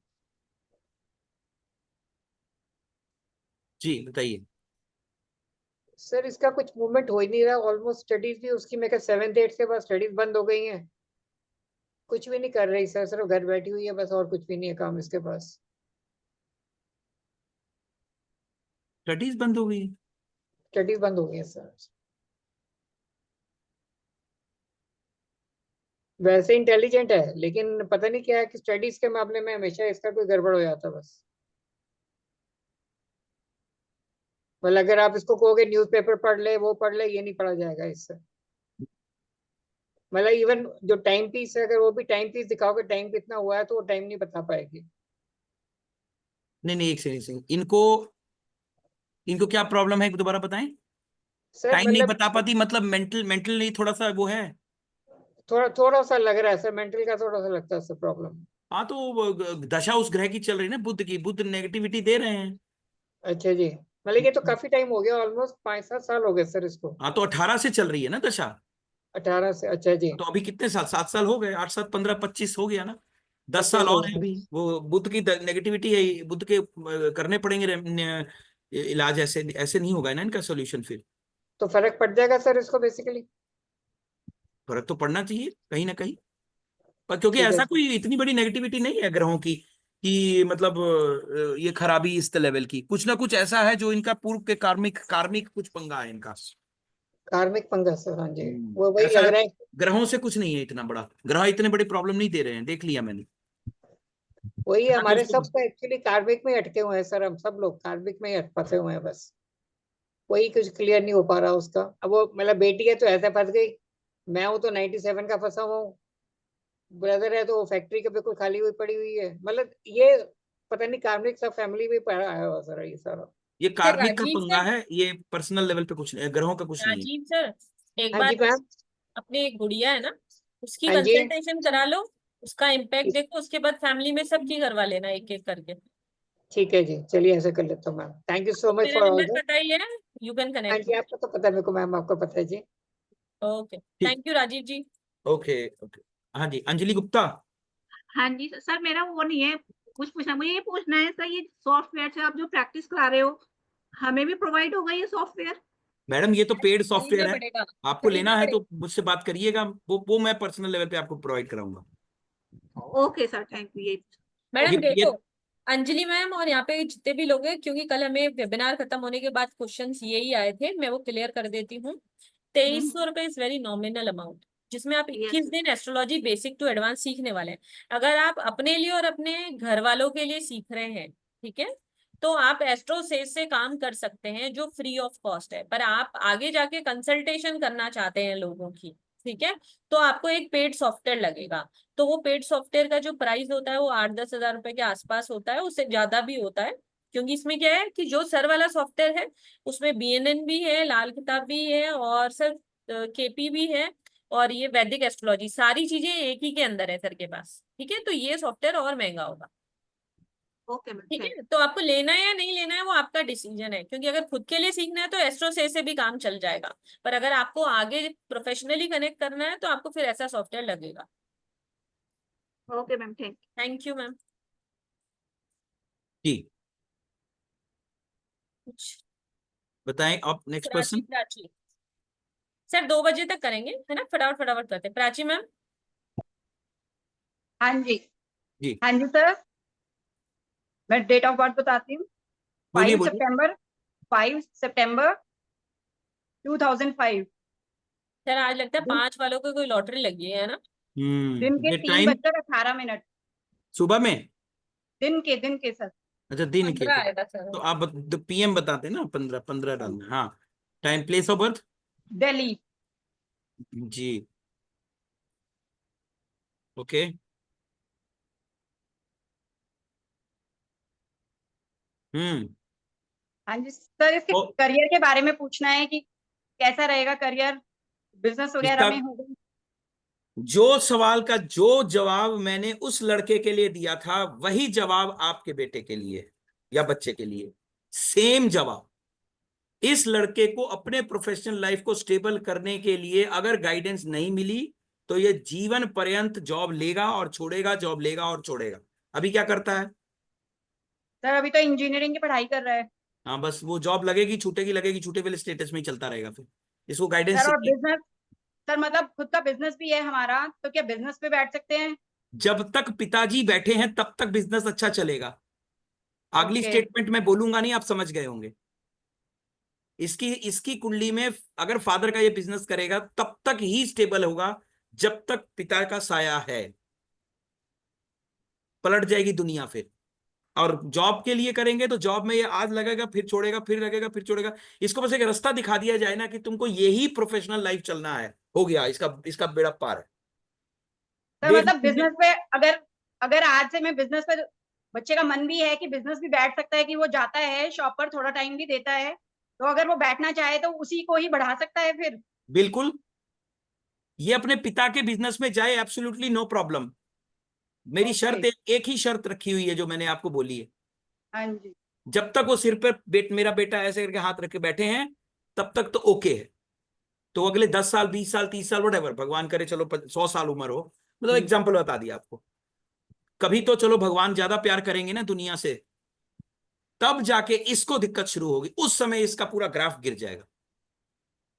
जी बताइए। सर इसका कुछ मूवमेंट हो ही नहीं रहा, ऑलमोस्ट स्टडीज भी उसकी मैं 7th 8th के बाद स्टडीज बंद हो गई हैं। कुछ भी नहीं कर रही सर, सिर्फ घर बैठी हुई है बस, और कुछ भी नहीं है काम इसके पास। स्टडीज बंद हो गई? स्टडीज बंद हो गई है सर। वैसे इंटेलिजेंट है, लेकिन पता नहीं क्या है कि स्टडीज के मामले में हमेशा इसका कोई गड़बड़ हो जाता है बस। मतलब अगर आप इसको कहोगे न्यूज़पेपर पढ़ ले, वो पढ़ ले, ये नहीं पढ़ा जाएगा इससे। मतलब इवन जो टाइम पीस है, अगर वो भी टाइम पीस दिखाओगे टाइम कितना हुआ है, तो वो टाइम नहीं बता पाएगी। नहीं नहीं, एक सेकंड, इनको इनको क्या प्रॉब्लम है, दोबारा बताएं। सर टाइम नहीं मतलब बता पाती, मतलब मेंटली थोड़ा सा वो है। थोड़ा थोड़ा सा लग रहा है सर, मेंटल का थोड़ा सा लगता है सर प्रॉब्लम। हाँ तो दशा उस ग्रह की चल रही है ना, बुध की, बुध नेगेटिविटी दे रहे हैं। अच्छा जी। मतलब ये तो काफी टाइम हो गया, ऑलमोस्ट 5-7 साल हो गए सर इसको। हाँ, तो 18 से चल रही है ना दशा। 18 से, अच्छा जी। तो अभी कितने साल, 7 साल हो गए, 8 7 15 25 हो गया ना, 10 साल 25 हो और है गए। अभी। वो बुद्ध की नेगेटिविटी है, बुद्ध के करने पड़ेंगे इलाज, ऐसे ऐसे नहीं होगा ना इनका सोल्यूशन फिर। तो फर्क पड़ जाएगा सर इसको बेसिकली? फर्क तो पड़ना चाहिए कहीं ना कहीं, पर क्योंकि ठीक है ऐसा सर। कोई इतनी बड़ी नेगेटिविटी नहीं है ग्रहों की कि मतलब ये खराबी इस लेवल की, कुछ ना कुछ ऐसा है जो इनका पूर्व के कार्मिक कार्मिक कुछ पंगा है इनका। कार्मिक पंगा सर, हाँ जी, वो वही ऐसा लग रहा है। ग्रहों से कुछ नहीं है इतना बड़ा, ग्रह इतने बड़ी प्रॉब्लम नहीं दे रहे हैं, देख लिया मैंने। वही हाँ, तो हमारे उसको सब तो एक्चुअली कार्मिक में ही अटके हुए हैं सर, हम सब लोग कार्मिक में ही फंसे हुए हैं बस। वही कुछ क्लियर नहीं हो पा रहा उसका। अब वो मतलब बेटी है तो ऐसे फंस गई, मैं हूँ तो 97 का फंसा हुआ हूँ, ब्रदर है तो वो फैक्ट्री के बिल्कुल खाली हुई पड़ी हुई है। मतलब ये पता नहीं कार्मिक सब फैमिली में पड़ा आया हुआ सर ये सारा। ये सर कार्मिक का राजीव पंगा सर, है, ये पर्सनल लेवल पे कुछ नहीं है, ग्रहों का कुछ नहीं है। राजीव सर एक हाँ जी बार मैम। अपनी एक गुड़िया है ना, उसकी हाँ जी कंसल्टेशन करा लो, उसका इम्पैक्ट देखो, उसके बाद फैमिली में सबकी करवा लेना एक एक करके। ठीक है जी, चलिए ऐसे कर लेता हूँ मैम। थैंक यू सो आपको मच मेरा फॉर ऑल नंबर दैट। पता ही है, यू कैन हाँ कनेक्ट। जी आपको तो पता है, मेरे को मैम आपको पता है जी। ओके, ठीक, thank you Rajiv ji. Okay okay. हाँ जी, अंजलि गुप्ता। हाँ जी सर, मेरा वो नहीं है कुछ पूछना, मुझे ये पूछना है सर, ये सॉफ्टवेयर से आप जो प्रैक्टिस करा रहे हो, हमें भी प्रोवाइड होगा ये सॉफ्टवेयर? मैडम ये तो पेड खरीदना सॉफ्टवेयर है, पड़ेगा, आपको खरीदना लेना है पड़ेगा। तो मुझसे बात करिएगा, वो मैं पर्सनल लेवल पे आपको प्रोवाइड कराऊंगा। Okay sir, thank you. ये मैडम ये देखो, अंजलि मैम और यहाँ पे जितने भी लोग हैं, क्योंकि कल हमें वेबिनार खत्म होने के बाद क्वेश्चंस यही आए थे, मैं वो क्लियर कर देती हूँ। 2300 रुपये इज वेरी नॉमिनल अमाउंट, जिसमें आप 21 दिन एस्ट्रोलॉजी बेसिक टू एडवांस सीखने वाले हैं। अगर आप अपने लिए और अपने घर वालों के लिए सीख रहे हैं, ठीक है, तो आप एस्ट्रोसेज से काम कर सकते हैं, जो फ्री ऑफ कॉस्ट है। पर आप आगे जाके कंसल्टेशन करना चाहते हैं लोगों की, ठीक है, तो आपको एक पेड सॉफ्टवेयर लगेगा। तो वो पेड सॉफ्टवेयर का जो प्राइस होता है वो 8-10 हजार रुपए के आसपास होता है, उससे ज्यादा भी होता है। क्योंकि इसमें क्या है कि जो सर वाला सॉफ्टवेयर है उसमें बीएनएन भी है, लाल किताब भी है, और सर केपी भी है, और ये वैदिक एस्ट्रोलॉजी, सारी चीजें एक ही के अंदर है सर के पास, ठीक है। तो ये सॉफ्टवेयर और महंगा होगा, ओके मैम, ठीक है। तो आपको लेना है या नहीं लेना है वो आपका डिसीजन है, क्योंकि अगर खुद के लिए सीखना है तो एस्ट्रो से भी काम चल जाएगा, पर अगर आपको आगे प्रोफेशनली कनेक्ट करना है तो आपको फिर ऐसा सॉफ्टवेयर लगेगा। Okay ma'am, thank you ma'am. जी कुछ बताएं आप, next Prachi, person. Prachi sir 2 बजे तक करेंगे, है ना, फटाफट फटाफट करते हैं। प्राची मैम। हाँ जी। जी हाँ जी सर, मैं डेट ऑफ बर्थ बताती हूँ। बोलिए 5 बोलिए। सितंबर 5 सितंबर 2005। सर आज लगता है दिन 5 वालों को कोई लॉटरी लगी है ना। दिन के ये 3 टाइम बजकर 18 मिनट। सुबह में। दिन के सर। अच्छा दिन के, 15 आएगा सर। तो आप पीएम बताते ना, 15 15 डालना। हाँ, time place of birth. Delhi. जी ओके। हाँ जी सर, इसके तो करियर के बारे में पूछना है कि कैसा रहेगा करियर, बिजनेस वगैरह इसका में होगा? जो सवाल का जो जवाब मैंने उस लड़के के लिए दिया था, वही जवाब आपके बेटे के लिए या बच्चे के लिए, सेम जवाब। इस लड़के को अपने प्रोफेशनल लाइफ को स्टेबल करने के लिए अगर गाइडेंस नहीं मिली तो ये जीवन पर्यंत जॉब लेगा और छोड़ेगा, जॉब लेगा और छोड़ेगा। अभी क्या करता है? सर अभी तो इंजीनियरिंग की पढ़ाई कर रहा है। हाँ, बस वो जॉब लगेगी छूटेगी, लगेगी छूटे वाले स्टेटस में ही चलता रहेगा फिर। इसको गाइडेंस सर और चाहिए। बिजनेस, सर मतलब खुद का बिजनेस भी है हमारा, तो क्या बिजनेस पे बैठ सकते हैं? जब तक पिताजी बैठे हैं तब तक बिजनेस अच्छा चलेगा। अगली ओके। स्टेटमेंट मैं बोलूंगा नहीं, आप समझ गए होंगे। इसकी इसकी कुंडली में अगर फादर का ये बिजनेस करेगा तब तक ही स्टेबल होगा जब तक पिता का साया है। पलट जाएगी दुनिया फिर। और जॉब के लिए करेंगे तो जॉब में ये आज लगेगा, फिर छोड़ेगा, फिर लगेगा, फिर छोड़ेगा। इसको बस एक रास्ता दिखा दिया जाए ना कि तुमको यही प्रोफेशनल लाइफ चलना है, हो गया, इसका इसका बेड़ा पार है। सर मतलब बिजनेस पे अगर अगर आज से मैं बिजनेस पे, बच्चे का मन भी है कि बिजनेस भी बैठ सकता है, कि वो जाता है शॉप पर थोड़ा टाइम भी देता है, तो अगर वो बैठना चाहे तो उसी को ही बढ़ा सकता है फिर? बिल्कुल, ये अपने पिता के बिजनेस में जाए, एब्सोल्युटली नो प्रॉब्लम। मेरी शर्त एक ही शर्त रखी हुई है जो मैंने आपको बोली है। हाँ जी। जब तक वो सिर पर मेरा बेटा ऐसे करके हाथ रख के बैठे हैं तब तक तो ओके है। तो अगले 10 साल 20 साल 30 साल वटेवर, भगवान करे चलो 100 साल उम्र हो, मतलब एग्जाम्पल बता दिया आपको, कभी तो चलो भगवान ज्यादा प्यार करेंगे ना दुनिया से, तब जाके इसको दिक्कत शुरू होगी, उस समय इसका पूरा ग्राफ गिर जाएगा,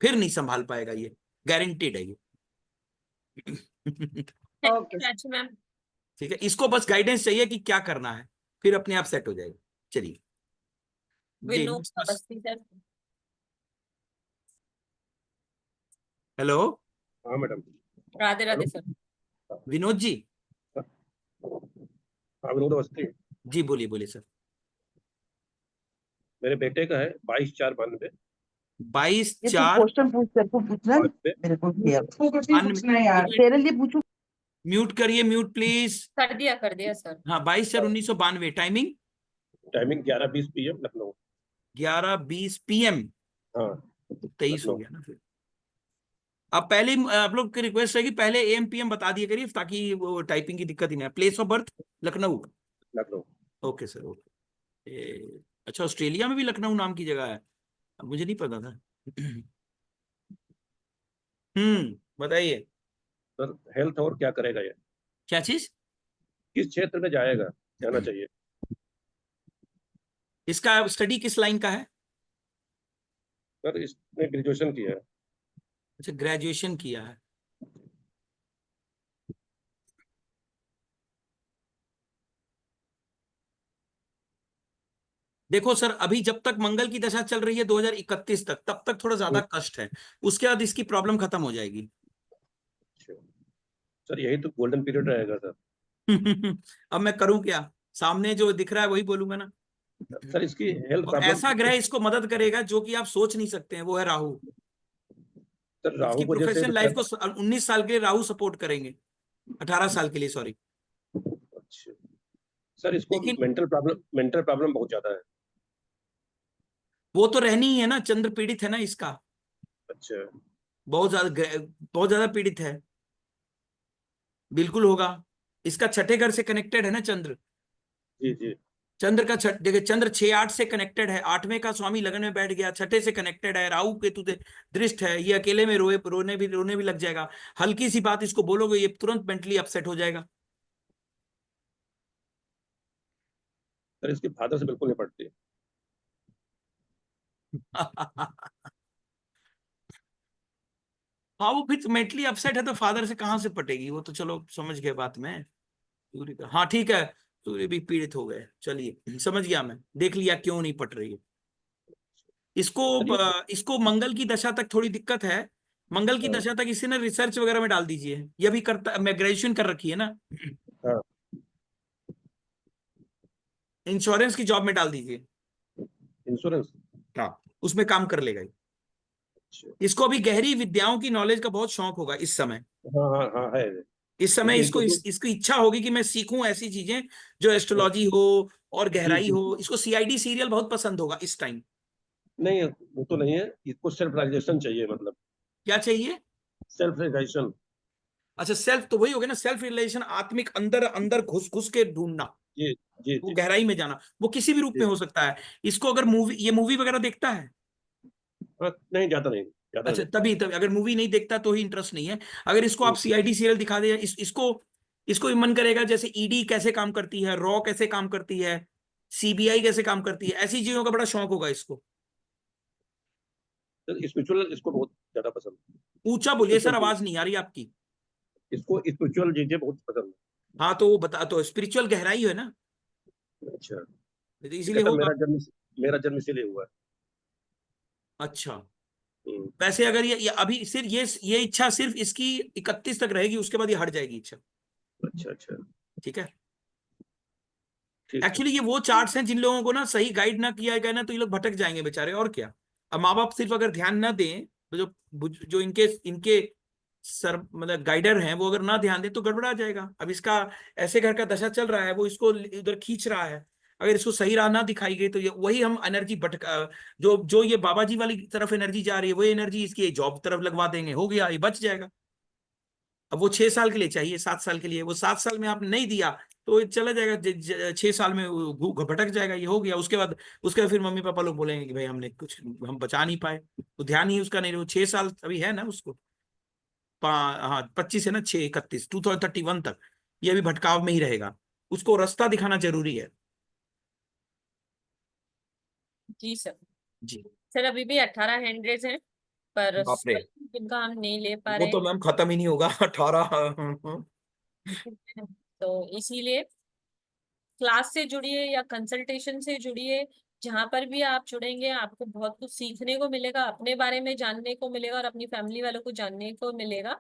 फिर नहीं संभाल पाएगा, ये गारंटीड है ये। मैम। ठीक है, इसको बस गाइडेंस चाहिए कि क्या करना है, फिर अपने आप सेट हो जाएगा। चलिए विनोद अवस्थी सर। हेलो। हाँ मैडम। राधे राधे सर। विनोद जी। हाँ विनोद अवस्थी। जी बोलिए बोलिए सर। मेरे बेटे का है 22/4/92। 22/4 क्वेश्चन पूछना है मेरे को पूछना है यार, तेरे लिए पूछूं। म्यूट करिए, म्यूट प्लीज। कर दिया सर। हाँ 22/4/1992। Timing 11:20 PM Lucknow. 11:20 PM। हाँ 23 हो गया ना फिर। अब पहले आप लोग की रिक्वेस्ट है कि पहले AM PM बता दिया करिए ताकि वो टाइपिंग की दिक्कत ही ना। Place of birth Lucknow. Lucknow. Okay sir okay. अच्छा ऑस्ट्रेलिया में भी लखनऊ नाम की जगह है, मुझे नहीं पता था। बताइए सर हेल्थ और क्या करेगा ये, क्या चीज, किस क्षेत्र में जाना चाहिए? इसका स्टडी किस लाइन का है? सर इसने ग्रेजुएशन किया है। अच्छा ग्रेजुएशन किया है। देखो सर अभी जब तक मंगल की दशा चल रही है 2031 तक, तब तक थोड़ा ज्यादा कष्ट है, उसके बाद इसकी प्रॉब्लम खत्म हो जाएगी। सर यही तो गोल्डन पीरियड रहेगा सर। अब मैं करूं क्या, सामने जो दिख रहा है वही बोलूंगा ना। सर इसकी हेल्थ और प्रॉब्लम, ऐसा ग्रह इसको मदद करेगा जो कि आप सोच नहीं सकते हैं, वो है राहु। सर राहु इसकी को जैसे प्रोफेशनल लाइफ को 19 साल के लिए राहु सपोर्ट करेंगे, 18 साल के लिए सॉरी। अच्छा सर इसको मेंटल प्रॉब्लम बहुत ज्यादा है। वो तो रहनी ही है ना, चंद्र पीड़ित है ना इसका। अच्छा बहुत ज्यादा पीड़ित है, बिल्कुल होगा। इसका छठे घर से कनेक्टेड है ना चंद्र। जी जी। चंद्र का देखिए चंद्र 6-8 से कनेक्टेड है, 8वें का स्वामी लगन में बैठ गया, छठे से कनेक्टेड है, राहु केतु दृष्ट है, ये अकेले में रोने भी लग जाएगा। हल्की सी बात इसको बोलोगे ये तुरंत मेंटली अपसेट हो जाएगा। सर इसके फादर से बिल्कुल नहीं पड़ती। हाँ वो फिर मेंटली अपसेट है तो फादर से कहां से पटेगी, वो तो चलो समझ गए बात में। सूर्य का हाँ ठीक है, सूर्य भी पीड़ित हो गए, चलिए समझ गया मैं, देख लिया क्यों नहीं पट रही है इसको मंगल की दशा तक थोड़ी दिक्कत है। मंगल की दशा तक इसे ना रिसर्च वगैरह में डाल दीजिए, ये भी करता, मैं ग्रेजुएशन कर रखी है ना, इंश्योरेंस की जॉब में डाल दीजिए। इंश्योरेंस हाँ उसमें काम कर लेगा। इसको अभी गहरी विद्याओं की नॉलेज का बहुत शौक होगा इस समय। हाँ है। इस समय इसकी इच्छा होगी कि मैं सीखूं ऐसी चीजें जो एस्ट्रोलॉजी हो और गहराई हो। इसको CID सीरियल बहुत पसंद होगा इस टाइम। नहीं वो तो नहीं है, इसको सेल्फ रियलाइजेशन चाहिए। मतलब क्या चाहिए? Self realisation. अच्छा सेल्फ तो वही हो गया ना, सेल्फ रियलाइजेशन, आत्मिक अंदर अंदर घुस के ढूंढना, जी जी वो गहराई में जाना, वो किसी भी रूप में हो सकता है। इसको अगर ये मूवी वगैरह देखता है? नहीं ज्यादा नहीं। अच्छा तभी अगर मूवी नहीं देखता तो ही इंटरेस्ट नहीं है। अगर इसको आप CID सीरियल दिखा दे, इसको मन करेगा जैसे ED कैसे काम करती है, रॉ कैसे काम करती है, CBI कैसे काम करती है, ऐसी चीजों का बड़ा शौक होगा इसको। स्पिरिचुअल इसको बहुत ज्यादा पसंद। ऊंचा बोलिए सर, आवाज नहीं आ रही आपकी। इसको स्पिरिचुअल चीजें बहुत पसंद है। हाँ तो वो बता, तो स्पिरिचुअल गहराई है ना। अच्छा इसीलिए होगा। मेरा जन्म इसीलिए हुआ है। अच्छा वैसे अगर ये अभी सिर्फ ये इच्छा सिर्फ इसकी 31 तक रहेगी, उसके बाद ये हट जाएगी इच्छा। अच्छा ठीक है। एक्चुअली ये वो चार्ट्स हैं जिन लोगों को ना सही गाइड ना किया गया ना तो ये लोग भटक जाएंगे बेचारे, और क्या। अब माँ बाप सिर्फ अगर ध्यान ना दें तो जो इनके सर मतलब गाइडर हैं वो अगर ना ध्यान दें तो गड़बड़ा जाएगा। अब इसका ऐसे घर का दशा चल रहा है, वो इसको उधर खींच रहा है, अगर इसको सही राह ना दिखाई गई तो वही हम एनर्जी जो ये बाबा जी वाली तरफ एनर्जी जा रही है, वही एनर्जी इसकी जॉब तरफ लगवा देंगे, हो गया, ये बच जाएगा। अब वो 6 साल के लिए चाहिए, 7 साल के लिए, वो 7 साल में आपने नहीं दिया तो ये चला जाएगा 6 साल में वो भटक जाएगा, ये हो गया। उसके बाद फिर मम्मी पापा लोग बोलेंगे कि भाई हमने कुछ हम बचा नहीं पाए, तो ध्यान ही उसका नहीं, वो 6 साल अभी है ना उसको, हाँ 25 है ना, 6/31 2031 तक ये अभी भटकाव में ही रहेगा, उसको रास्ता दिखाना जरूरी है। जी सर। जी सर अभी भी 18 हैंड रेज हैं, पर बाप रे, जिनका हम नहीं ले पा वो रहे तो मैम खत्म ही नहीं होगा 18। हैं। तो इसीलिए क्लास से जुड़िए या कंसल्टेशन से जुड़िए, जहां पर भी आप जुड़ेंगे आपको बहुत कुछ सीखने को मिलेगा, अपने बारे में जानने को मिलेगा और अपनी फैमिली वालों को जानने को मिलेगा।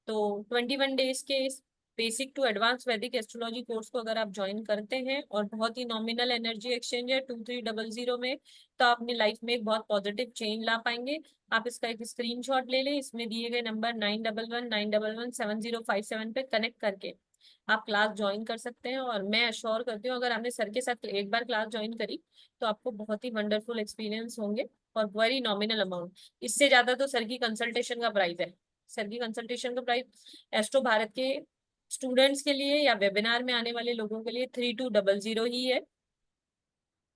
तो 21 डेज के इस बेसिक टू एडवांस वैदिक एस्ट्रोलॉजी कोर्स को अगर आप ज्वाइन करते हैं और बहुत ही नॉमिनल एनर्जी एक्सचेंज है 2300 में, तो आप अपनी लाइफ में एक बहुत पॉजिटिव चेंज ला पाएंगे। आप इसका एक स्क्रीनशॉट ले लें, इसमें दिए गए नंबर 9119117057 पे कनेक्ट करके आप क्लास ज्वाइन कर सकते हैं। और मैं अश्योर करती हूँ अगर आपने सर के साथ एक बार क्लास ज्वाइन करी तो आपको बहुत ही वंडरफुल एक्सपीरियंस होंगे और वेरी नॉमिनल अमाउंट। इससे ज्यादा तो सर की कंसल्टेशन का प्राइस है। सर की कंसल्टेशन का प्राइस एस्ट्रो भारत के स्टूडेंट्स के लिए या वेबिनार में आने वाले लोगों के लिए 3200 ही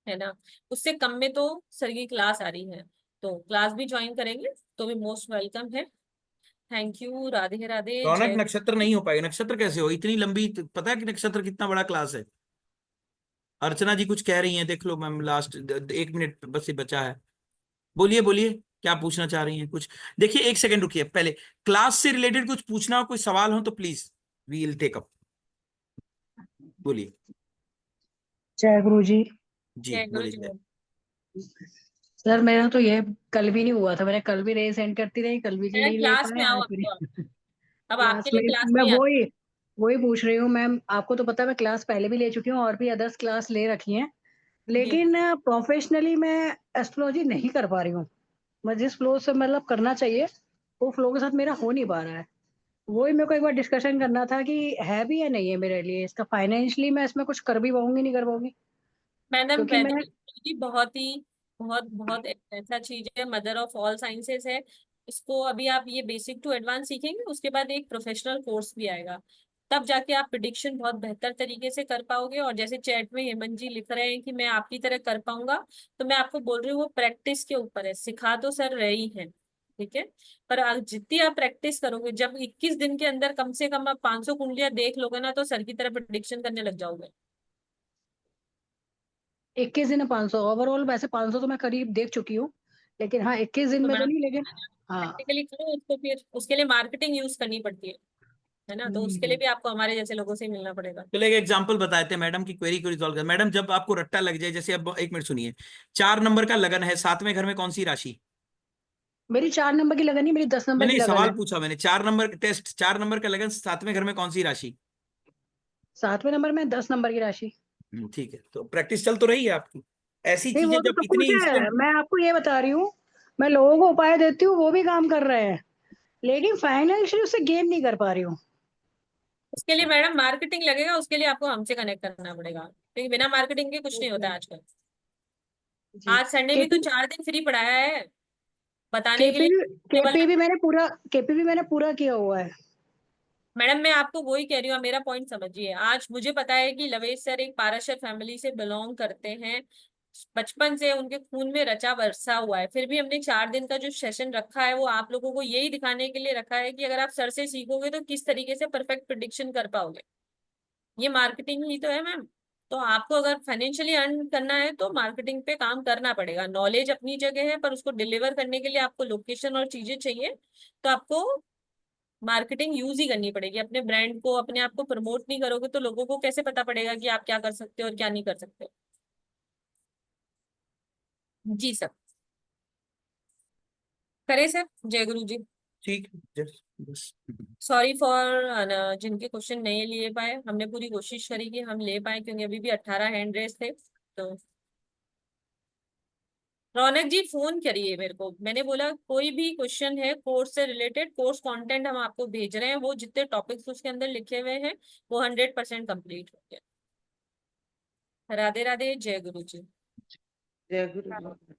है ना। उससे कम में तो सर की क्लास आ रही है, तो क्लास भी ज्वाइन करेंगे तो भी मोस्ट वेलकम है। थैंक यू, राधे राधे, रौनक, जय। नक्षत्र नहीं हो पाएगा, नक्षत्र कैसे हो इतनी लंबी, पता है कि नक्षत्र कितना बड़ा क्लास है? अर्चना जी कुछ कह रही हैं, देख लो मैम, लास्ट 1 मिनट बस ही बचा है, बोलिए बोलिए क्या पूछना चाह रही हैं कुछ। देखिए 1 सेकंड रुकिए, पहले क्लास से रिलेटेड कुछ पूछना हो, कोई सवाल हो तो please we will take up, बोलिए। जय गुरु जी। जी जय गुरु बोलिए। जी। सर मेरा तो ये कल भी नहीं हुआ था, मैंने कल भी रेज सेंड करती रही, कल भी नहीं ले क्लास पाए, में आओ आज अब भी तो, अब क्लास आपके में लिए क्लास मैं में आ। वही पूछ रही हूँ मैम। आपको तो पता है मैं क्लास पहले भी ले चुकी हूँ और भी अदर्स क्लास ले रखी हैं, लेकिन प्रोफेशनली मैं एस्ट्रोलॉजी नहीं कर पा रही हूँ। मैं जिस फ्लो से मतलब करना चाहिए वो फ्लो के साथ मेरा हो नहीं पा रहा है। वही मेरे को एक बार डिस्कशन करना था कि है भी या नहीं है मेरे लिए, इसका फाइनेंशियली मैं इसमें कुछ कर भी पाऊंगी नहीं कर पाऊंगी, मैडम क्योंकि वैदिक मैं एस्ट्रोलॉजी बहुत ही बहुत बहुत ऐसा चीज है, मदर ऑफ ऑल साइंसेस है। इसको अभी आप ये बेसिक टू एडवांस सीखेंगे, उसके बाद एक प्रोफेशनल कोर्स भी आएगा, तब जाके आप प्रिडिक्शन बहुत बेहतर तरीके से कर पाओगे। और जैसे चैट में हेमंत जी लिख रहे हैं कि मैं आपकी तरह कर पाऊंगा, तो मैं आपको बोल रही हूँ वो प्रैक्टिस के ऊपर है, सिखा तो सर रहे ही हैं, ठीक है, पर जितनी आप प्रैक्टिस करोगे, जब 21 दिन के अंदर कम से कम आप 500 कुंडलियां देख लोगे ना, तो सर की तरह प्रिडिक्शन करने लग जाओगे। 21 दिन 500 ओवरऑल, वैसे 500 तो मैं करीब देख चुकी हूँ, लेकिन हाँ 21 दिन तो में तो मैडम नहीं, लेकिन हाँ। प्रैक्टिकली करो उसको, फिर उसके लिए मार्केटिंग यूज करनी पड़ती है ना, तो उसके लिए भी आपको हमारे जैसे लोगों से ही मिलना पड़ेगा। चलो एक एग्जांपल बताते हैं मैडम की क्वेरी को रिजॉल्व कर। मैडम जब आपको रट्टा लग जाए, जैसे अब 1 मिनट सुनिए, 4 नंबर का लगन है, 7वें घर में कौन सी राशि? मेरी 4 नंबर की लगन नहीं, मेरी 10 नंबर नहीं की नहीं, लगन सवाल है। पूछा मैंने, 4 नंबर टेस्ट, 4 नंबर का लगन, 7वें घर में कौन सी राशि? 7वें नंबर में 10 नंबर की राशि। ठीक है, तो प्रैक्टिस चल तो रही है आपकी। ऐसी नहीं चीजें वो तो जब सब इतनी कुछ है, इंस्टेंट, मैं आपको ये बता रही हूँ, मैं लोगों को उपाय देती हूँ वो भी काम कर रहे हैं, लेकिन फाइनेंशियली उससे गेन नहीं कर पा रही हूँ। उसके लिए मैडम मार्केटिंग लगेगा, उसके लिए आपको हमसे कनेक्ट करना पड़ेगा, क्योंकि बिना मार्केटिंग के कुछ नहीं होता आजकल। जी। आज सर ने भी तो 4 दिन फ्री पढ़ाया है बताने के लिए केवल। केपी मैंने पूरा किया हुआ है। मैडम मैं आपको वही कह रही हूँ, मेरा पॉइंट समझिए। आज मुझे पता है कि लवेश सर एक पाराशर फैमिली से बिलोंग करते हैं, बचपन से उनके खून में रचा बरसा हुआ है, फिर भी हमने 4 दिन का जो सेशन रखा है वो आप लोगों को यही दिखाने के लिए रखा है कि अगर आप सर से सीखोगे तो किस तरीके से परफेक्ट प्रिडिक्शन कर पाओगे। ये मार्केटिंग ही तो है मैम। तो आपको अगर फाइनेंशियली अर्न करना है तो मार्केटिंग पे काम करना पड़ेगा। नॉलेज अपनी जगह है, पर उसको डिलीवर करने के लिए आपको लोकेशन और चीजें चाहिए, तो आपको मार्केटिंग यूज ही करनी पड़ेगी। अपने ब्रांड को, अपने आप को प्रमोट नहीं करोगे तो लोगों को कैसे पता पड़ेगा कि आप क्या कर सकते हो और क्या नहीं कर सकते। जी सर, करे सर। जय गुरु जी। ठीक बस। सॉरी फॉर जिनके क्वेश्चन नहीं लिए पाए, हमने पूरी कोशिश करी कि हम ले पाए, क्योंकि अभी भी 18 हैंड रेस थे। तो रौनक जी फोन करिए मेरे को, मैंने बोला कोई भी क्वेश्चन है कोर्स से रिलेटेड, कोर्स कंटेंट हम आपको भेज रहे हैं, वो जितने टॉपिक्स उसके अंदर लिखे हुए हैं वो 100% कंप्लीट हो गया। राधे राधे, जय गुरु जी। जय गुरु जी।